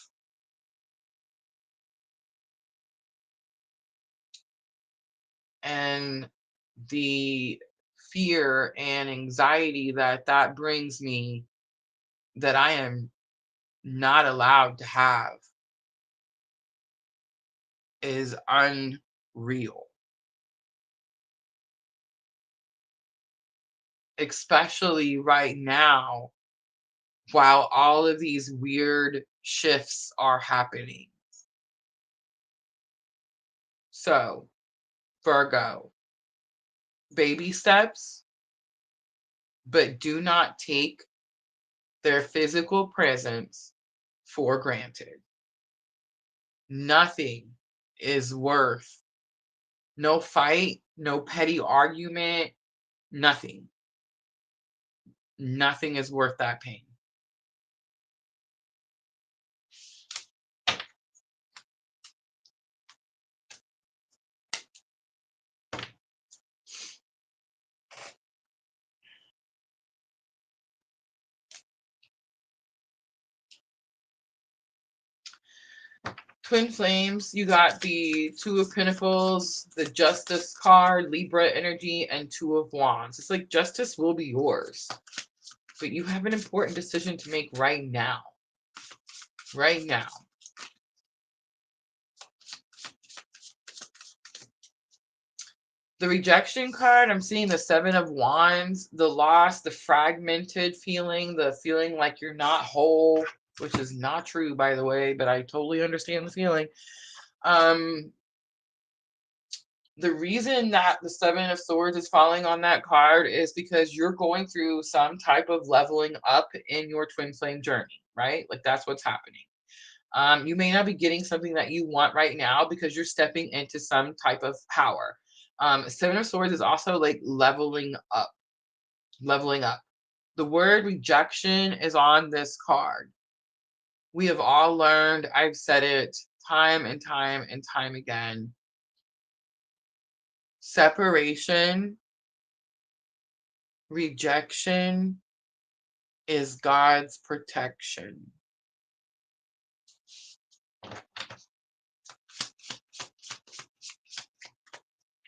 And the fear and anxiety that that brings me, that I am not allowed to have, is unreal. Especially right now, while all of these weird shifts are happening. So, Virgo, baby steps, but do not take their physical presence for granted. Nothing is worth, no fight, no petty argument, nothing. Nothing is worth that pain. Twin flames, you got the Two of Pentacles, the Justice card, Libra energy, and Two of Wands. It's like justice will be yours, but you have an important decision to make right now. Right now. The rejection card, I'm seeing the Seven of Wands, the loss, the fragmented feeling, the feeling like you're not whole, which is not true, by the way, but I totally understand the feeling. The reason that the Seven of Swords is falling on that card is because you're going through some type of leveling up in your twin flame journey, right? Like that's what's happening. You may not be getting something that you want right now because you're stepping into some type of power. Seven of Swords is also like leveling up, leveling up. The word rejection is on this card. We have all learned, I've said it time and time and time again. Separation, rejection is God's protection.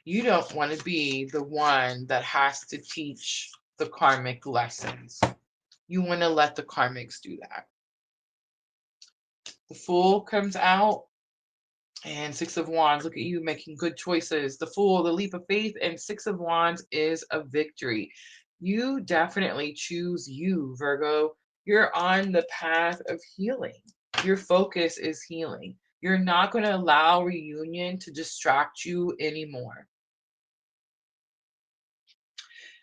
You don't want to be the one that has to teach the karmic lessons. You want to let the karmics do that. The Fool comes out, and Six of Wands. Look at you making good choices. The Fool, the leap of faith, and Six of Wands is a victory. You definitely choose you, Virgo. You're on the path of healing. Your focus is healing. You're not going to allow reunion to distract you anymore.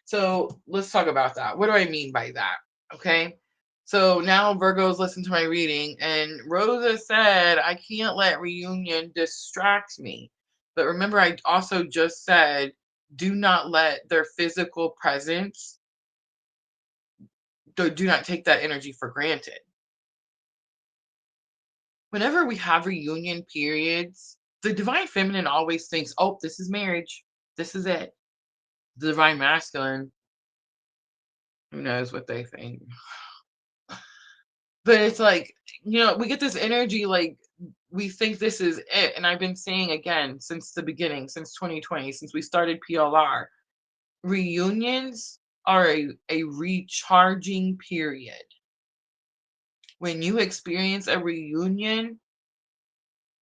So let's talk about that. What do I mean by that? Okay. So now Virgos listen to my reading, and Rosa said, I can't let reunion distract me. But remember, I also just said, do not let their physical presence, do not take that energy for granted. Whenever we have reunion periods, the divine feminine always thinks, oh, this is marriage. This is it. The divine masculine, who knows what they think. But it's like, we get this energy like we think this is it. And I've been saying again since the beginning, since 2020, since we started PLR, reunions are a recharging period. When you experience a reunion,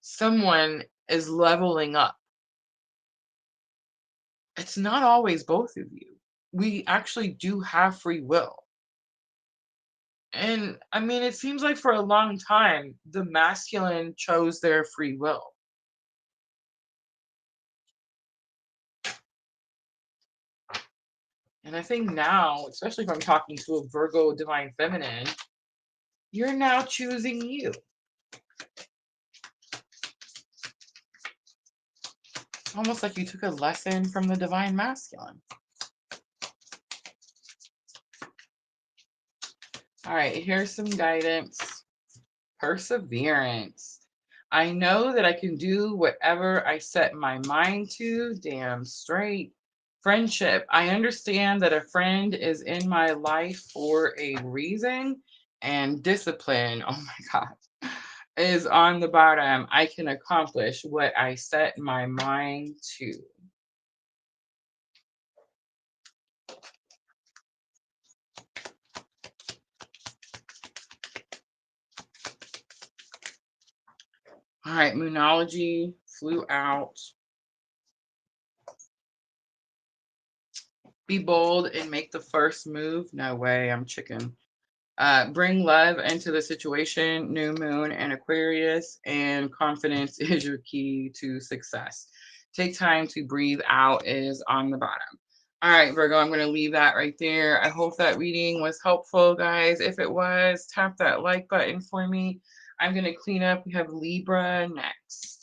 someone is leveling up. It's not always both of you. We actually do have free will. And I mean, it seems like for a long time, the masculine chose their free will. And I think now, especially if I'm talking to a Virgo divine feminine, you're now choosing you. Almost like you took a lesson from the divine masculine. All right, here's some guidance. Perseverance. I know that I can do whatever I set my mind to. Damn straight. Friendship. I understand that a friend is in my life for a reason. And discipline. Oh my God. Is on the bottom. I can accomplish what I set my mind to. All right, Moonology flew out. Be bold and make the first move. No way, I'm chicken. Bring love into the situation, new moon and Aquarius, and confidence is your key to success. Take time to breathe out is on the bottom. All right, Virgo, I'm going to leave that right there. I hope that reading was helpful, guys. If it was, tap that like button for me. I'm going to clean up. We have Libra next.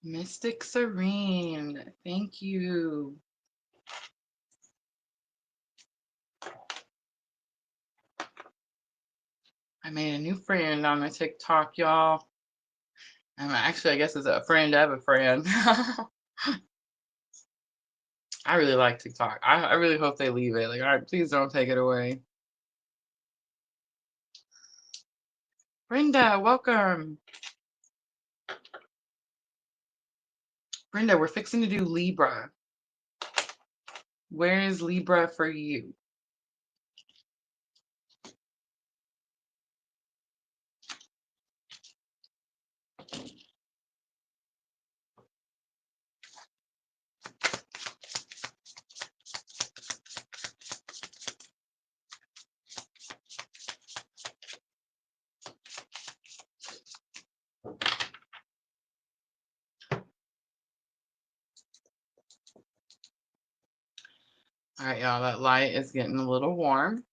Mystic Serene, thank you. I made a new friend on the TikTok, y'all. Actually, I guess it's a friend of a friend. I really like TikTok. I really hope they leave it. Like, all right, please don't take it away. Brenda, welcome. Brenda, we're fixing to do Libra. Where is Libra for you? All right, y'all, that light is getting a little warm.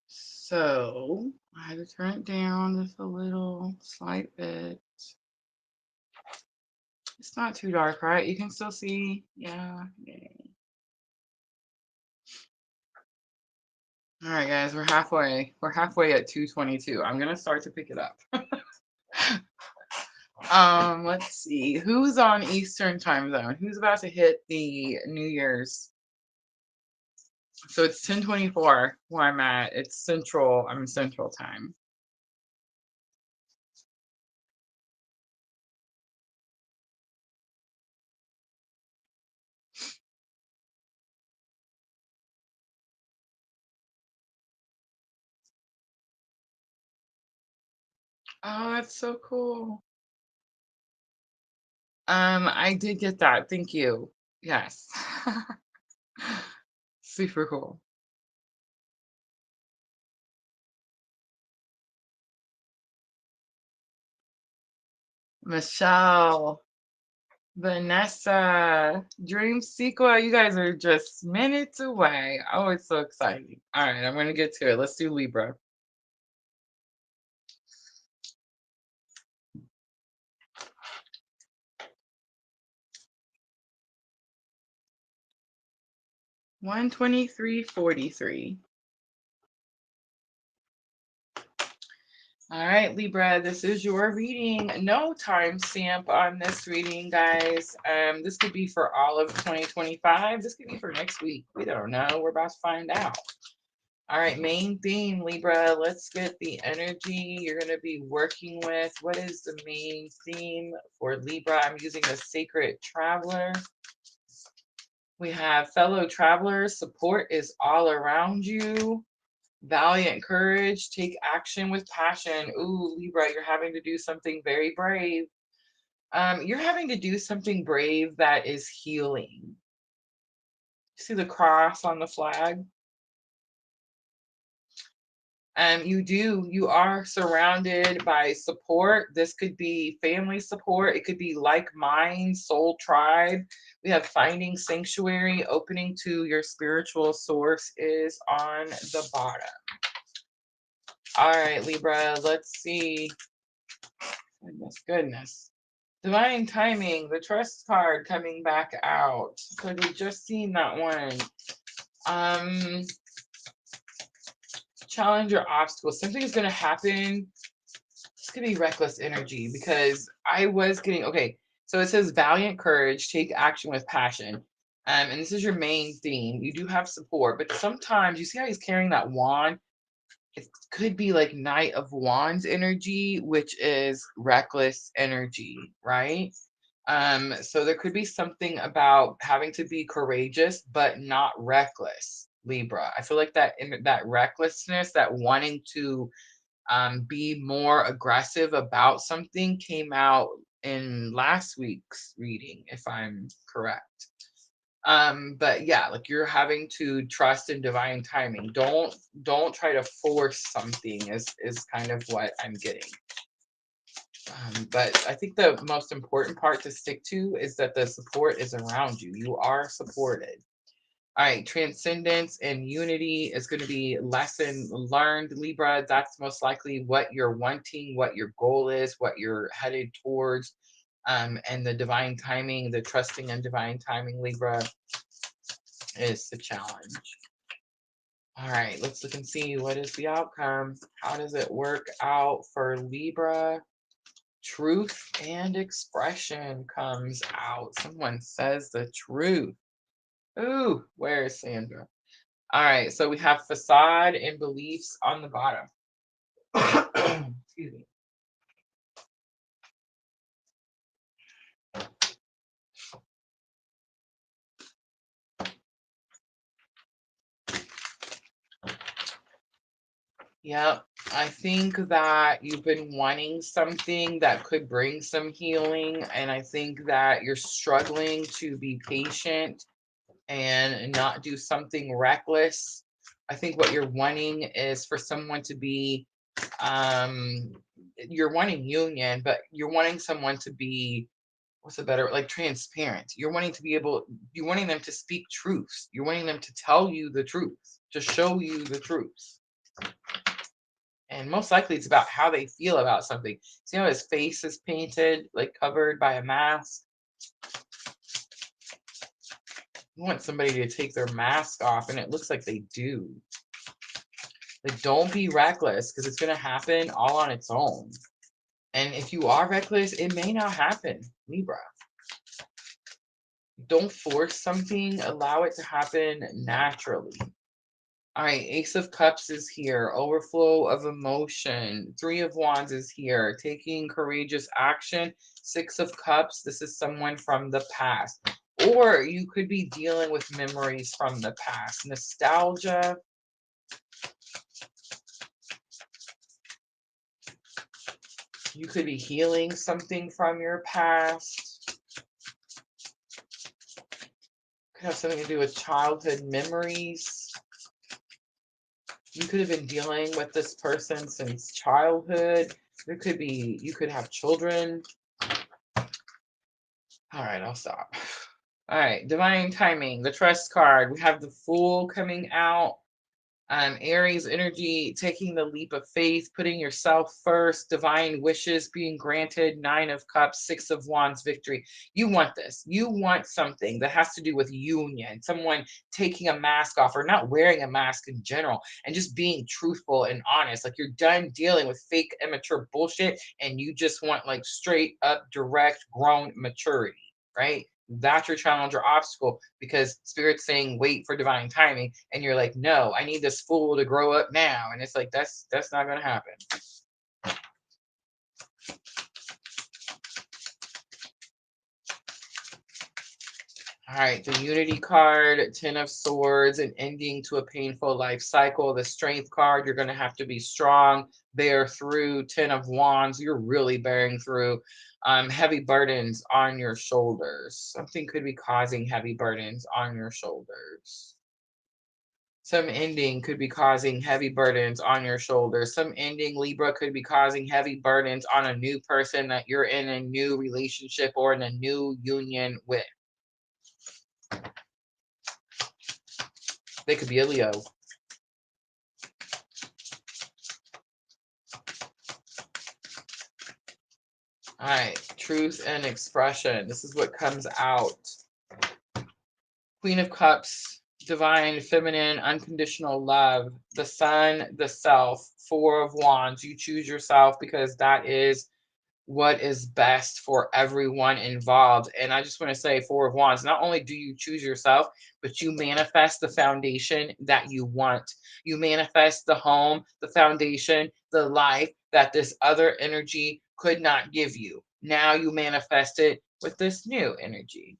So I had to turn it down just a little, slight bit. It's not too dark, right? You can still see. Yeah. Yay. All right, guys, we're halfway. We're halfway at 2:22. I'm gonna start to pick it up. Let's see. Who's on Eastern time zone? Who's about to hit the New Year's? So it's 10:24 where I'm at. It's Central. I'm Central time. Oh, that's so cool. I did get that. Thank you. Yes. Super cool. Michelle, Vanessa, Dream Sequel, you guys are just minutes away. Oh, it's so exciting. All right, I'm going to get to it. Let's do Libra. $123.43. All right, Libra, this is your reading. No timestamp on this reading, guys. This could be for all of 2025. This could be for next week. We don't know. We're about to find out. All right, main theme, Libra. Let's get the energy you're going to be working with. What is the main theme for Libra? I'm using the Sacred Traveler. We have fellow travelers. Support is all around you. Valiant courage, take action with passion. Ooh, Libra, you're having to do something very brave. You're having to do something brave that is healing. See the cross on the flag? You are surrounded by support. This could be family support. It could be like mind, soul tribe. We have finding sanctuary, opening to your spiritual source is on the bottom. All right, Libra, let's see. Goodness. Divine timing, the trust card coming back out. So we just seen that one. Challenge or obstacle. Something is going to happen. It's going to be reckless energy because I was getting, okay, so it says valiant courage, take action with passion. And this is your main theme. You do have support, but sometimes you see how he's carrying that wand? It could be like Knight of Wands energy, which is reckless energy, right? So there could be something about having to be courageous, but not reckless, Libra. I feel like that recklessness, that wanting to be more aggressive about something came out in last week's reading, if I'm correct. But yeah, like you're having to trust in divine timing. Don't try to force something is kind of what I'm getting. But I think the most important part to stick to is that the support is around you. You are supported. All right, transcendence and unity is going to be lesson learned, Libra. That's most likely what you're wanting, what your goal is, what you're headed towards. And the divine timing, the trusting in divine timing, Libra, is the challenge. All right, let's look and see what is the outcome. How does it work out for Libra? Truth and expression comes out. Someone says the truth. Ooh, where is Sandra? All right, so we have facade and beliefs on the bottom. Excuse me. Yep, I think that you've been wanting something that could bring some healing, and I think that you're struggling to be patient and not do something reckless. I think what you're wanting is for someone to be, um, you're wanting union, but you're wanting someone to be, what's a better, like transparent. You're wanting them to speak truths. You're wanting them to tell you the truth, to show you the truth. And most likely it's about how they feel about something. See how his face is painted, like covered by a mask? You want somebody to take their mask off, and it looks like they do. Like, don't be reckless because it's going to happen all on its own. And if you are reckless, it may not happen, Libra. Don't force something, allow it to happen naturally. All right, Ace of Cups is here. Overflow of emotion. Three of Wands is here. Taking courageous action. Six of Cups. This is someone from the past. Or you could be dealing with memories from the past. Nostalgia. You could be healing something from your past. Could have something to do with childhood memories. You could have been dealing with this person since childhood. You could have children. All right, I'll stop. All right, divine timing, the trust card. We have the Fool coming out. Aries energy, taking the leap of faith, putting yourself first, divine wishes being granted, 9 of Cups, 6 of Wands, victory. You want this. You want something that has to do with union, someone taking a mask off or not wearing a mask in general and just being truthful and honest. Like you're done dealing with fake, immature bullshit and you just want like straight up, direct, grown maturity, right? That's your challenge or obstacle because spirit's saying wait for divine timing and you're like, no, I need this fool to grow up now, and it's like that's not going to happen. All right, the Unity card, 10 of Swords, an ending to a painful life cycle. The Strength card, you're going to have to be strong, bear through. 10 of Wands, you're really bearing through. Heavy burdens on your shoulders. Something could be causing heavy burdens on your shoulders. Some ending could be causing heavy burdens on your shoulders. Some ending, Libra, could be causing heavy burdens on a new person that you're in a new relationship or in a new union with. They could be a Leo. All right, truth and expression. This is what comes out. Queen of Cups, divine, feminine, unconditional love. The Sun, the self. 4 of Wands. You choose yourself because that is what is best for everyone involved. And I just want to say, 4 of Wands, not only do you choose yourself, but you manifest the foundation that you want. You manifest the home, the foundation, the life that this other energy could not give you. Now you manifest it with this new energy.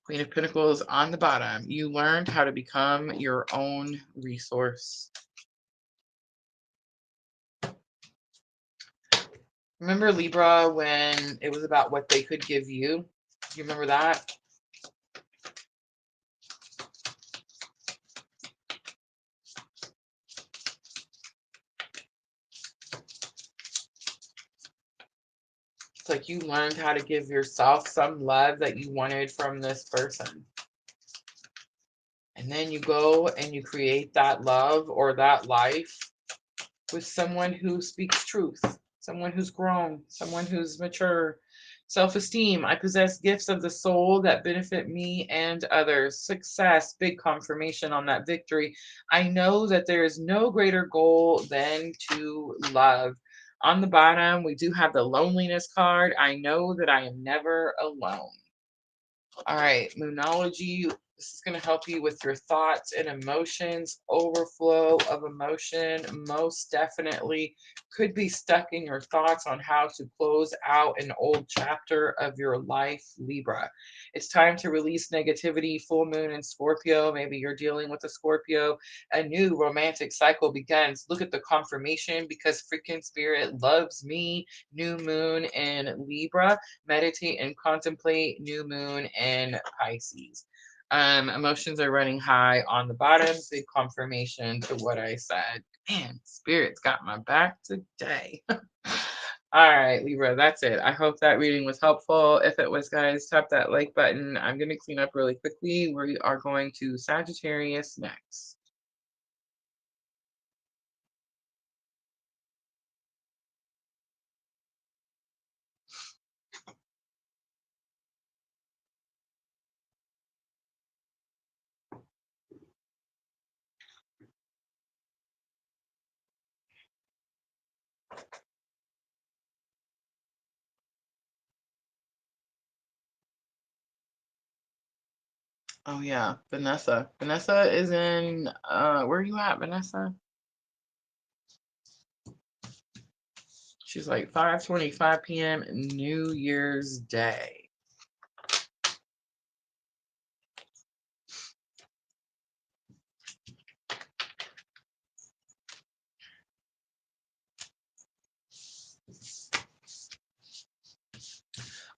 Queen of Pentacles on the bottom. You learned how to become your own resource. Remember Libra when it was about what they could give you? You remember that? It's like you learned how to give yourself some love that you wanted from this person. And then you go and you create that love or that life with someone who speaks truth, someone who's grown, someone who's mature. Self-esteem. I possess gifts of the soul that benefit me and others. Success. Big confirmation on that victory. I know that there is no greater goal than to love. On the bottom, we do have the loneliness card. I know that I am never alone. All right, Moonology. This is going to help you with your thoughts and emotions. Overflow of emotion, most definitely. Could be stuck in your thoughts on how to close out an old chapter of your life, Libra. It's time to release negativity. Full moon in Scorpio. Maybe you're dealing with a Scorpio. A new romantic cycle begins. Look at the confirmation because freaking spirit loves me. New moon in Libra. Meditate and contemplate. New moon in Pisces. Emotions are running high on the bottom. Big confirmation to what I said. Man, spirit's got my back today. All right, Libra, that's it. I hope that reading was helpful. If it was, guys, tap that like button. I'm going to clean up really quickly. We are going to Sagittarius next. Oh yeah, Vanessa. Vanessa is in where are you at, Vanessa? She's like 5:25 p.m. New Year's Day.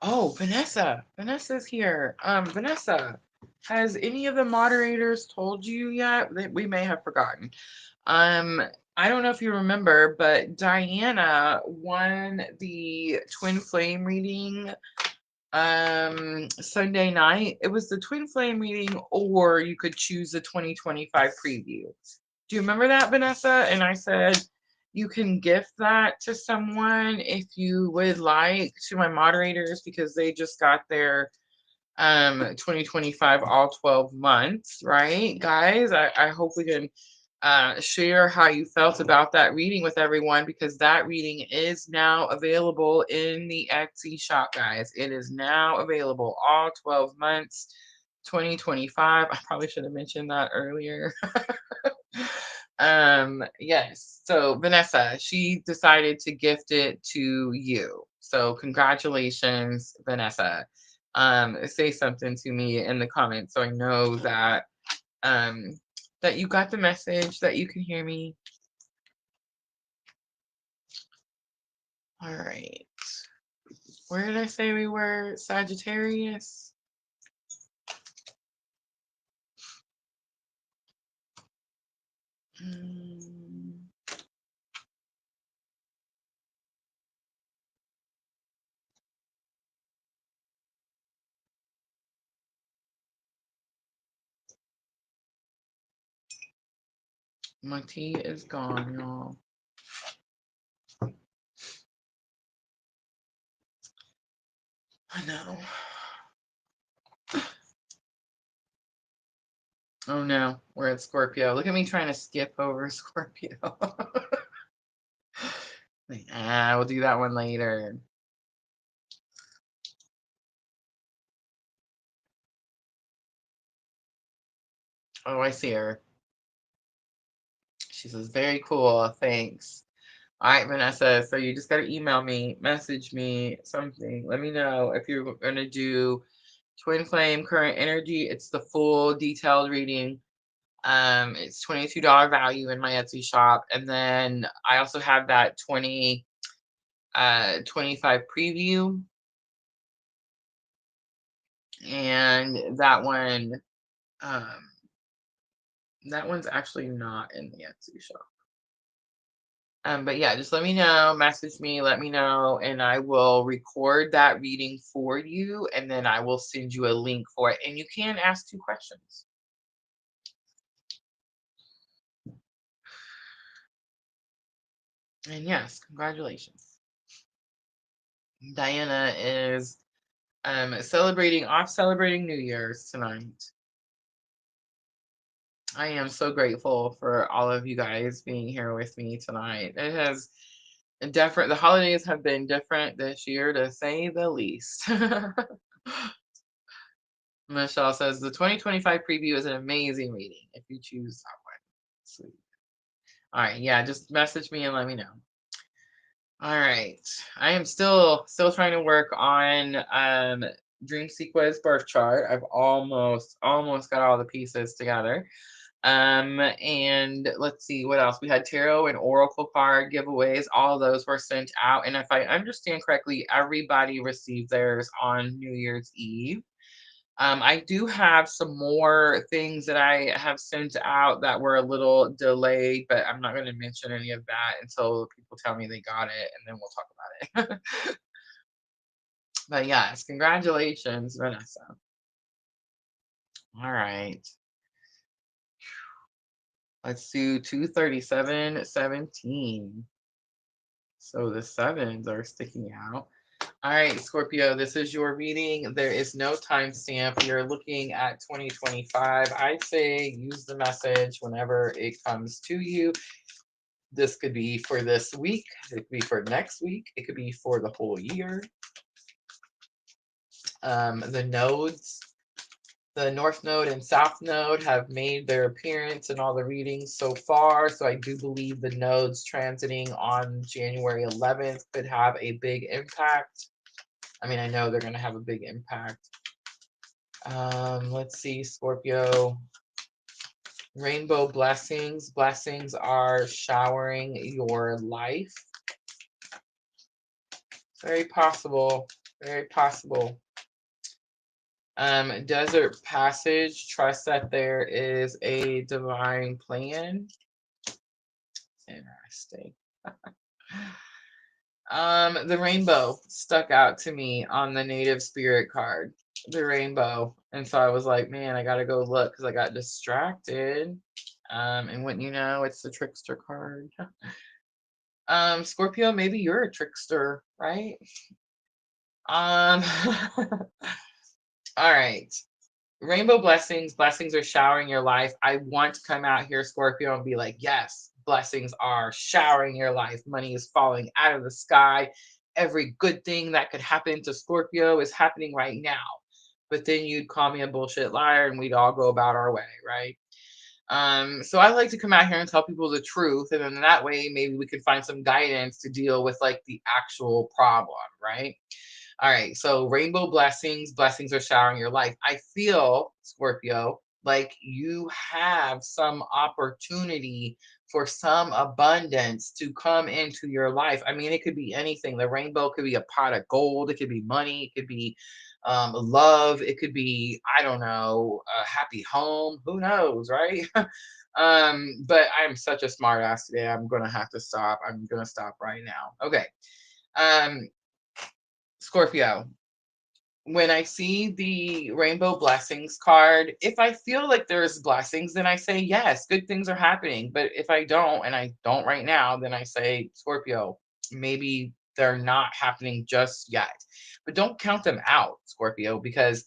Oh, Vanessa. Vanessa's here. Vanessa, has any of the moderators told you yet? We may have forgotten. I don't know if you remember, but Diana won the twin flame reading Sunday night. It was the twin flame reading, or you could choose the 2025 preview. Do you remember that, Vanessa? And I said you can gift that to someone if you would like, to my moderators, because they just got their 2025 all 12 months, right, guys? I hope we can share how you felt about that reading with everyone, because that reading is now available in the Etsy shop, guys. It is now available all 12 months 2025. I probably should have mentioned that earlier. Yes, so Vanessa, she decided to gift it to you, so congratulations, Vanessa. Say something to me in the comments so I know that um that you got the message, that you can hear me. All right. Where did I say we were? Sagittarius? Mm. My tea is gone, y'all. I know. Oh no, we're at Scorpio. Look at me trying to skip over Scorpio. We'll do that one later. Oh, I see her. She says, very cool. Thanks. All right, Vanessa. So you just got to email me, message me, something. Let me know if you're going to do Twin Flame Current Energy. It's the full detailed reading. It's $22 value in my Etsy shop. And then I also have that 25 preview. And that one's actually not in the Etsy shop. But yeah, just let me know, message me, let me know, and I will record that reading for you, and then I will send you a link for it. And you can ask 2 questions. And yes, congratulations. Diana is celebrating New Year's tonight. I am so grateful for all of you guys being here with me tonight. It has the holidays have been different this year, to say the least. Michelle says the 2025 preview is an amazing reading if you choose that one. Sweet. All right, yeah, just message me and let me know. All right, I am still trying to work on Dream Sequence birth chart. I've almost got all the pieces together. And let's see what else. We had tarot and oracle card giveaways. All those were sent out, and if I understand correctly, everybody received theirs on New Year's Eve. I do have some more things that I have sent out that were a little delayed, but I'm not going to mention any of that until people tell me they got it, and then we'll talk about it. But yes, congratulations, Vanessa. All right. Let's do 237-17. So the sevens are sticking out. All right, Scorpio, this is your reading. There is no timestamp. You're looking at 2025. I'd say use the message whenever it comes to you. This could be for this week. It could be for next week. It could be for the whole year. The nodes, the North Node and South Node, have made their appearance in all the readings so far. So I do believe the nodes transiting on January 11th could have a big impact. I mean, I know they're going to have a big impact. Let's see, Scorpio. Rainbow blessings. Blessings are showering your life. Very possible. Very possible. Desert passage. Trust that there is a divine plan. Interesting. The rainbow stuck out to me on the native spirit card. The rainbow. And so I was like, man, I gotta go look because I got distracted. And wouldn't you know, it's the trickster card. Scorpio, maybe you're a trickster, right? Um, all right. Rainbow blessings. Blessings are showering your life. I want to come out here, Scorpio, and be like, yes, blessings are showering your life. Money is falling out of the sky. Every good thing that could happen to Scorpio is happening right now. But then you'd call me a bullshit liar and we'd all go about our way, right? So I like to come out here and tell people the truth, and then that way maybe we can find some guidance to deal with like the actual problem, right? All right, so rainbow blessings, blessings are showering your life. I feel, Scorpio, like you have some opportunity for some abundance to come into your life. I mean, it could be anything. The rainbow could be a pot of gold, it could be money, it could be love, it could be, I don't know, a happy home, who knows, right? But I'm such a smart ass today. I'm gonna have to stop. I'm gonna stop right now. Okay. Um, Scorpio, when I see the rainbow blessings card, if I feel like there's blessings, then I say, yes, good things are happening. But if I don't, and I don't right now, then I say, Scorpio, maybe they're not happening just yet. But don't count them out, Scorpio, because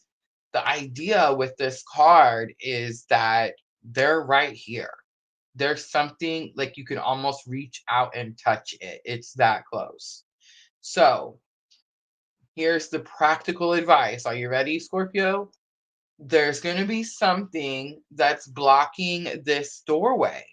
the idea with this card is that they're right here. There's something like you can almost reach out and touch it. It's that close. So, here's the practical advice. Are you ready, Scorpio? There's going to be something that's blocking this doorway.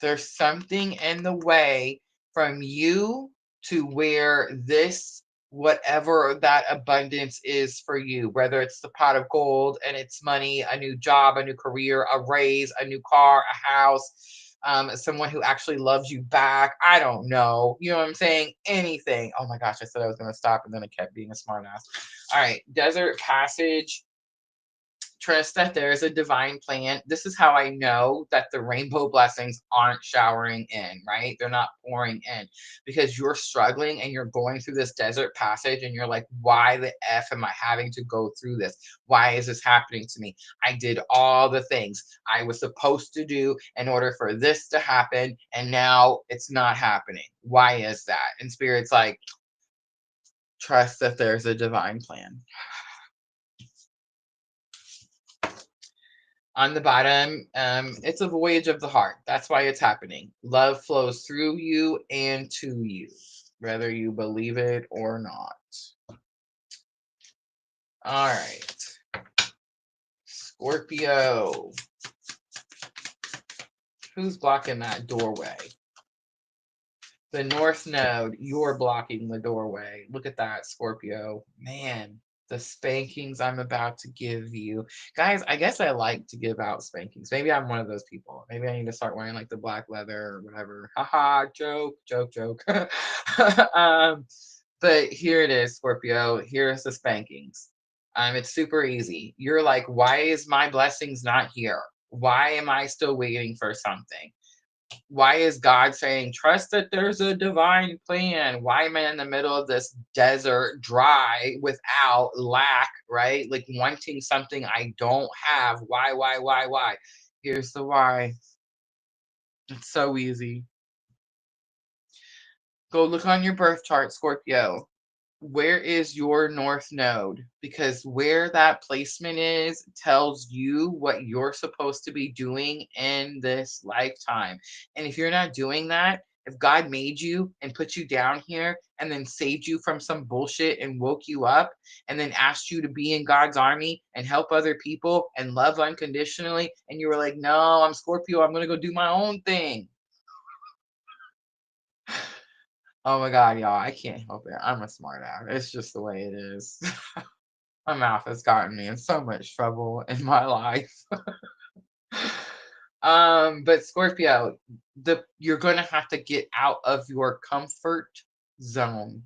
There's something in the way from you to where this, whatever that abundance is for you, whether it's the pot of gold and it's money, a new job, a new career, a raise, a new car, a house, someone who actually loves you back. I don't know. You know what I'm saying? Anything. Oh my gosh, I said I was going to stop and then I kept being a smart ass. All right. Desert passage. Trust that there is a divine plan. This is how I know that the rainbow blessings aren't showering in, right? They're not pouring in because you're struggling and you're going through this desert passage and you're like, why the F am I having to go through this? Why is this happening to me? I did all the things I was supposed to do in order for this to happen, and now it's not happening. Why is that? And Spirit's like, trust that there's a divine plan. On the bottom, it's a voyage of the heart. That's why it's happening. Love flows through you and to you, whether you believe it or not. All right. Scorpio. Who's blocking that doorway? The North Node, you're blocking the doorway. Look at that, Scorpio. Man, the spankings I'm about to give you. Guys, I guess I like to give out spankings. Maybe I'm one of those people. Maybe I need to start wearing like the black leather or whatever. Haha, joke, joke, joke. But here it is, Scorpio. Here's the spankings. It's super easy. You're like, why is my blessings not here? Why am I still waiting for something? Why is God saying, trust that there's a divine plan? Why am I in the middle of this desert, dry, without lack, right? Like wanting something I don't have. Why? Here's the why. It's so easy. Go look on your birth chart, Scorpio. Where is your north node? Because where that placement is tells you what you're supposed to be doing in this lifetime. And if you're not doing that, if God made you and put you down here and then saved you from some bullshit and woke you up and then asked you to be in God's army and help other people and love unconditionally, and you were like, no, I'm Scorpio, I'm going to go do my own thing. Oh my God, y'all, I can't help it. I'm a smart ass. It's just the way it is. My mouth has gotten me in so much trouble in my life. But Scorpio, you're gonna have to get out of your comfort zone.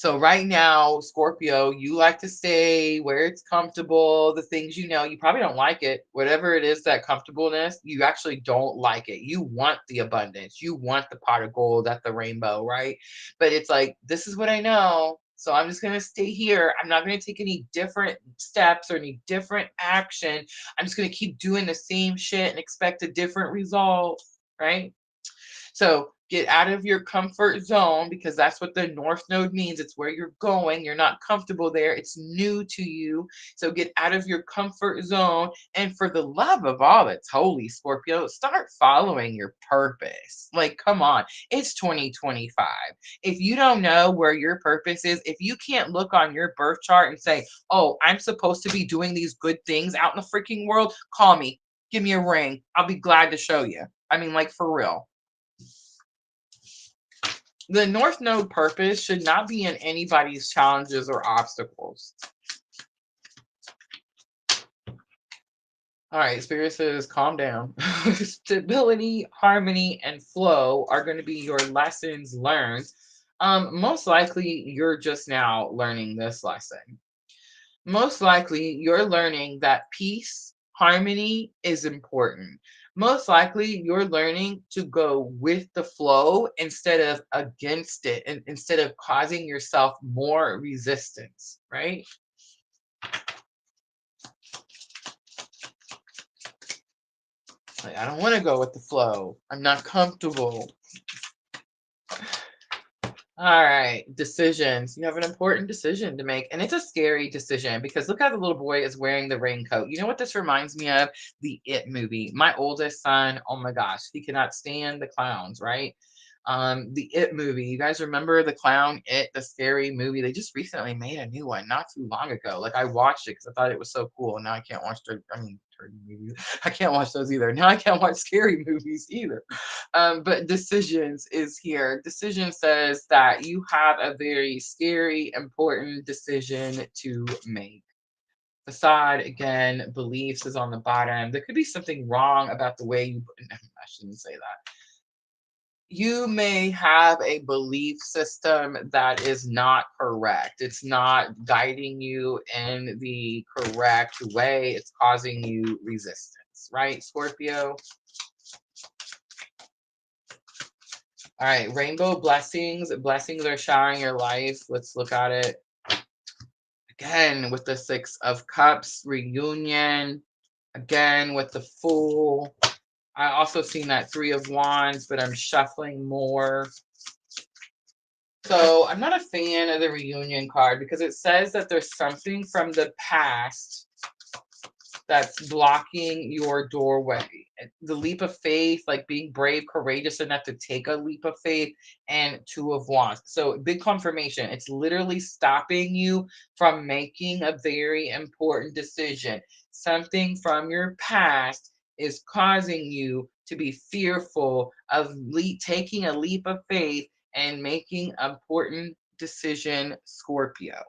So right now, Scorpio, you like to stay where it's comfortable, the things you know, you probably don't like it. Whatever it is, that comfortableness, you actually don't like it. You want the abundance. You want the pot of gold at the rainbow, right? But it's like, this is what I know. So I'm just going to stay here. I'm not going to take any different steps or any different action. I'm just going to keep doing the same shit and expect a different result, right? So get out of your comfort zone because that's what the North Node means. It's where you're going. You're not comfortable there. It's new to you. So get out of your comfort zone. And for the love of all that's holy, Scorpio, start following your purpose. Like, come on. It's 2025. If you don't know where your purpose is, if you can't look on your birth chart and say, oh, I'm supposed to be doing these good things out in the freaking world, call me. Give me a ring. I'll be glad to show you. I mean, like, for real. The North Node purpose should not be in anybody's challenges or obstacles. All right, Spirit says, calm down. Stability, harmony, and flow are going to be your lessons learned. Most likely, you're just now learning this lesson. Most likely, you're learning that peace, harmony is important. Most likely, you're learning to go with the flow instead of against it, and instead of causing yourself more resistance, right? Like, I don't want to go with the flow. I'm not comfortable. All right, decisions. You have an important decision to make, and it's a scary decision because look how the little boy is wearing the raincoat. You know what this reminds me of? The It movie. My oldest son, oh my gosh, he cannot stand the clowns, right? The It movie. You guys remember the clown It, the scary movie? They just recently made a new one not too long ago. Like I watched it because I thought it was so cool, and now I can't watch turkey movies. I can't watch those either. Now I can't watch scary movies either. But decisions is here. Decision says that you have a very scary, important decision to make. Facade, again, beliefs is on the bottom. There could be something wrong about the way you, I shouldn't say that. You may have a belief system that is not correct. It's not guiding you in the correct way. It's causing you resistance, right, Scorpio? All right, rainbow blessings. Blessings are showering your life. Let's look at it. Again, with the Six of Cups, reunion. Again, with the Fool. I also seen that Three of Wands, but I'm shuffling more. So I'm not a fan of the reunion card because it says that there's something from the past that's blocking your doorway. The leap of faith, like being brave, courageous enough to take a leap of faith, and Two of Wands. So big confirmation. It's literally stopping you from making a very important decision. Something from your past is causing you to be fearful of taking a leap of faith and making an important decision, Scorpio.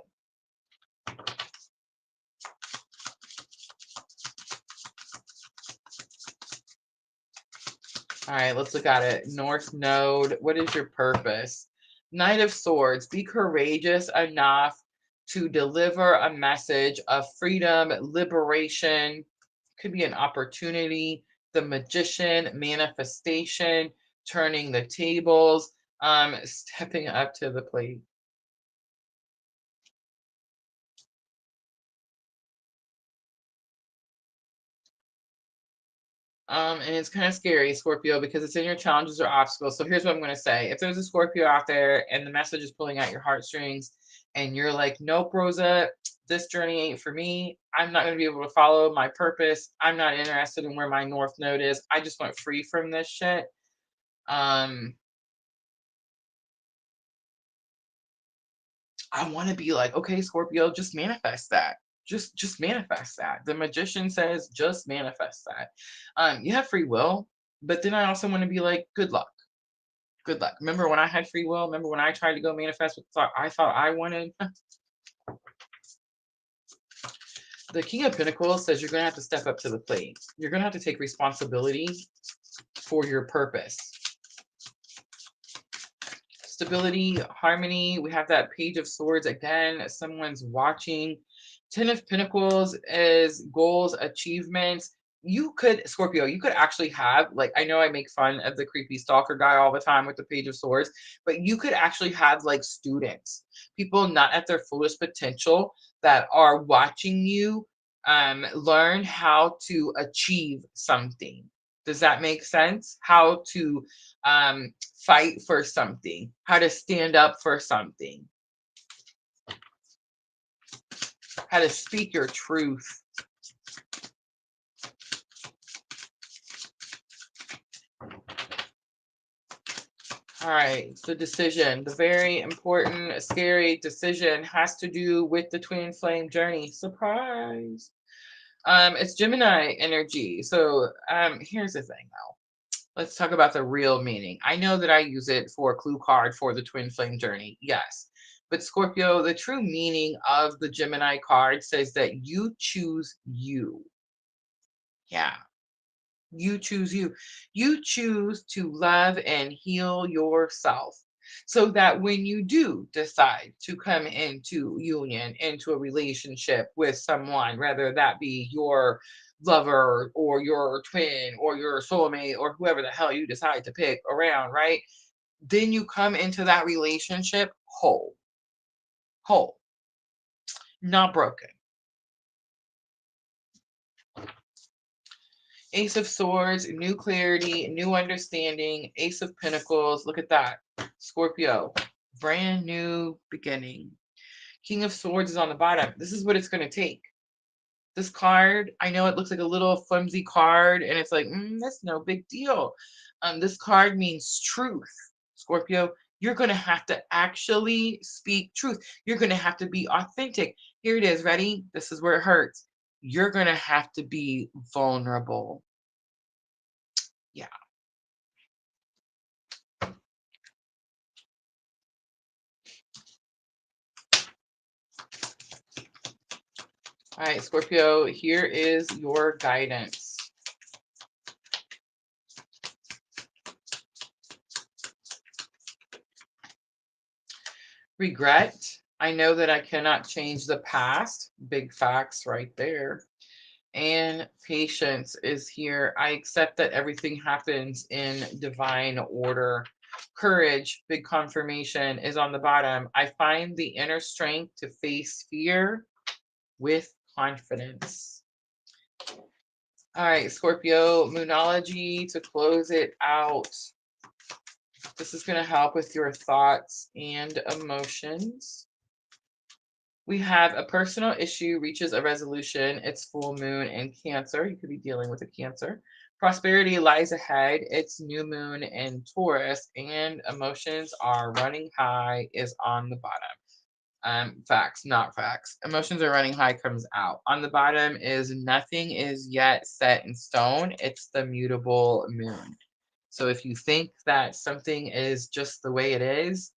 All right, let's look at it. North Node, what is your purpose? Knight of Swords, be courageous enough to deliver a message of freedom, liberation, could be an opportunity. The Magician, manifestation, turning the tables, stepping up to the plate. And it's kind of scary, Scorpio, because it's in your challenges or obstacles. So here's what I'm going to say. If there's a Scorpio out there and the message is pulling at your heartstrings and you're like, nope, Rosa, this journey ain't for me. I'm not going to be able to follow my purpose. I'm not interested in where my North Node is. I just want free from this shit. I want to be like, okay, Scorpio, just manifest that. Just manifest that. The Magician says just manifest that. You have free will, but then I also want to be like, good luck. Good luck. Remember when I had free will? Remember when I tried to go manifest what I thought I wanted? The King of Pentacles says you're going to have to step up to the plate. You're going to have to take responsibility for your purpose. stability, harmony. We have that Page of Swords again. Someone's watching. Ten of Pentacles is goals, achievements. You could, Scorpio, you could actually have, like, I know I make fun of the creepy stalker guy all the time with the Page of Swords, but you could actually have like students, people not at their fullest potential that are watching you learn how to achieve something. Does that make sense? How to fight for something, how to stand up for something, how to speak your truth. All right, so decision. The very important, scary decision has to do with the twin flame journey. Surprise. It's Gemini energy. So here's the thing though. Let's talk about the real meaning. I know that I use it for a clue card for the twin flame journey. Yes. But Scorpio, the true meaning of the Gemini card says that you choose you. Yeah. You choose you. You choose to love and heal yourself so that when you do decide to come into union, into a relationship with someone, whether that be your lover or your twin or your soulmate or whoever the hell you decide to pick around, right? Then you come into that relationship whole, whole, not broken. Ace of Swords, new clarity, new understanding. Ace of Pentacles, look at that. Scorpio, brand new beginning. King of Swords is on the bottom. This is what it's going to take. This card, I know it looks like a little flimsy card, and it's like, that's no big deal. This card means truth. Scorpio, you're going to have to actually speak truth. You're going to have to be authentic. Here it is. Ready? This is where it hurts. You're going to have to be vulnerable. Yeah. All right, Scorpio, here is your guidance. Regret. I know that I cannot change the past. Big facts right there. And patience is here. I accept that everything happens in divine order. Courage, big confirmation, is on the bottom. I find the inner strength to face fear with confidence. All right, Scorpio, Moonology to close it out. This is going to help with your thoughts and emotions. We have a personal issue reaches a resolution. It's full moon in Cancer. You could be dealing with a Cancer. Prosperity lies ahead. It's new moon in Taurus, and emotions are running high is on the bottom. Facts, not facts. Emotions are running high comes out. On the bottom is nothing is yet set in stone. It's the mutable moon. So if you think that something is just the way it is,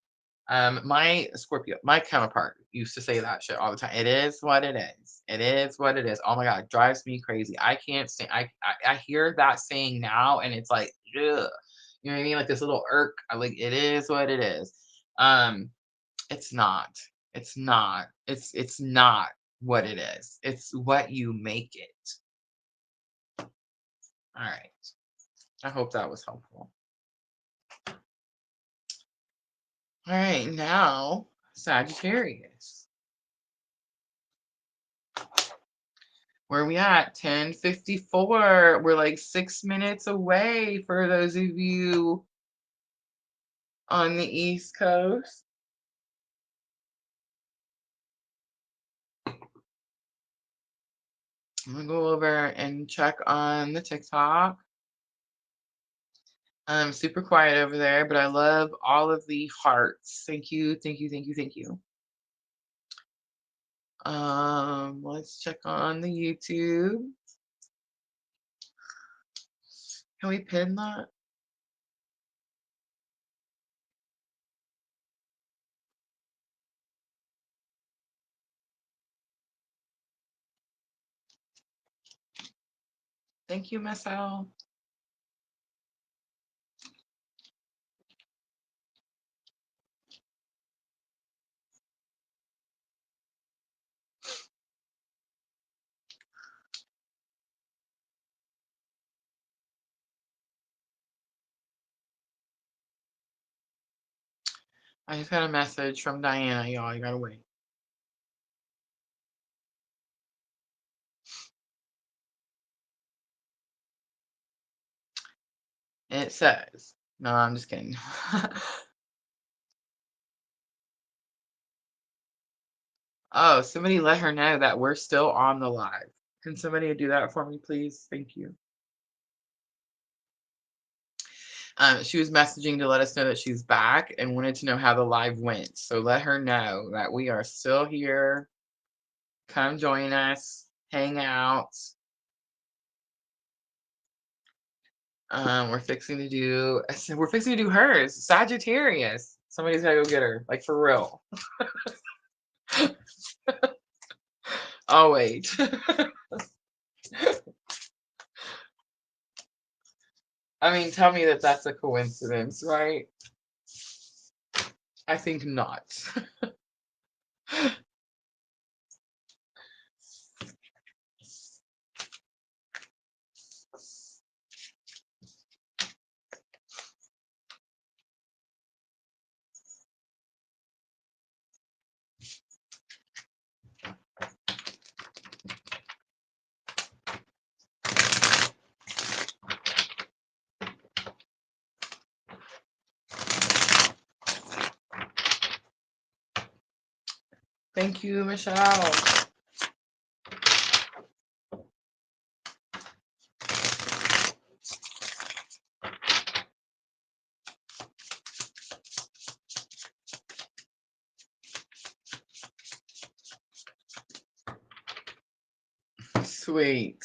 my Scorpio, my counterpart used to say that shit all the time. It is what it is. It is what it is. Oh my God, it drives me crazy. I can't stand. I hear that saying now, and it's like, ugh. You know what I mean? Like this little irk. I like it is what it is. Um, it's not. It's not. It's not what it is. It's what you make it. All right. I hope that was helpful. All right, now Sagittarius. Where are we at? 10:54. We're like 6 minutes away for those of you on the East Coast. I'm gonna go over and check on the TikTok. I'm super quiet over there, but I love all of the hearts. Thank you, thank you, thank you, thank you. Let's check on the YouTube. Can we pin that? Thank you, Miss L. I just got a message from Diana, y'all. You gotta wait. It says, no, I'm just kidding. Oh, somebody let her know that we're still on the live. Can somebody do that for me, please? Thank you. She was messaging to let us know that she's back and wanted to know how the live went. So let her know that we are still here. Come join us, hang out. We're fixing to do hers, Sagittarius. Somebody's gotta go get her, like for real. I'll wait. I mean, tell me that that's a coincidence, right? I think not. Thank you, Michelle. Sweet.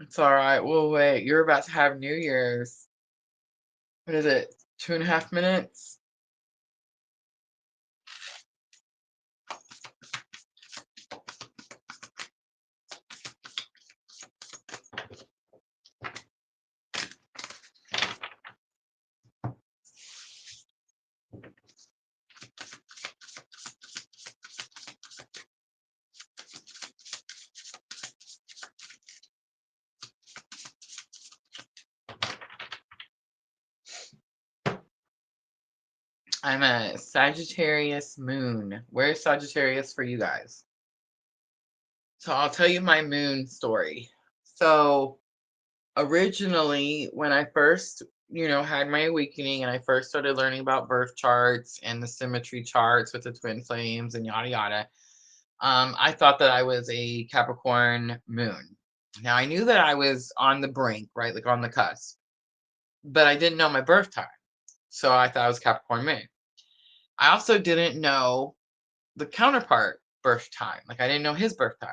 It's all right. We'll wait. You're about to have New Year's. What is it? 2.5 minutes? I'm a Sagittarius moon. Where's Sagittarius for you guys? So I'll tell you my moon story. So originally, when I first, had my awakening and I first started learning about birth charts and the symmetry charts with the twin flames and yada yada, I thought that I was a Capricorn moon. Now I knew that I was on the brink, right, like on the cusp, but I didn't know my birth time. So I thought I was Capricorn moon. I also didn't know the counterpart birth time. Like I didn't know his birth time.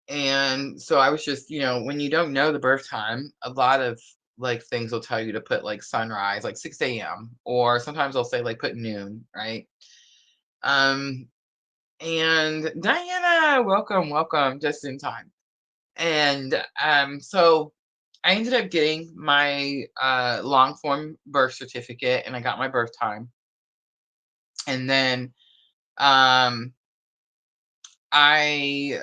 And so I was just, when you don't know the birth time, a lot of like things will tell you to put like sunrise, like 6 a.m. Or sometimes they'll say like put noon, right? Um, and Diana, welcome, welcome, just in time. And so I ended up getting my long form birth certificate and I got my birth time. And then um I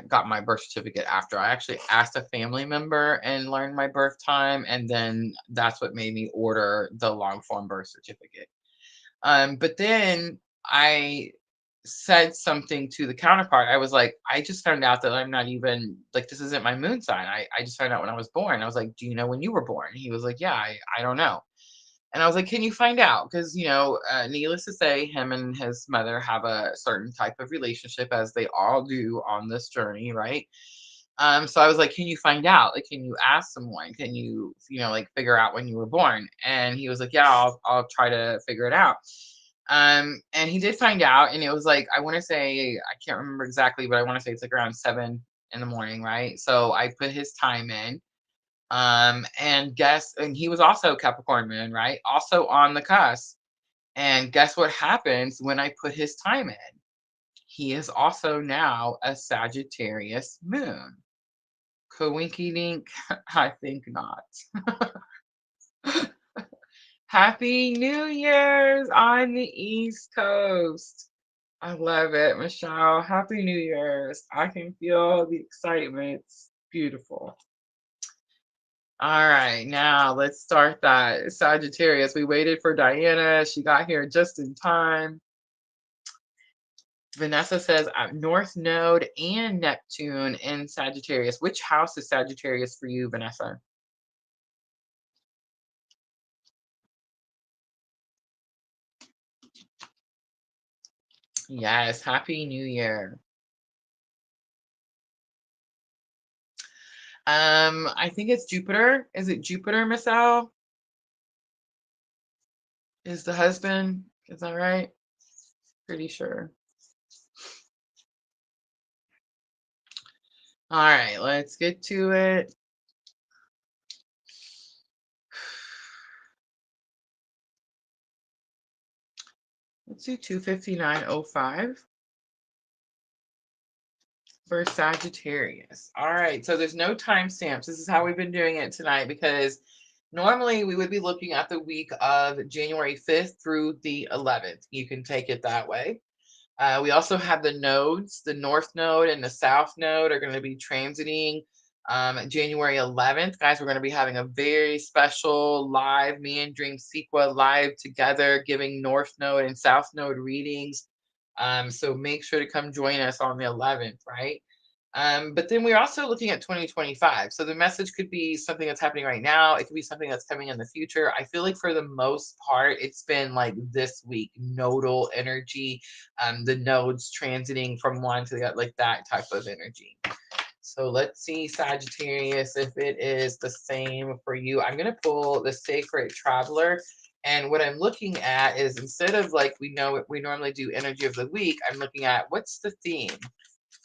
got my birth certificate after. I actually asked a family member and learned my birth time, and then that's what made me order the long form birth certificate. But then I said something to the counterpart. I was like, I just found out that I'm not even like this isn't my moon sign. I just found out when I was born. I was like, do you know when you were born? He was like, yeah, I don't know. And I was like, can you find out? Because, needless to say, him and his mother have a certain type of relationship, as they all do on this journey, right? So I was like, can you find out? Like, can you ask someone? Can you, like figure out when you were born? And he was like, yeah, I'll try to figure it out. And he did find out, and it was like, I want to say, I can't remember exactly, but I want to say it's like around 7 in the morning, right? So I put his time in. And he was also Capricorn moon, right? Also on the cusp. And guess what happens when I put his time in? He is also now a Sagittarius moon. Coinky dink? I think not. Happy New Year's on the East Coast. I love it, Michelle. Happy New Year's. I can feel the excitement. It's beautiful. All right, now let's start that Sagittarius. We waited for Diana. She got here just in time. Vanessa says North Node and Neptune in Sagittarius. Which house is Sagittarius for you, Vanessa? Yes, Happy New Year. I think it's Jupiter. Is it Jupiter, Miss Al? Is the husband? Is that right? Pretty sure. All right, let's get to it. Let's do 259.05 for Sagittarius. All right, so there's no timestamps. This is how we've been doing it tonight because normally we would be looking at the week of January 5th through the 11th. You can take it that way. We also have the nodes, the North Node and the South Node are going to be transiting January 11th. Guys, we're going to be having a very special live, me and Dream Sequa live together, giving North Node and South Node readings. So make sure to come join us on the 11th, right? But then we're also looking at 2025. So the message could be something that's happening right now. It could be something that's coming in the future. I feel like for the most part, it's been like this week, nodal energy, the nodes transiting from one to the other, like that type of energy. So let's see, Sagittarius, if it is the same for you. I'm going to pull the Sacred Traveler. And what I'm looking at is instead of like we normally do energy of the week, I'm looking at what's the theme?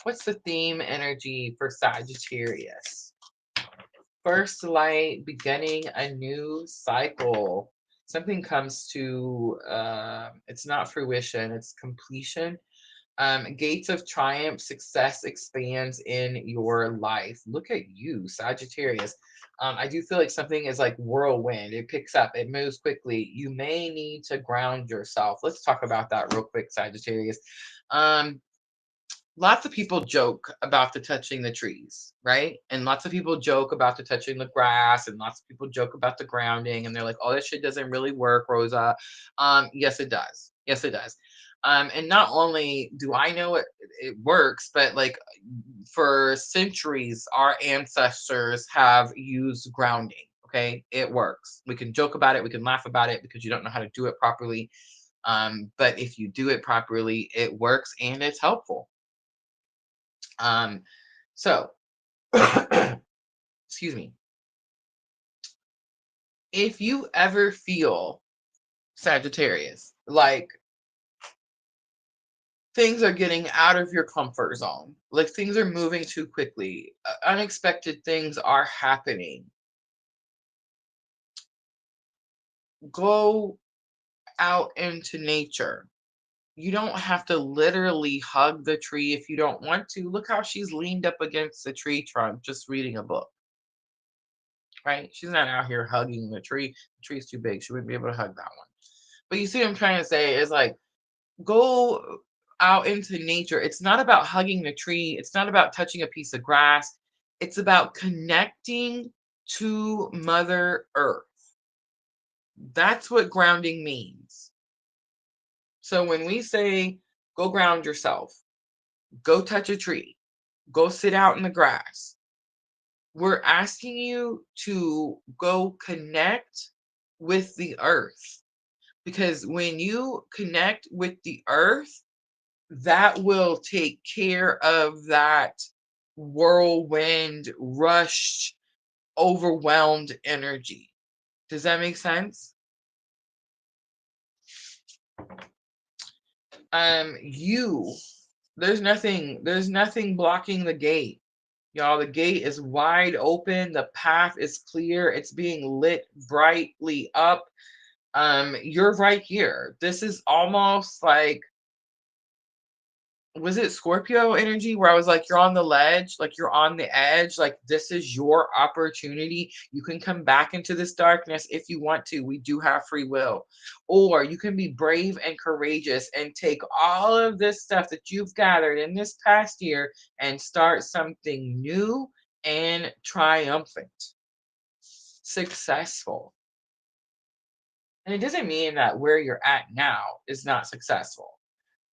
What's the theme energy for Sagittarius? First light, beginning a new cycle. Something comes to, it's not fruition, it's completion. Gates of triumph, success expands in your life. Look at you, Sagittarius. I do feel like something is like whirlwind. It picks up, it moves quickly. You may need to ground yourself. Let's talk about that real quick, Sagittarius. Lots of people joke about the touching the trees, right? And lots of people joke about the touching the grass, and lots of people joke about the grounding, and they're like, "Oh, this shit doesn't really work, Rosa." Yes, it does. Yes, it does. And not only do I know it works, but like for centuries, our ancestors have used grounding. Okay, it works. We can joke about it, we can laugh about it because you don't know how to do it properly. But if you do it properly, it works and it's helpful. So, excuse me. If you ever feel Sagittarius, like things are getting out of your comfort zone, like things are moving too quickly, unexpected things are happening, go out into nature. You don't have to literally hug the tree if you don't want to. Look how she's leaned up against the tree trunk just reading a book. Right? She's not out here hugging the tree. The tree's too big. She wouldn't be able to hug that one. But you see what I'm trying to say is like go out into nature. It's not about hugging the tree. It's not about touching a piece of grass. It's about connecting to Mother Earth. That's what grounding means. So when we say go ground yourself, go touch a tree, go sit out in the grass, we're asking you to go connect with the earth. Because when you connect with the earth, that will take care of that whirlwind, rushed, overwhelmed energy. Does that make sense? You, there's nothing blocking the gate. Y'all, the gate is wide open. The path is clear. It's being lit brightly up. You're right here. This is almost like, was it Scorpio energy where I was like, you're on the ledge, like you're on the edge, like this is your opportunity. You can come back into this darkness if you want to. We do have free will. Or you can be brave and courageous and take all of this stuff that you've gathered in this past year and start something new and triumphant. successful. And it doesn't mean that where you're at now is not successful.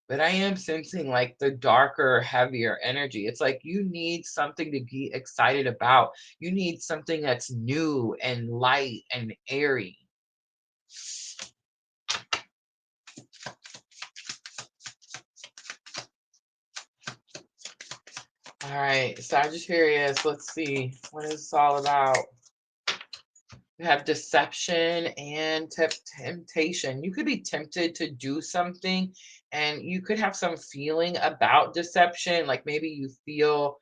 But I am sensing like the darker, heavier energy. It's like you need something to be excited about. You need something that's new and light and airy. All right, Sagittarius, let's see. What is this all about? We have deception and temptation. You could be tempted to do something, and you could have some feeling about deception. Like maybe you feel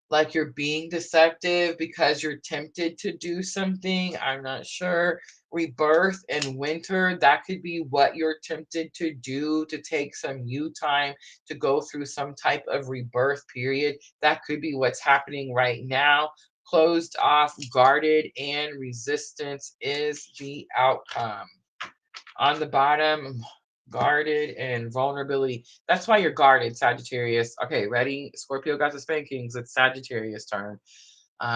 like you're being deceptive because you're tempted to do something. I'm not sure. Rebirth and winter, that could be what you're tempted to do, to take some you time to go through some type of rebirth period. That could be what's happening right now. Closed off, guarded, and resistance is the outcome. On the bottom, guarded and vulnerability. That's why you're guarded, Sagittarius. Okay, ready? Scorpio got the spankings. It's Sagittarius turn.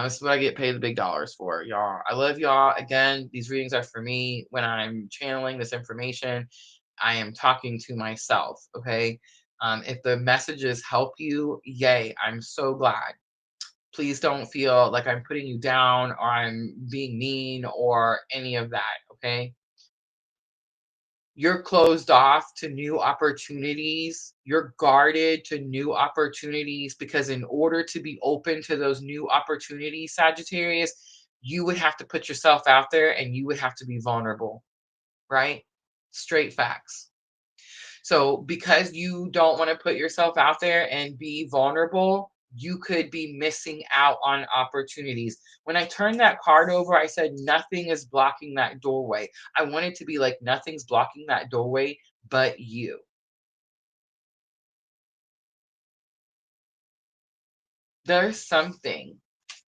This is what I get paid the big dollars for, y'all. I love y'all. Again, these readings are for me. When I'm channeling this information, I am talking to myself, okay? If the messages help you, yay, I'm so glad. Please don't feel like I'm putting you down or I'm being mean or any of that, okay? You're closed off to new opportunities. You're guarded to new opportunities because in order to be open to those new opportunities, Sagittarius, you would have to put yourself out there and you would have to be vulnerable, right? Straight facts. So because you don't want to put yourself out there and be vulnerable, you could be missing out on opportunities. When I turned that card over, I said, nothing is blocking that doorway. I want it to be like nothing's blocking that doorway but you. There's something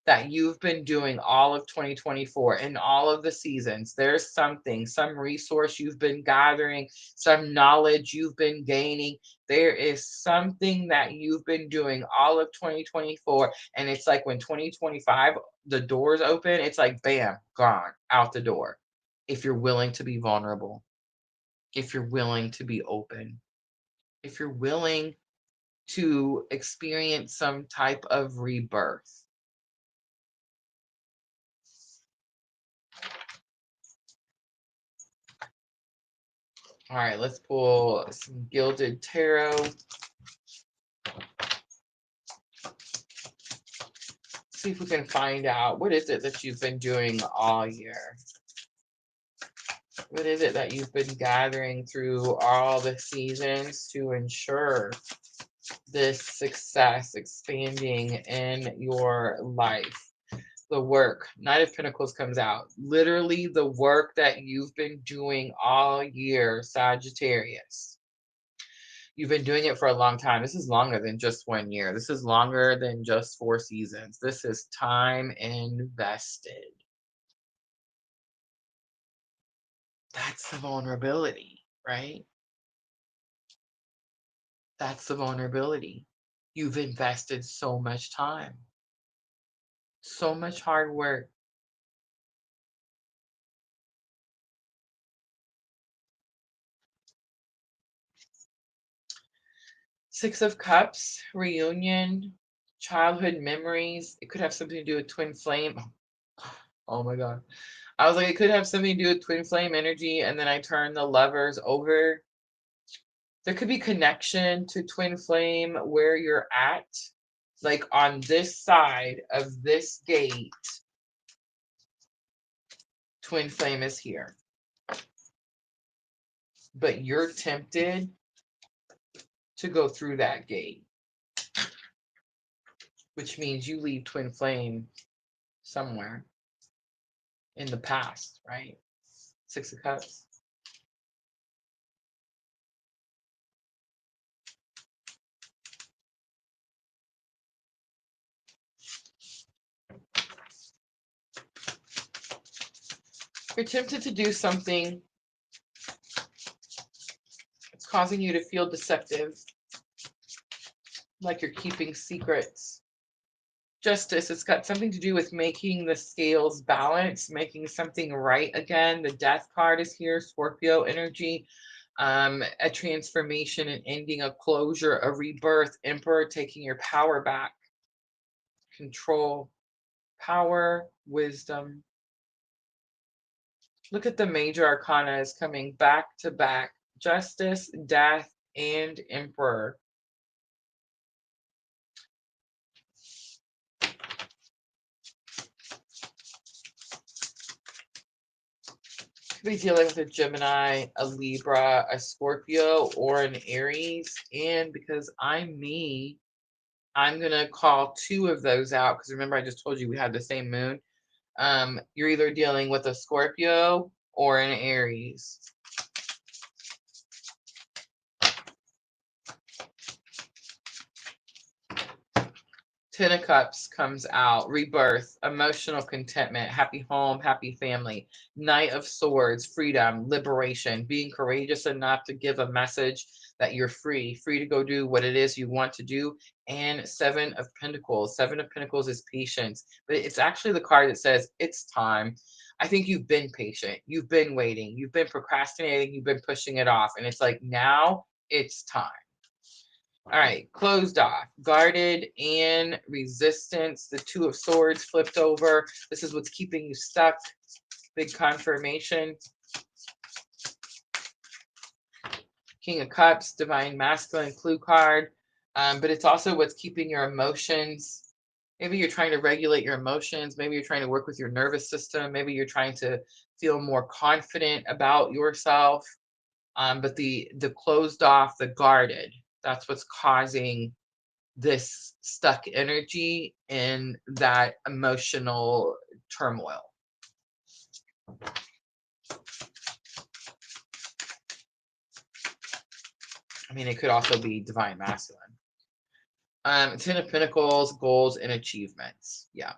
that you've been doing all of 2024 in all of the seasons. There's something, some resource you've been gathering, some knowledge you've been gaining. There is something that you've been doing all of 2024. And it's like when 2025, the doors open, it's like, bam, gone, out the door. If you're willing to be vulnerable, if you're willing to be open, if you're willing to experience some type of rebirth. All right, let's pull some Gilded Tarot. See if we can find out, what is it that you've been doing all year? What is it that you've been gathering through all the seasons to ensure this success expanding in your life? The work. Knight of Pentacles comes out. Literally the work that you've been doing all year, Sagittarius. You've been doing it for a long time. This is longer than just 1 year. This is longer than just 4 seasons. This is time invested. That's the vulnerability, right? That's the vulnerability. You've invested so much time, so much hard work. Six of Cups, reunion, childhood memories. It could have something to do with twin flame. Oh my God. I was like, it could have something to do with twin flame energy. And then I turned the lovers over. There could be connection to twin flame where you're at. Like on this side of this gate, twin flame is here. But you're tempted to go through that gate, which means you leave twin flame somewhere in the past, right? Six of Cups. You're tempted to do something that's causing you to feel deceptive, like you're keeping secrets, Justice, it's got something to do with making the scales balance, making something right again. The Death card is here, Scorpio energy, a transformation, and ending, a closure, a rebirth. Emperor, taking your power back, control, power, wisdom. Look at the major arcana is coming back to back. Justice, death, and emperor. Could be dealing with a Gemini, a Libra, a Scorpio, or an Aries. And because I'm me, I'm going to call two of those out because remember I just told you we had the same moon. You're either dealing with a Scorpio or an Aries. Ten of Cups comes out, rebirth, emotional contentment, happy home, happy family. Knight of Swords, freedom, liberation, being courageous enough to give a message that you're free, free to go do what it is you want to do. And Seven of Pentacles. Seven of Pentacles is patience, but it's actually the card that says it's time. I think you've been patient, you've been waiting, you've been procrastinating, you've been pushing it off, and it's like now it's time. All right, closed off, guarded, and resistance. The Two of Swords flipped over. This is what's keeping you stuck. Big confirmation. King of Cups, divine masculine clue card. But it's also what's keeping your emotions. Maybe you're trying to regulate your emotions. Maybe you're trying to work with your nervous system. Maybe you're trying to feel more confident about yourself. But the closed off, the guarded, that's what's causing this stuck energy and that emotional turmoil. I mean, it could also be divine masculine. Ten of Pentacles, goals and achievements. Yeah.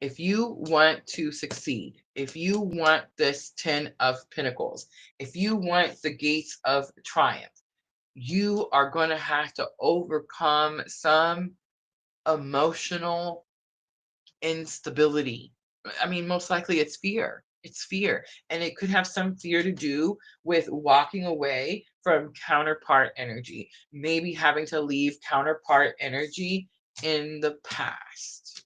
If you want to succeed, if you want this Ten of Pentacles, if you want the gates of triumph, you are going to have to overcome some emotional instability. I mean, most likely it's fear. It's fear. And it could have some fear to do with walking away from counterpart energy, maybe having to leave counterpart energy in the past.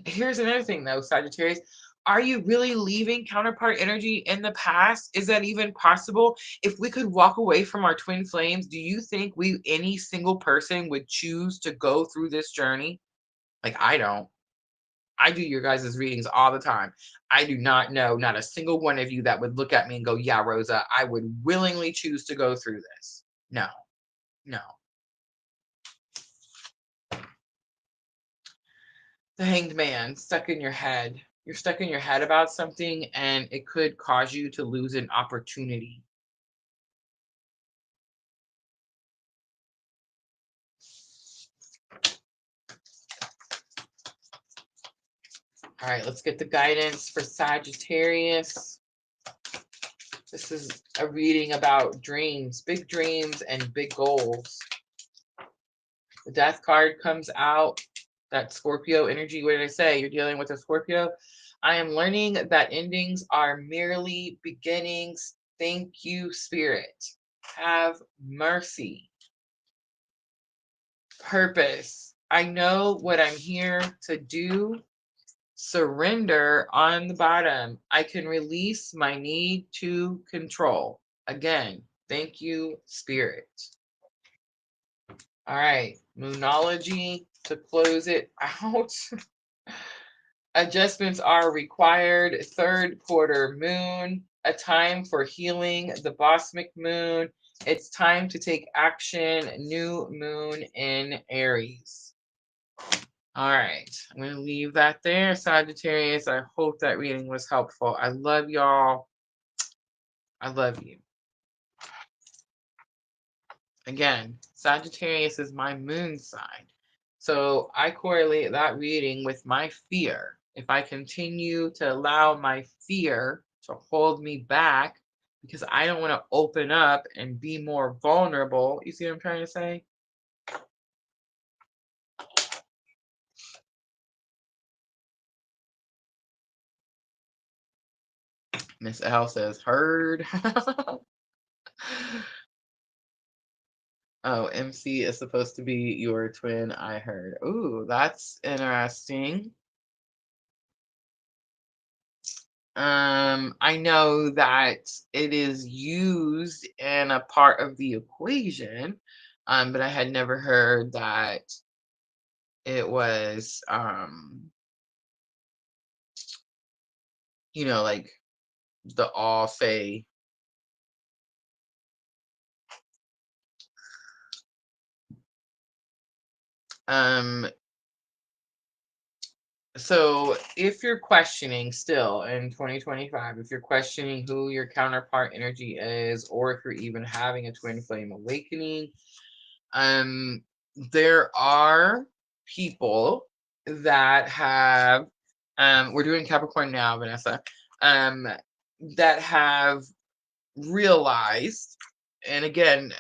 Here's another thing, though, Sagittarius. Are you really leaving counterpart energy in the past? Is that even possible? If we could walk away from our twin flames, do you think any single person would choose to go through this journey? Like, I don't. I do your guys' readings all the time. I do not know, not a single one of you that would look at me and go, yeah, Rosa, I would willingly choose to go through this. No, no. The Hanged Man, stuck in your head. You're stuck in your head about something and it could cause you to lose an opportunity. All right, let's get the guidance for Sagittarius. This is a reading about dreams, big dreams and big goals. The Death card comes out. That Scorpio energy. What did I say? You're dealing with a Scorpio. I am learning that endings are merely beginnings. Thank you, Spirit. Have mercy. Purpose. I know what I'm here to do. Surrender on the bottom. I can release my need to control. Again, thank you, Spirit. All right, Moonology to close it out. Adjustments are required. Third quarter moon, a time for healing. The Bosmic moon. It's time to take action. New moon in Aries. All right, I'm going to leave that there, Sagittarius. I hope that reading was helpful. I love y'all. I love you. Again, Sagittarius is my moon sign. So I correlate that reading with my fear. If I continue to allow my fear to hold me back because I don't want to open up and be more vulnerable, you see what I'm trying to say? Miss L says, heard. Oh, MC is supposed to be your twin, I heard. Ooh, that's interesting. I know that it is used in a part of the equation, but I had never heard that it was, like the all say. Um, so if you're questioning still in 2025, if you're questioning who your counterpart energy is, or if you're even having a twin flame awakening, um, there are people that have, we're doing Capricorn now, Vanessa, um, that have realized, and again,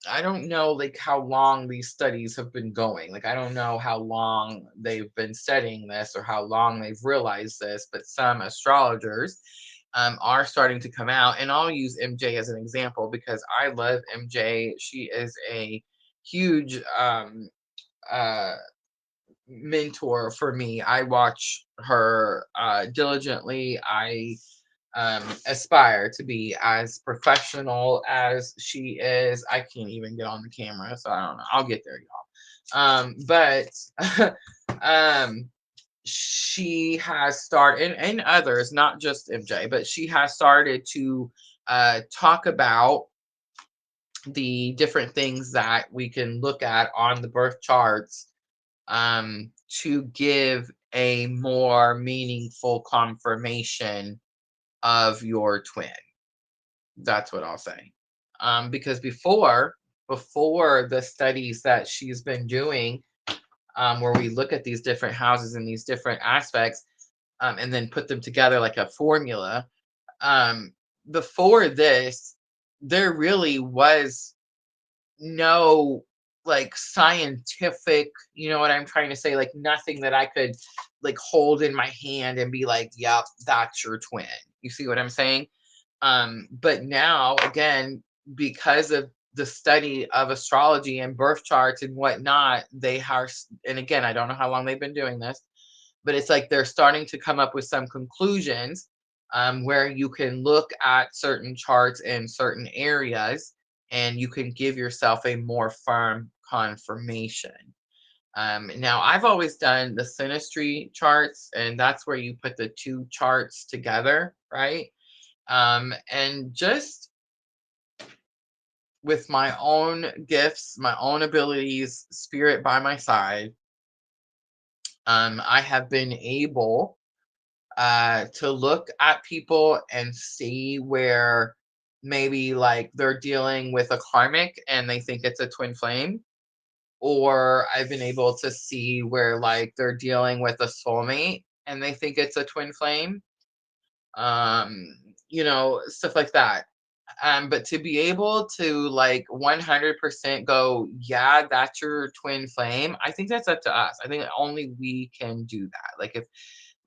I don't know like how long these studies have been going. Like I don't know how long they've been studying this or how long they've realized this, but some astrologers are starting to come out. And I'll use MJ as an example because I love MJ. She is a huge uh, mentor for me. I watch her diligently. I aspire to be as professional as she is. I can't even get on the camera, so I don't know. I'll get there, y'all. But um, she has started, and others, not just MJ, but she has started to talk about the different things that we can look at on the birth charts to give a more meaningful confirmation of your twin. That's what I'll say. Because before the studies that she's been doing, where we look at these different houses and these different aspects, and then put them together like a formula. Um, Before this, there really was no like scientific, you know what I'm trying to say, like nothing that I could like hold in my hand and be like, yep, that's your twin. You see what I'm saying? But now, again, because of the study of astrology and birth charts and whatnot, they are, and again, I don't know how long they've been doing this, but it's like they're starting to come up with some conclusions where you can look at certain charts in certain areas and you can give yourself a more firm confirmation. Now, I've always done the synastry charts, and that's where you put the two charts together, right? And just with my own gifts, my own abilities, spirit by my side, I have been able to look at people and see where maybe like they're dealing with a karmic and they think it's a twin flame. Or I've been able to see where like they're dealing with a soulmate and they think it's a twin flame. Stuff like that. But to be able to like 100% go, yeah, that's your twin flame, I think that's up to us. I think only we can do that. Like if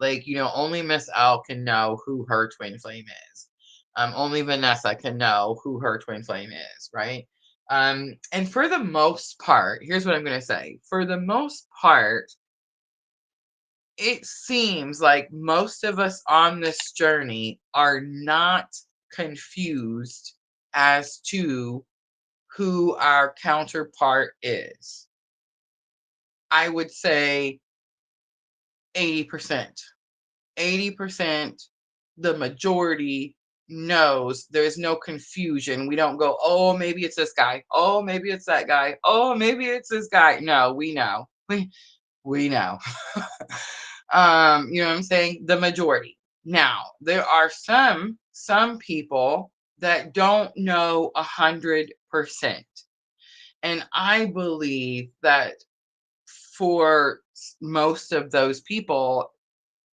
like, only Miss L can know who her twin flame is. Only Vanessa can know who her twin flame is, right? And for the most part, here's what I'm going to say. For the most part, it seems like most of us on this journey are not confused as to who our counterpart is. I would say 80%. 80%, the majority knows. There's no confusion. We don't go, oh, maybe it's this guy. Oh, maybe it's that guy. Oh, maybe it's this guy. No, we know. We know. You know what I'm saying? The majority. Now, there are some people that don't know 100%. And I believe that for most of those people,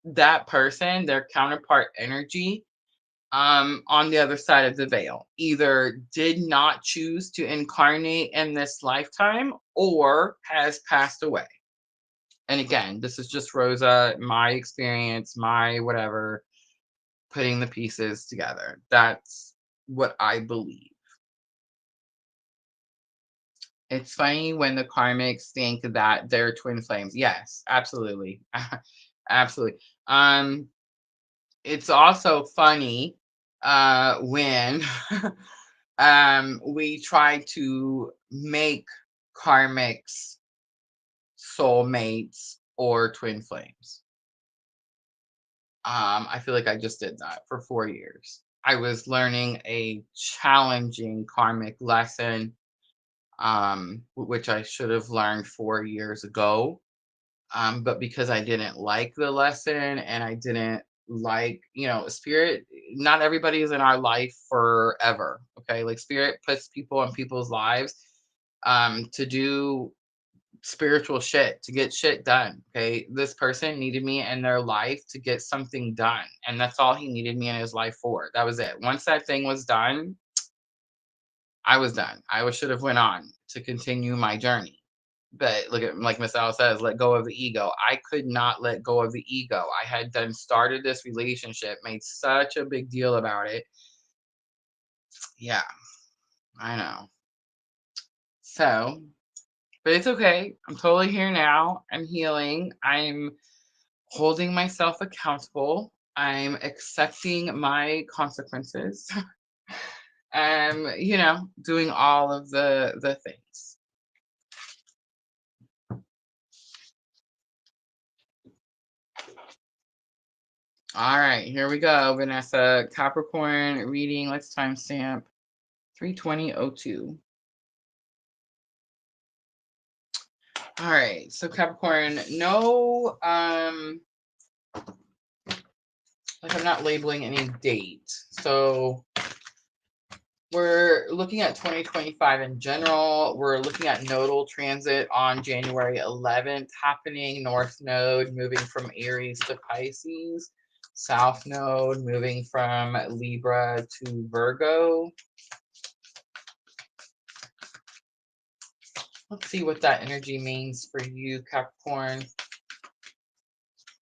that person, their counterpart energy, on the other side of the veil, either did not choose to incarnate in this lifetime or has passed away. And again, this is just Rosa, my experience, my whatever. putting the pieces together. That's what I believe. It's funny when the karmics think that they're twin flames. Yes, absolutely. Absolutely. It's also funny when we try to make karmics soulmates or twin flames. I feel like I just did that for 4 years. I was learning a challenging karmic lesson, which I should have learned 4 years ago. But because I didn't like the lesson and I didn't like, spirit, not everybody is in our life forever. Okay. Like spirit puts people in people's lives to do spiritual shit, to get shit done. Okay. This person needed me in their life to get something done. And that's all he needed me in his life for. That was it. Once that thing was done, I was done. Should have went on to continue my journey. But look at, like Miss Al says, let go of the ego. I could not let go of the ego. I had done started this relationship, made such a big deal about it. Yeah, I know. So, but it's okay. I'm totally here now. I'm healing. I'm holding myself accountable. I'm accepting my consequences. Doing all of the things. All right, here we go, Vanessa. Capricorn reading. Let's timestamp 3:20:02. All right, so Capricorn, no, like I'm not labeling any date. So we're looking at 2025 in general. We're looking at nodal transit on January 11th happening. North node moving from Aries to Pisces. South node moving from Libra to Virgo. Let's see what that energy means for you, Capricorn.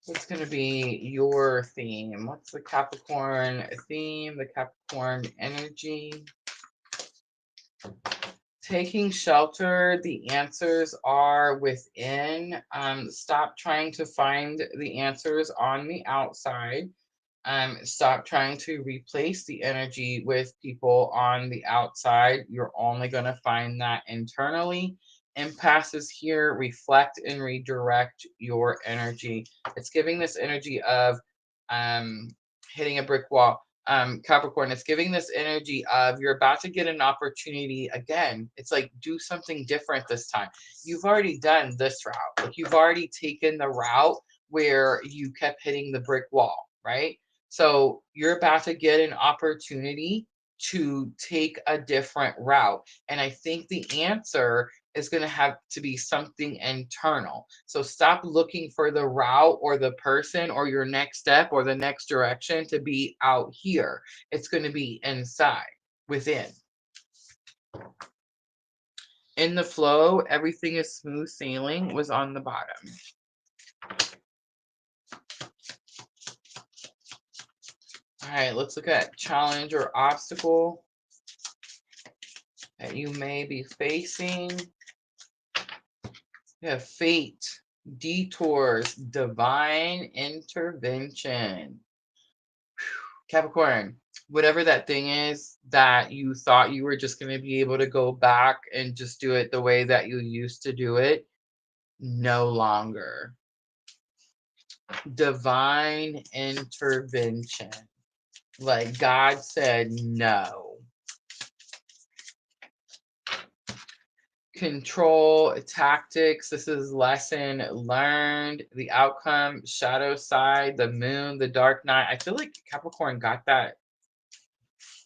What's going to be your theme? What's the Capricorn theme, the Capricorn energy? Taking shelter, the answers are within. Stop trying to find the answers on the outside. Stop trying to replace the energy with people on the outside. You're only going to find that internally. Impasses here, reflect and redirect your energy. It's giving this energy of hitting a brick wall. Capricorn, it's giving this energy of you're about to get an opportunity again. It's like do something different this time. You've already done this route. Like you've already taken the route where you kept hitting the brick wall, right? So you're about to get an opportunity to take a different route. And I think the answer is going to have to be something internal. So stop looking for the route or the person or your next step or the next direction to be out here. It's going to be inside, within. In the flow, everything is smooth sailing was on the bottom. All right, let's look at challenge or obstacle that you may be facing. You have fate, detours, divine intervention. Capricorn, whatever that thing is that you thought you were just going to be able to go back and just do it the way that you used to do it, no longer. Divine intervention. Like God said, no. Control tactics. This is lesson learned. The outcome, shadow side, the moon, the dark night. I feel like Capricorn got that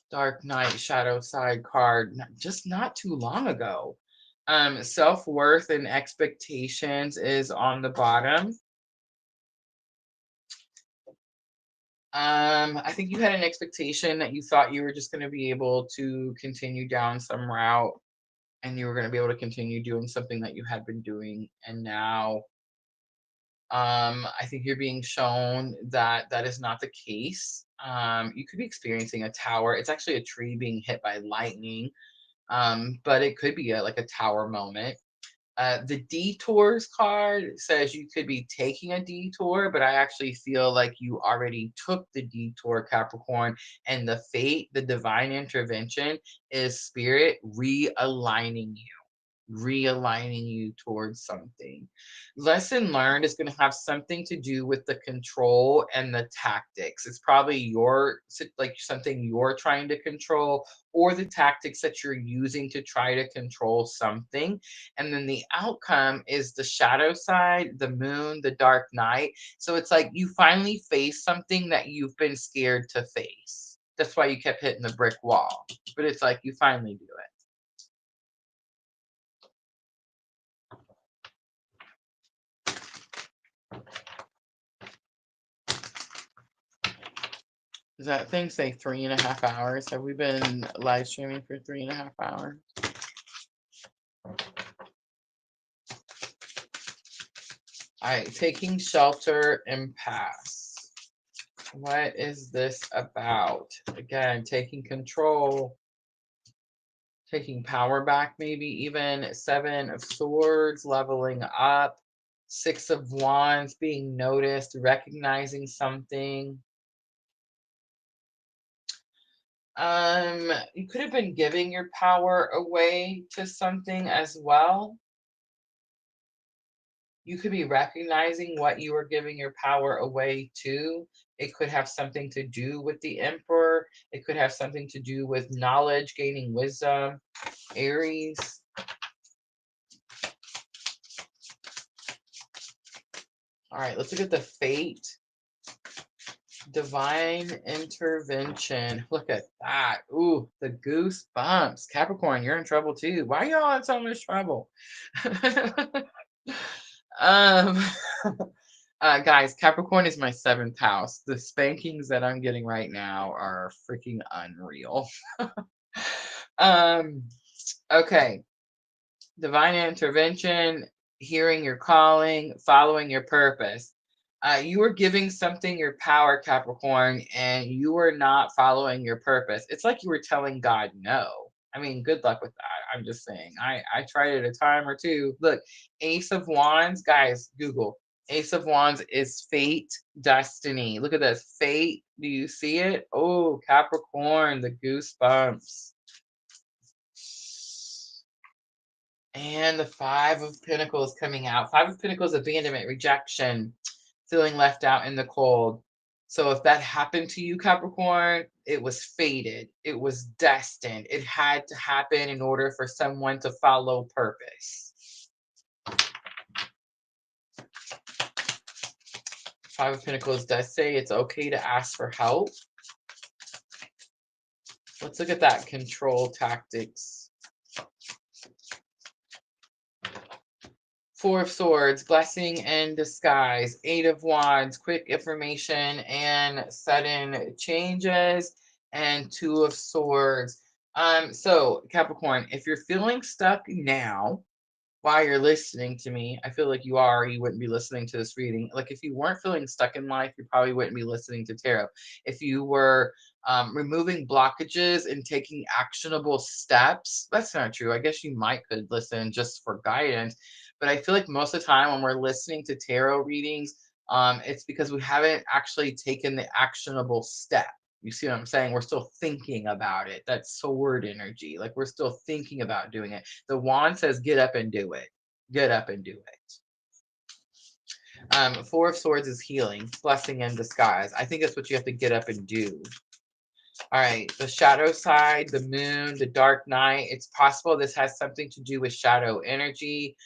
dark night shadow side card just not too long ago. Self-worth and expectations is on the bottom. I think you had an expectation that you thought you were just going to be able to continue down some route and you were going to be able to continue doing something that you had been doing. And now I think you're being shown that that is not the case. You could be experiencing a tower. It's actually a tree being hit by lightning, but it could be like a tower moment. The detours card says you could be taking a detour, but I actually feel like you already took the detour, Capricorn, and the fate, the divine intervention is spirit realigning you towards something. Lesson learned is going to have something to do with the control and the tactics. It's probably like something you're trying to control, or the tactics that you're using to try to control something. And then the outcome is the shadow side, the moon, the dark night. So it's like you finally face something that you've been scared to face. That's why you kept hitting the brick wall. But it's like you finally do it. Does that thing say 3.5 hours? Have we been live streaming for 3.5 hours? All right, taking shelter and pass. What is this about? Again, taking control, taking power back, maybe even 7 of Swords, leveling up, 6 of Wands, being noticed, recognizing something. You could have been giving your power away to something as well. You could be recognizing what you are giving your power away to. It could have something to do with the Emperor. It could have something to do with knowledge, gaining wisdom. Aries. All right, let's look at the fate. Divine intervention. Look at that. Ooh, the goosebumps. Capricorn, you're in trouble too. Why y'all in so much trouble? um guys, Capricorn is my 7th house. The spankings that I'm getting right now are freaking unreal. um okay, divine intervention, hearing your calling, following your purpose. You were giving something your power, Capricorn, and you were not following your purpose. It's like you were telling God no. I mean, good luck with that. I'm just saying. I tried it a time or two. Look, Ace of Wands, guys, Google. Ace of Wands is fate, destiny. Look at this. Fate. Do you see it? Oh, Capricorn, the goosebumps. And the 5 of Pentacles coming out. 5 of Pentacles, abandonment, rejection, feeling left out in the cold. So if that happened to you, Capricorn, it was fated. It was destined. It had to happen in order for someone to follow purpose. 5 of Pentacles does say it's okay to ask for help. Let's look at that control tactics. 4 of Swords, blessing in disguise. 8 of Wands, quick information and sudden changes. And 2 of Swords. So Capricorn, if you're feeling stuck now while you're listening to me, I feel like you are, you wouldn't be listening to this reading. Like if you weren't feeling stuck in life, you probably wouldn't be listening to tarot. If you were removing blockages and taking actionable steps, that's not true. I guess you might could listen just for guidance. But I feel like most of the time when we're listening to tarot readings, it's because we haven't actually taken the actionable step. You see what I'm saying? We're still thinking about it. That's sword energy. Like we're still thinking about doing it. The wand says, get up and do it. Get up and do it. 4 of Swords is healing, blessing in disguise. I think that's what you have to get up and do. All right, the shadow side, the moon, the dark night. It's possible this has something to do with shadow energy.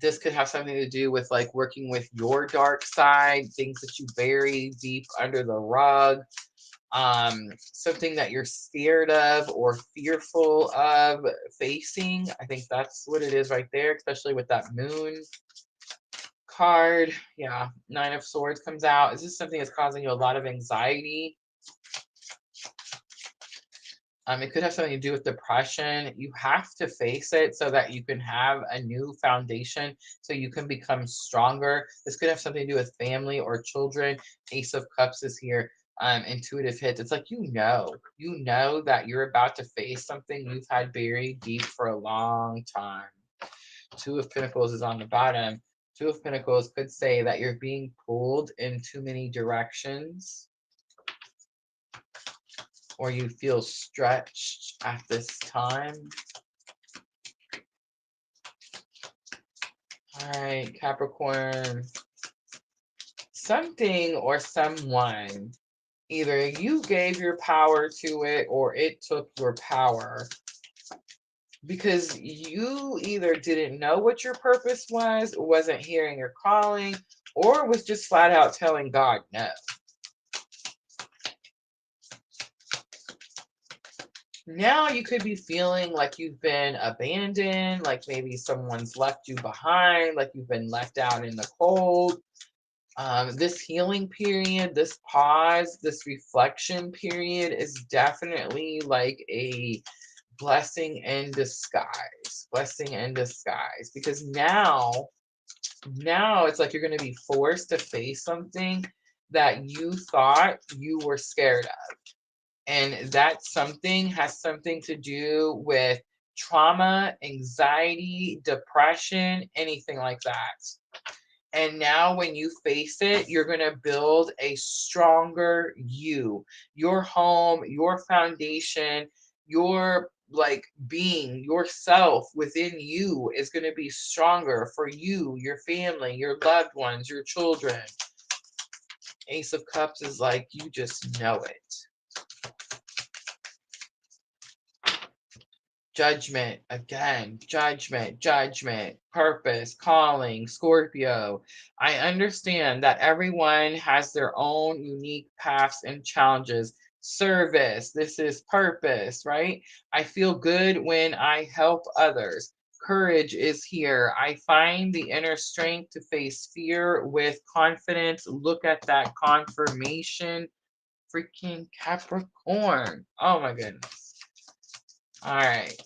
This could have something to do with like working with your dark side, things that you bury deep under the rug, something that you're scared of or fearful of facing. I think that's what it is right there, especially with that moon card. Yeah, 9 of Swords comes out. Is this something that's causing you a lot of anxiety? It could have something to do with depression. You have to face it so that you can have a new foundation, so you can become stronger. This could have something to do with family or children. Ace of Cups is here. Intuitive hits. It's like you know that you're about to face something you've had buried deep for a long time. Two of Pentacles is on the bottom. Two of Pentacles could say that you're being pulled in too many directions, or you feel stretched at this time. All right, Capricorn. Something or someone, either you gave your power to it or it took your power, because you either didn't know what your purpose was, wasn't hearing your calling, or was just flat out telling God no. Now you could be feeling like you've been abandoned, like maybe someone's left you behind, like you've been left out in the cold. This healing period, this pause, this reflection period is definitely like a blessing in disguise. Blessing in disguise. Because now it's like you're going to be forced to face something that you thought you were scared of. And that something has something to do with trauma, anxiety, depression, anything like that. And now when you face it, you're going to build a stronger you. Your home, your foundation, your like being, yourself within you is going to be stronger for you, your family, your loved ones, your children. Ace of Cups is like, you just know it. Judgment, again, judgment, purpose, calling, Scorpio. I understand that everyone has their own unique paths and challenges. Service, this is purpose, right? I feel good when I help others. Courage is here. I find the inner strength to face fear with confidence. Look at that confirmation. Freaking Capricorn. Oh my goodness. All right.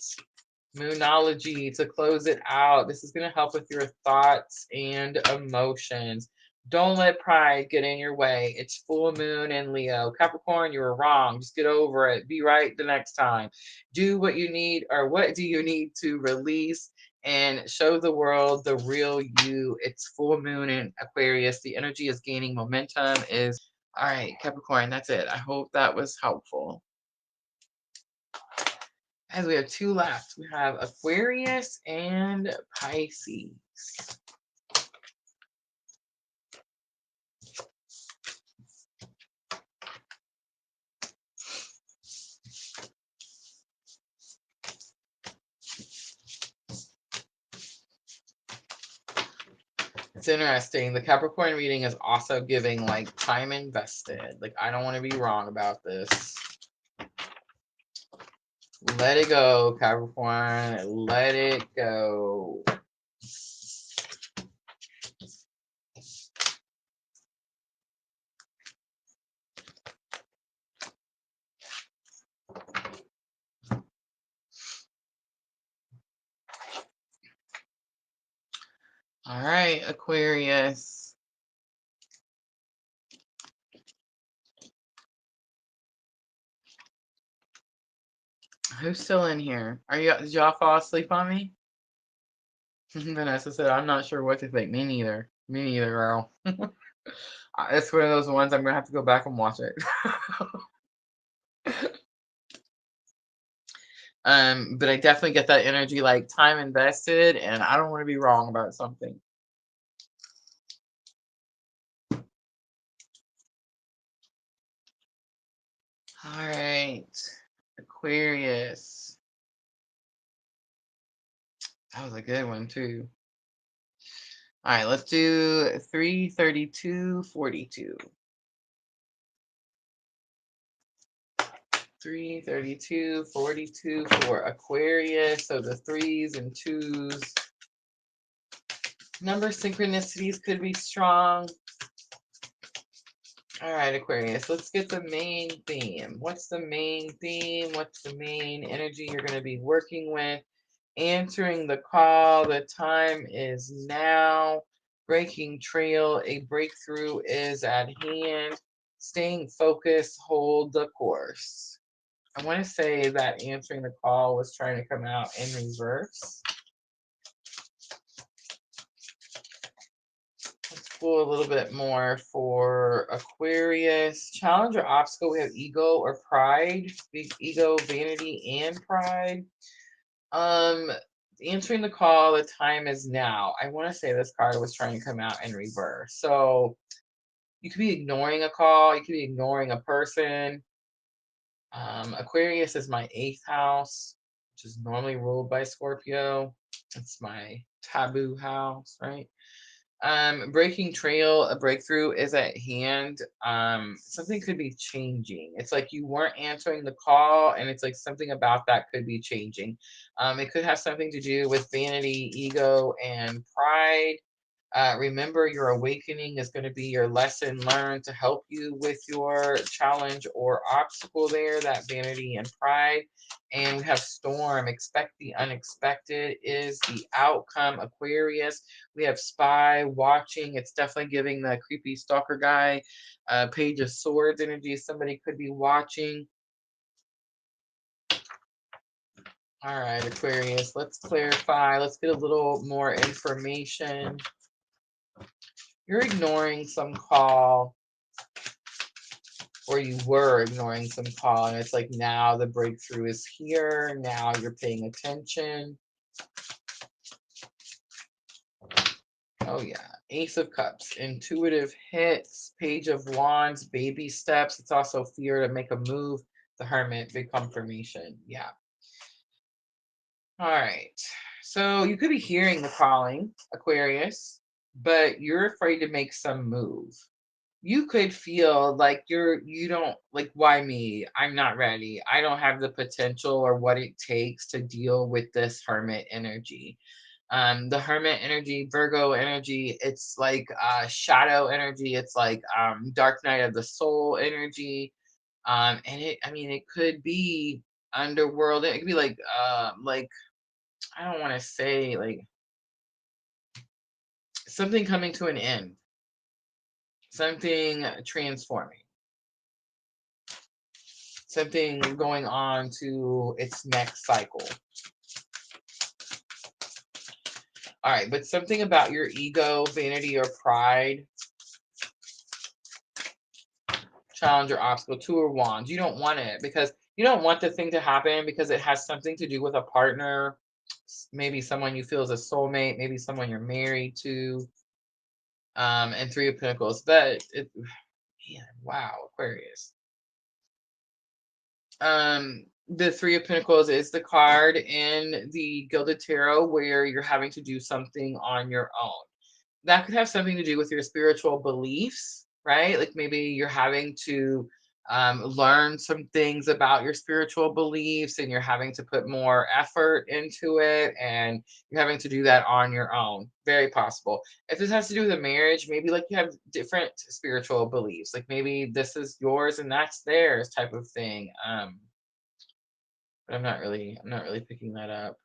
Moonology to close it out. This is going to help with your thoughts and emotions. Don't let pride get in your way. It's full moon in Leo. Capricorn, you were wrong. Just get over it. Be right the next time. Do what you need, or what do you need to release and show the world the real you. It's full moon in Aquarius. The energy is gaining momentum. All right, Capricorn, that's it. I hope that was helpful. As we have two left, we have Aquarius and Pisces. It's interesting. The Capricorn reading is also giving like time invested. Like, I don't want to be wrong about this. Let it go, Capricorn. Let it go. All right, Aquarius. Who's still in here? Did y'all fall asleep on me? Vanessa said, I'm not sure what to think. Me neither. Me neither, girl. It's one of those ones I'm gonna have to go back and watch it. But I definitely get that energy, like time invested, and I don't want to be wrong about something. All right, Aquarius. That was a good one too. All right, let's do 33242. 33242 for Aquarius. So the 3s and 2s. Number synchronicities could be strong. All right, Aquarius, let's get the main theme. What's the main theme? What's the main energy you're going to be working with? Answering the call. The time is now. Breaking trail. A breakthrough is at hand. Staying focused. Hold the course. I want to say that answering the call was trying to come out in reverse. Let's pull a little bit more for Aquarius. Challenge or obstacle. We have ego or pride. Ego, vanity, and pride. Um, Answering the call. The time is now. I want to say this card was trying to come out in reverse. So you could be ignoring a call. You could be ignoring a person. Aquarius is my 8th house, which is normally ruled by Scorpio. It's my taboo house, right? Breaking trail, a breakthrough is at hand. Something could be changing. It's like you weren't answering the call, and it's like something about that could be changing. It could have something to do with vanity, ego, and pride. Remember, your awakening is going to be your lesson learned to help you with your challenge or obstacle there, that vanity and pride. And we have storm. Expect the unexpected is the outcome, Aquarius. We have spy, watching. It's definitely giving the creepy stalker guy, Page of Swords energy. Somebody could be watching. All right, Aquarius, let's clarify. Let's get a little more information. You're ignoring some call, or you were ignoring some call, and it's like now the breakthrough is here. Now you're paying attention. Oh yeah, Ace of Cups, intuitive hits, Page of Wands, baby steps. It's also fear to make a move. The Hermit, big confirmation. Yeah. All right. So you could be hearing the calling, Aquarius, but you're afraid to make some move. You could feel like you don't, like, why me? I'm not ready. I don't have the potential or what it takes to deal with this Hermit energy. The Hermit energy, Virgo energy, it's like shadow energy. It's like dark night of the soul energy. And it could be underworld. It could be like I don't want to say, like, something coming to an end, something transforming, something going on to its next cycle. All right, but something about your ego, vanity, or pride, challenge or obstacle, 2 of Wands. You don't want it because you don't want the thing to happen because it has something to do with a partner, maybe someone you feel is a soulmate, maybe someone you're married to, and 3 of Pentacles. But man, wow, Aquarius. The 3 of Pentacles is the card in the Gilded Tarot where you're having to do something on your own. That could have something to do with your spiritual beliefs, right? Like maybe you're having to learn some things about your spiritual beliefs, and you're having to put more effort into it, and you're having to do that on your own. Very possible. If this has to do with a marriage, maybe like you have different spiritual beliefs, like maybe this is yours and that's theirs type of thing. But I'm not really picking that up.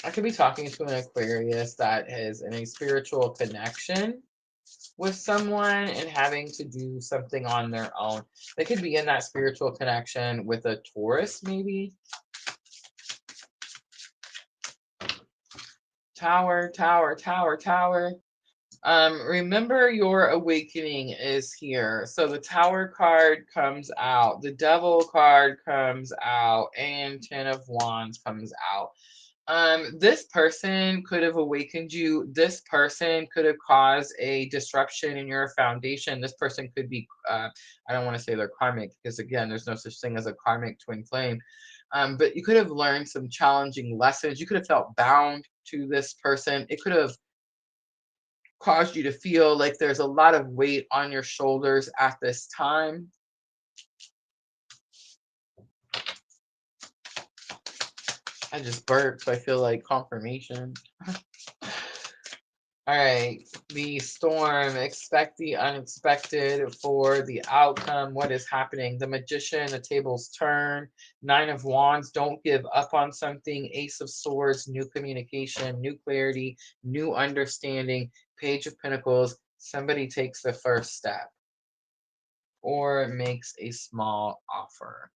I could be talking to an Aquarius that is in a spiritual connection with someone and having to do something on their own. They could be in that spiritual connection with a Taurus, maybe. Tower, tower, tower, tower. Remember, your awakening is here. So the Tower card comes out, the Devil card comes out, and 10 of Wands comes out. This person could have awakened you. This person could have caused a disruption in your foundation. This person could be, I don't want to say they're karmic because, again, there's no such thing as a karmic twin flame. But you could have learned some challenging lessons. You could have felt bound to this person. It could have caused you to feel like there's a lot of weight on your shoulders at this time. I just burped, so I feel like confirmation. All right, the storm, expect the unexpected for the outcome. What is happening? The magician, the tables turn. Nine of Wands, don't give up on something. Ace of Swords, new communication, new clarity, new understanding. Page of Pentacles, somebody takes the first step or makes a small offer.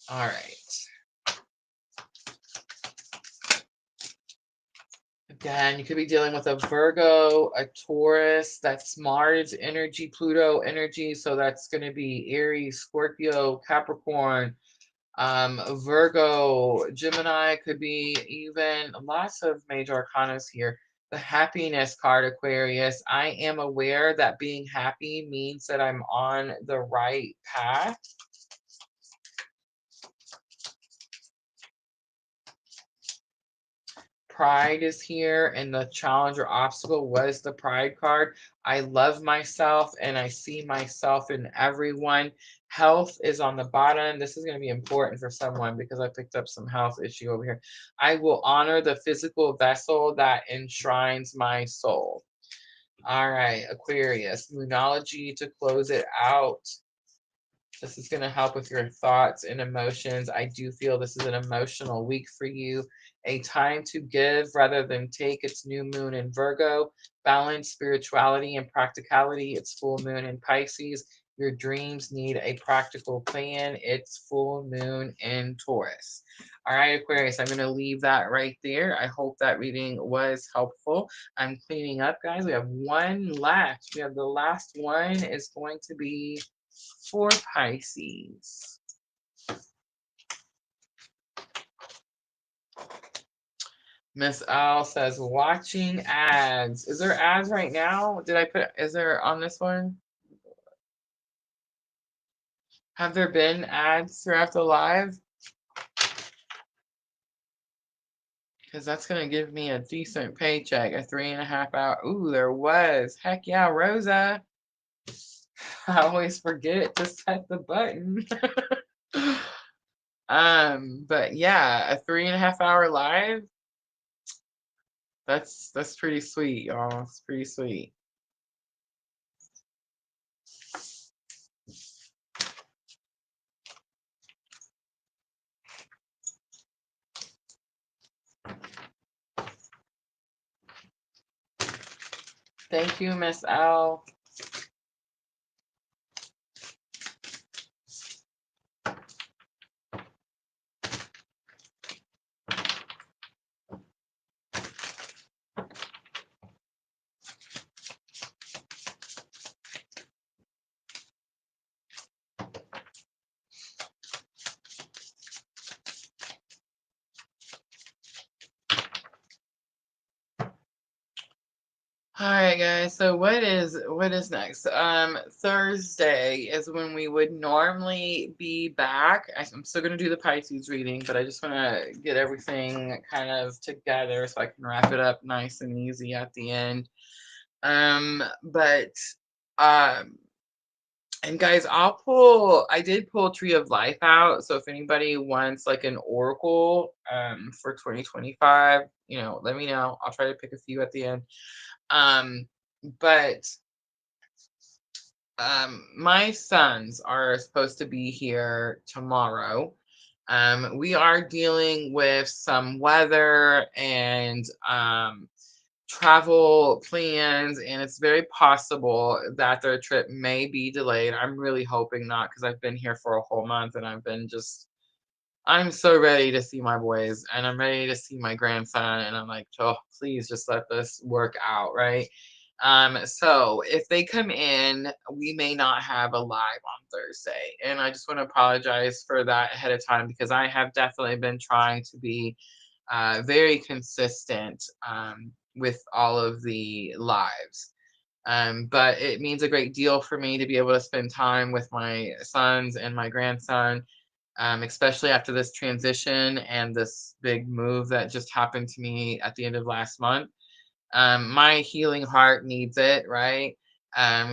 All right. Again, you could be dealing with a Virgo, a Taurus, that's Mars energy, Pluto energy. So that's going to be Aries, Scorpio, Capricorn, Virgo, Gemini, could be even lots of major arcanas here. The happiness card, Aquarius. I am aware that being happy means that I'm on the right path. Pride is here, and the challenge or obstacle was the pride card. I love myself and I see myself in everyone. Health is on the bottom. This is going to be important for someone because I picked up some health issue over here. I will honor the physical vessel that enshrines my soul. All right, Aquarius, Moonology to close it out. This is going to help with your thoughts and emotions. I do feel this is an emotional week for you. A time to give rather than take. It's new moon in Virgo. Balance, spirituality, and practicality. It's full moon in Pisces. Your dreams need a practical plan. It's full moon in Taurus. All right, Aquarius, I'm going to leave that right there. I hope that reading was helpful. I'm cleaning up, guys. We have one left. We have the last one is going to be for Pisces. Miss L says, watching ads. Is there ads right now? Is there on this one? Have there been ads throughout the live? Because that's going to give me a decent paycheck, a 3.5 hour. Ooh, there was. Heck yeah, Rosa. I always forget to set the button. But yeah, a 3.5 hour live. That's pretty sweet, y'all. It's pretty sweet. Thank you, Miss L. All right, guys. So what is next? Thursday is when we would normally be back. I'm still gonna do the Pisces reading, but I just want to get everything kind of together so I can wrap it up nice and easy at the end. But and guys, I did pull Tree of Life out. So if anybody wants like an oracle for 2025, let me know. I'll try to pick a few at the end. But my sons are supposed to be here tomorrow. We are dealing with some weather and travel plans, and it's very possible that their trip may be delayed. I'm really hoping not, because I've been here for a whole month and I'm so ready to see my boys and I'm ready to see my grandson, and I'm like, oh, please just let this work out, right? So if they come in, we may not have a live on Thursday, and I just want to apologize for that ahead of time, because I have definitely been trying to be very consistent with all of the lives. But it means a great deal for me to be able to spend time with my sons and my grandson, especially after this transition and this big move that just happened to me at the end of last month. My healing heart needs it, right?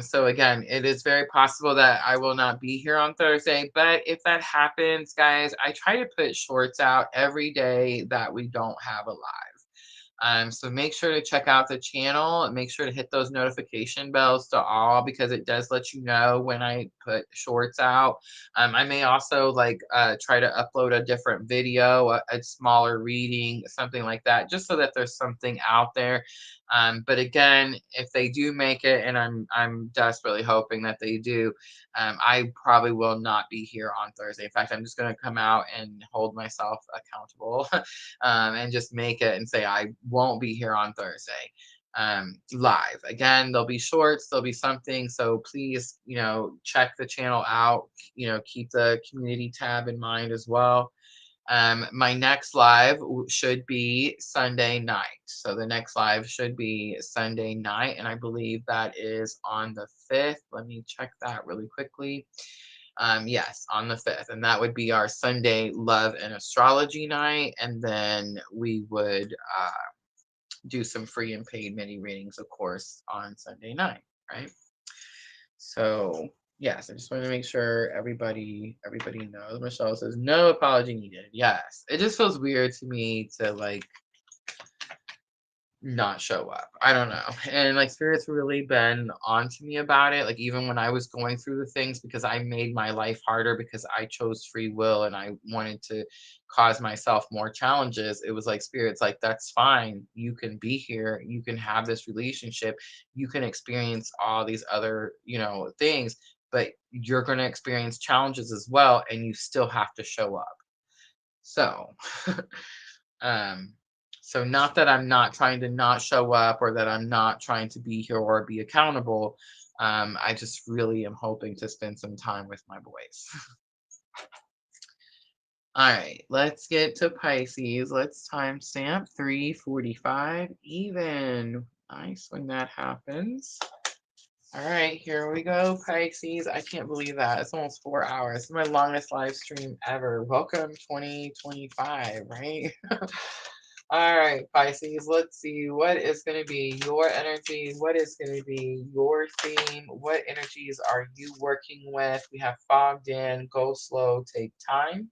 So again, it is very possible that I will not be here on Thursday, but if that happens, guys, I try to put shorts out every day that we don't have a live. So make sure to check out the channel and make sure to hit those notification bells to all because it does let you know when I put shorts out. I may also like try to upload a different video, a smaller reading, something like that, just so that there's something out there. But again, if they do make it, and I'm desperately hoping that they do, I probably will not be here on Thursday. In fact, I'm just going to come out and hold myself accountable and just make it and say I won't be here on Thursday live. Again, there'll be shorts, there'll be something. So please, check the channel out. Keep the community tab in mind as well. My next live should be Sunday night. So the next live should be Sunday night, and I believe that is on the 5th. Let me check that really quickly. Yes, on the 5th, and that would be our Sunday love and astrology night, and then we would do some free and paid mini readings, of course, on Sunday night, right? So yes, I just want to make sure everybody knows. Michelle says no apology needed. Yes, it just feels weird to me to like not show up. I don't know. And like spirit's really been on to me about it. Like even when I was going through the things because I made my life harder because I chose free will and I wanted to cause myself more challenges. It was like spirit's like, that's fine. You can be here. You can have this relationship. You can experience all these other, things, but you're going to experience challenges as well. And you still have to show up. So, um, so not that I'm not trying to not show up or that I'm not trying to be here or be accountable. I just really am hoping to spend some time with my boys. All right, let's get to Pisces. Let's timestamp 3:45 even. Nice when that happens. All right, here we go, Pisces. I can't believe that. It's almost 4 hours. It's my longest live stream ever. Welcome 2025, right? All right, Pisces, let's see what is going to be your energy. What is going to be your theme? What energies are you working with? We have fogged in, go slow, take time,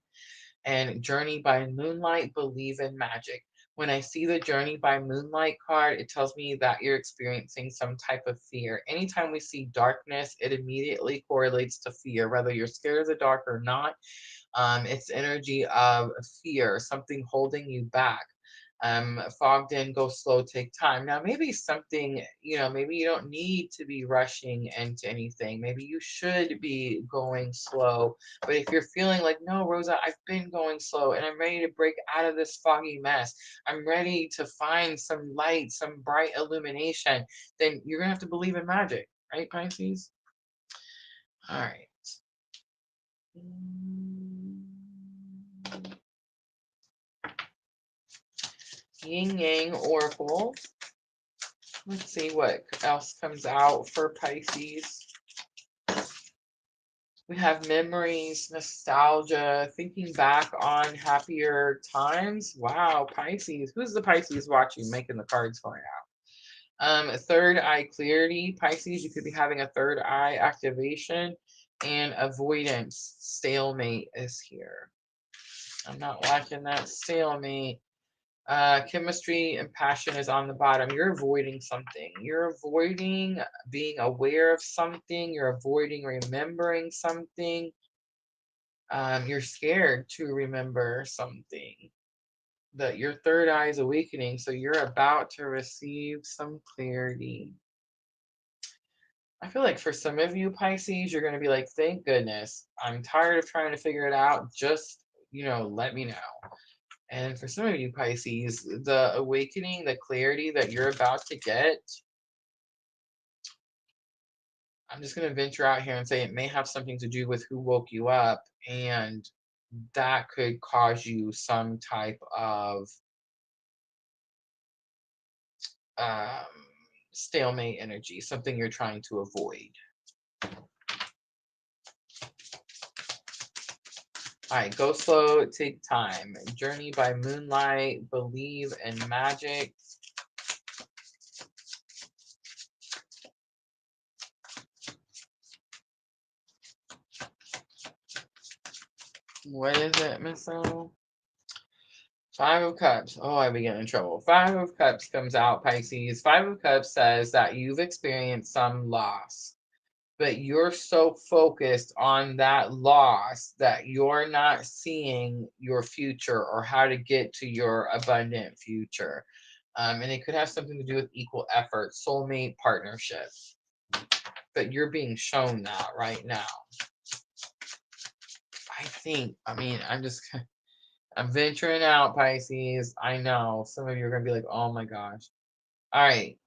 and journey by moonlight, believe in magic. When I see the journey by moonlight card, it tells me that you're experiencing some type of fear. Anytime we see darkness, it immediately correlates to fear, whether you're scared of the dark or not. It's energy of fear, something holding you back. Fogged in, go slow, take time. Now, maybe something, maybe you don't need to be rushing into anything. Maybe you should be going slow. But if you're feeling like, no, Rosa, I've been going slow and I'm ready to break out of this foggy mess, I'm ready to find some light, some bright illumination, then you're going to have to believe in magic, right, Pisces? All right. Yin Yang Oracle. Let's see what else comes out for Pisces. We have memories, nostalgia, thinking back on happier times. Wow, Pisces. Who's the Pisces watching, making the cards going out? Third eye clarity. Pisces, you could be having a third eye activation, and avoidance. Stalemate is here. I'm not liking that stalemate. Chemistry and passion is on the bottom. You're avoiding something. You're avoiding being aware of something. You're avoiding remembering something. You're scared to remember something. That your third eye is awakening, so you're about to receive some clarity. I feel like for some of you Pisces, you're going to be like, thank goodness. I'm tired of trying to figure it out. Just, let me know. And for some of you Pisces, the awakening, the clarity that you're about to get, I'm just going to venture out here and say it may have something to do with who woke you up. And that could cause you some type of um, stalemate energy, something you're trying to avoid. All right, go slow, take time. Journey by moonlight, believe in magic. What is it, Miss O? Five of Cups. Oh, I be getting in trouble. Five of Cups comes out, Pisces. Five of Cups says that you've experienced some loss, but you're so focused on that loss that you're not seeing your future or how to get to your abundant future. And it could have something to do with equal effort, soulmate partnership. But you're being shown that right now. I mean, I'm venturing out, Pisces. I know some of you are going to be like, oh my gosh. All right.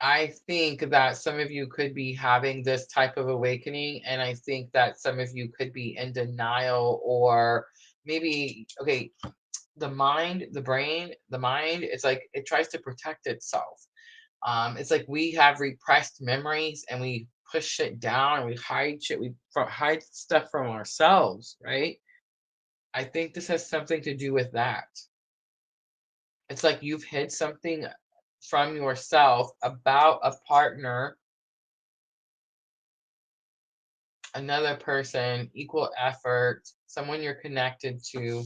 I think that some of you could be having this type of awakening, and I think that some of you could be in denial, or maybe, okay, the mind, the brain, the mind, it's like it tries to protect itself. It's like we have repressed memories and we push it down and we hide shit, hide stuff from ourselves, right? I think this has something to do with that. It's like you've hid something from yourself about a partner, another person, equal effort, someone you're connected to,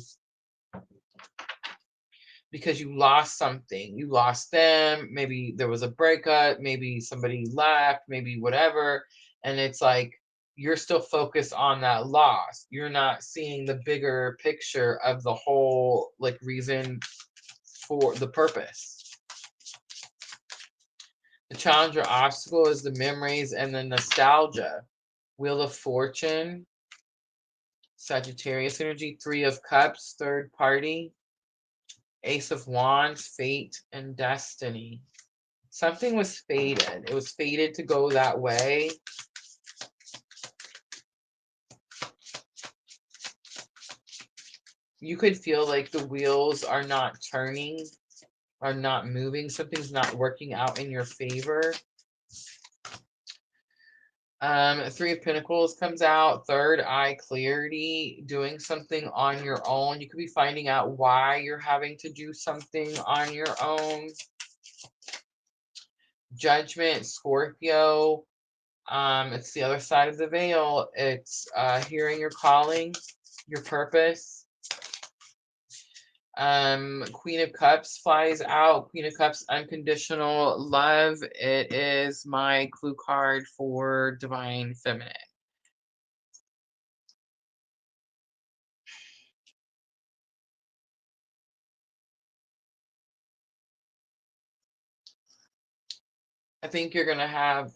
because you lost something. You lost them. Maybe there was a breakup. Maybe somebody left. Maybe whatever. And it's like you're still focused on that loss. You're not seeing the bigger picture of the whole, like, reason for the purpose. The challenge or obstacle is the memories and the nostalgia. Wheel of Fortune, Sagittarius energy, Three of Cups, third party, Ace of Wands, fate and destiny. Something was fated. It was fated to go that way. You could feel like the wheels are not turning, are not moving. Something's not working out in your favor. Three of Pentacles comes out, third eye clarity, doing something on your own. You could be finding out why you're having to do something on your own. Judgment, Scorpio. It's the other side of the veil. It's hearing your calling, your purpose. Queen of Cups flies out. Queen of Cups, unconditional love. It is my clue card for Divine Feminine. I think you're gonna have.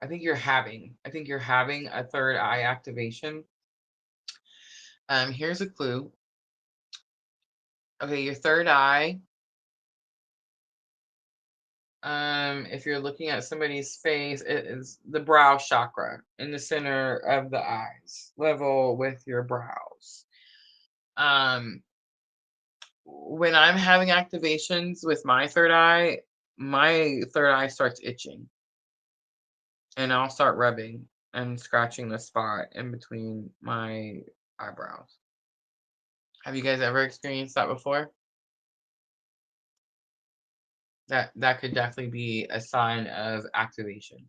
I think you're having. I think you're having a third eye activation. Here's a clue. Okay, your third eye. If you're looking at somebody's face, it is the brow chakra in the center of the eyes, level with your brows. When I'm having activations with my third eye starts itching, and I'll start rubbing and scratching the spot in between my eyebrows. Have you guys ever experienced that before? That could definitely be a sign of activation.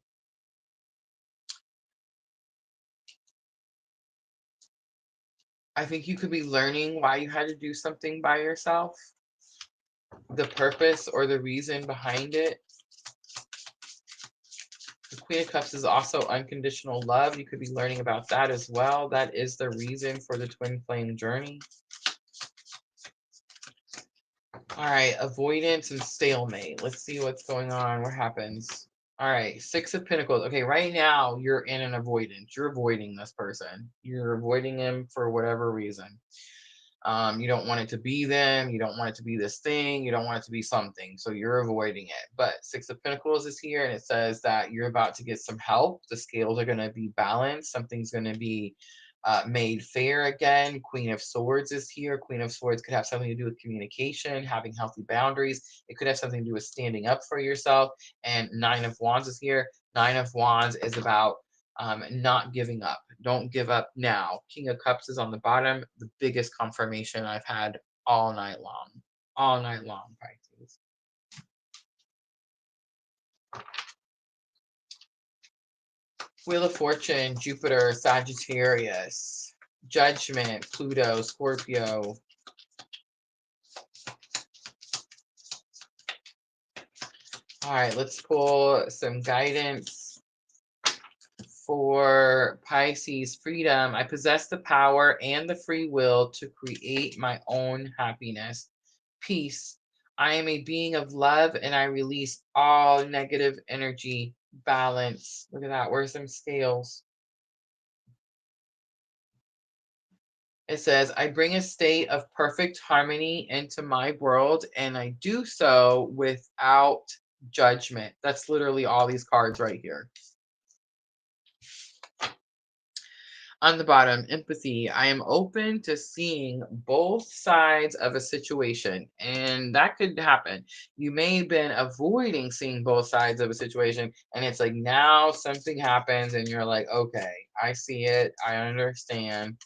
I think you could be learning why you had to do something by yourself, the purpose or the reason behind it. The Queen of Cups is also unconditional love. You could be learning about that as well. That is the reason for the twin flame journey. All right, avoidance and stalemate. Let's see what's going on. What happens? All right, Six of Pentacles. Okay, right now you're in an avoidance. You're avoiding this person. You're avoiding him for whatever reason. You don't want it to be them. You don't want it to be this thing. You don't want it to be something. So you're avoiding it. But Six of Pentacles is here, and it says that you're about to get some help. The scales are going to be balanced. Something's going to be made fair again. Queen of Swords is here. Queen of Swords could have something to do with communication, having healthy boundaries. It could have something to do with standing up for yourself. And Nine of Wands is here. Nine of Wands is about not giving up. Don't give up now. King of Cups is on the bottom. The biggest confirmation I've had all night long. All night long, Pisces. Wheel of Fortune, Jupiter, Sagittarius, Judgment, Pluto, Scorpio. All right, let's pull some guidance for Pisces. Freedom. I possess the power and the free will to create my own happiness. Peace. I am a being of love and I release all negative energy. Balance. Look at that. Where's some scales? It says, I bring a state of perfect harmony into my world and I do so without judgment. That's literally all these cards right here. On the bottom, empathy. I am open to seeing both sides of a situation. And that could happen. You may have been avoiding seeing both sides of a situation. And it's like now something happens and you're like, okay, I see it. I understand.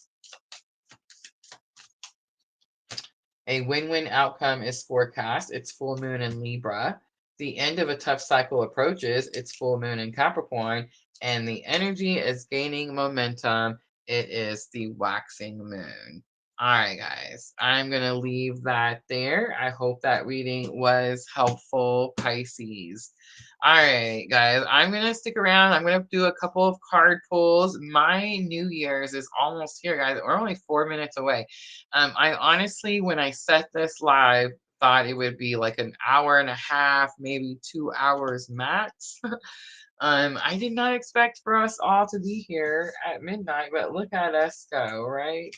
A win-win outcome is forecast. It's full moon in Libra. The end of a tough cycle approaches. It's full moon in Capricorn. And the energy is gaining momentum. It is the waxing moon. All right, guys, I'm going to leave that there. I hope that reading was helpful, Pisces. All right, guys, I'm going to stick around. I'm going to do a couple of card pulls. My New Year's is almost here, guys. We're only 4 minutes away. I honestly, when I set this live, thought it would be like an hour and a half, maybe 2 hours max. I did not expect for us all to be here at midnight, but look at us go, right?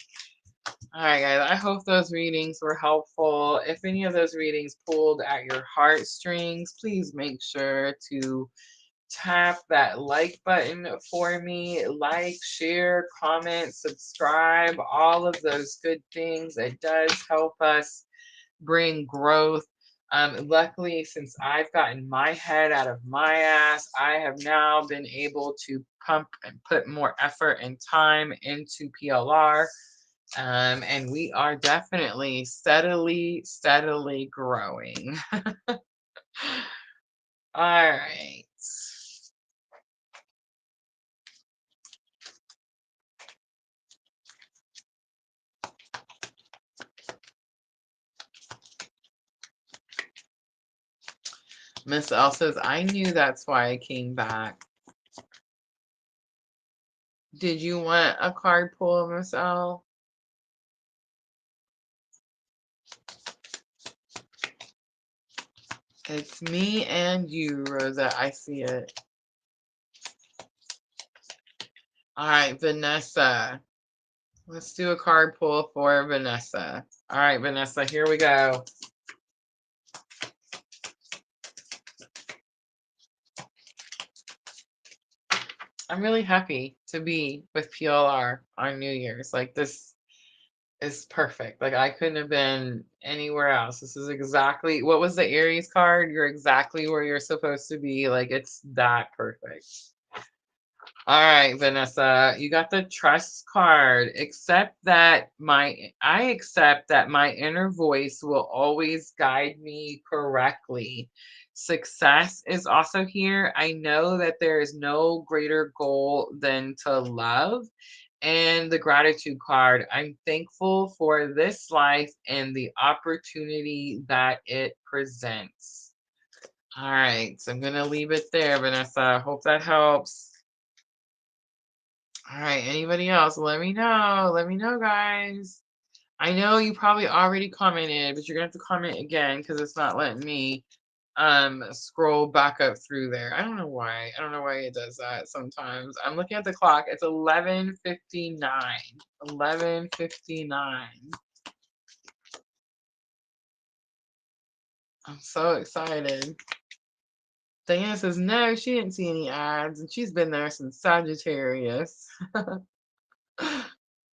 All right, guys, I hope those readings were helpful. If any of those readings pulled at your heartstrings, please make sure to tap that like button for me. Like, share, comment, subscribe, all of those good things. It does help us bring growth. Luckily, since I've gotten my head out of my ass, I have now been able to pump and put more effort and time into PLR. And we are definitely steadily growing. All right. Miss L says, I knew that's why I came back. Did you want a card pull, Miss L? It's me and you, Rosa. I see it. All right, Vanessa. Let's do a card pull for Vanessa. All right, Vanessa, here we go. I'm really happy to be with PLR on New Year's. Like, this is perfect. Like, I couldn't have been anywhere else. This is exactly, what was the Aries card? You're exactly where you're supposed to be. Like, it's that perfect. All right, Vanessa, you got the trust card. I accept that my inner voice will always guide me correctly. Success is also here. I know that there is no greater goal than to love. And the gratitude card. I'm thankful for this life and the opportunity that it presents. All right, so I'm going to leave it there, Vanessa. Hope that helps. All right, anybody else? Let me know. Let me know, guys. I know you probably already commented, but you're gonna have to comment again because it's not letting me scroll back up through there. I don't know why. I don't know why it does that sometimes. I'm looking at the clock. It's 11:59. 11:59. I'm so excited. Diana says no, she didn't see any ads, and she's been there since Sagittarius.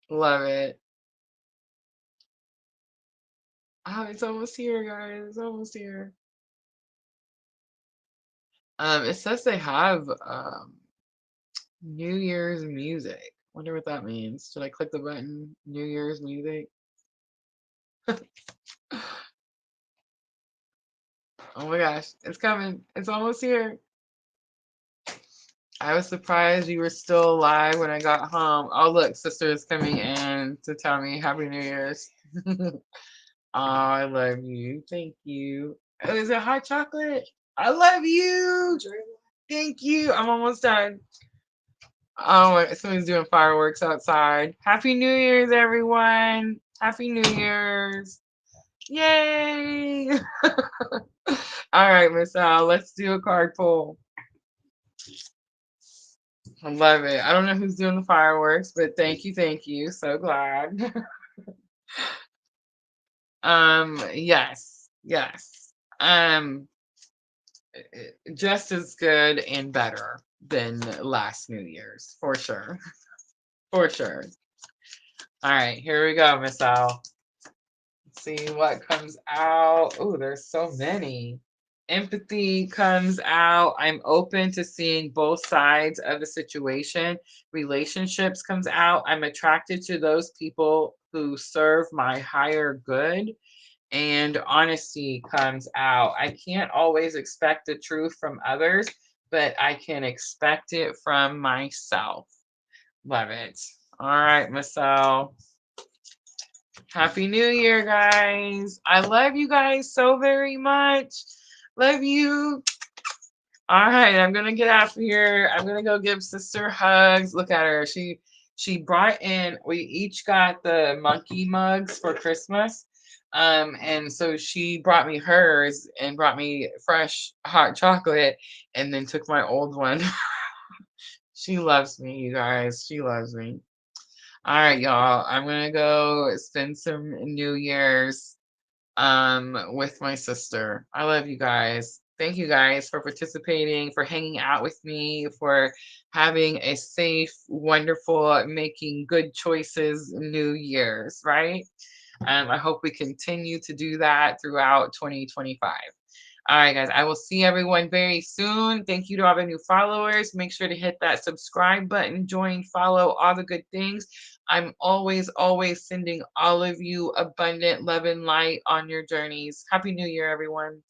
Love it. Oh, it's almost here, guys. It's almost here. It says they have New Year's music. Wonder what that means. Should I click the button? New Year's music. Oh my gosh, it's coming. It's almost here. I was surprised you were still alive when I got home. Oh, look, sister is coming in to tell me Happy New Year's. Oh, I love you. Thank you. Oh, is it hot chocolate? I love you. Thank you. I'm almost done. Oh, somebody's doing fireworks outside. Happy New Year's, everyone. Happy New Year's. Yay. All right, Miss Al, let's do a card pull. I love it. I don't know who's doing the fireworks, but thank you, thank you. So glad. Yes, yes. Just as good and better than last New Year's, for sure. For sure. All right, here we go, Miss Al. Let's see what comes out. Oh, there's so many. Empathy comes out. I'm open to seeing both sides of the situation. Relationships comes out. I'm attracted to those people who serve my higher good. And honesty comes out. I can't always expect the truth from others, but I can expect it from myself. Love it. All right, Marcel. Happy New Year, guys. I love you guys so very much. Love you. All right, I'm gonna get out of here. I'm gonna go give sister hugs. Look at her. She brought in. We each got the monkey mugs for Christmas. And so she brought me hers and brought me fresh hot chocolate, and then took my old one. She loves me, you guys. She loves me. All right, y'all. I'm gonna go spend some New Year's with my sister. I love you guys. Thank you guys for participating, for hanging out with me, for having a safe, wonderful, making good choices New Year's, right? I hope we continue to do that throughout 2025. All right, guys, I will see everyone very soon. Thank you to all the new followers. Make sure to hit that subscribe button, join, follow, all the good things. I'm always, always sending all of you abundant love and light on your journeys. Happy New Year, everyone.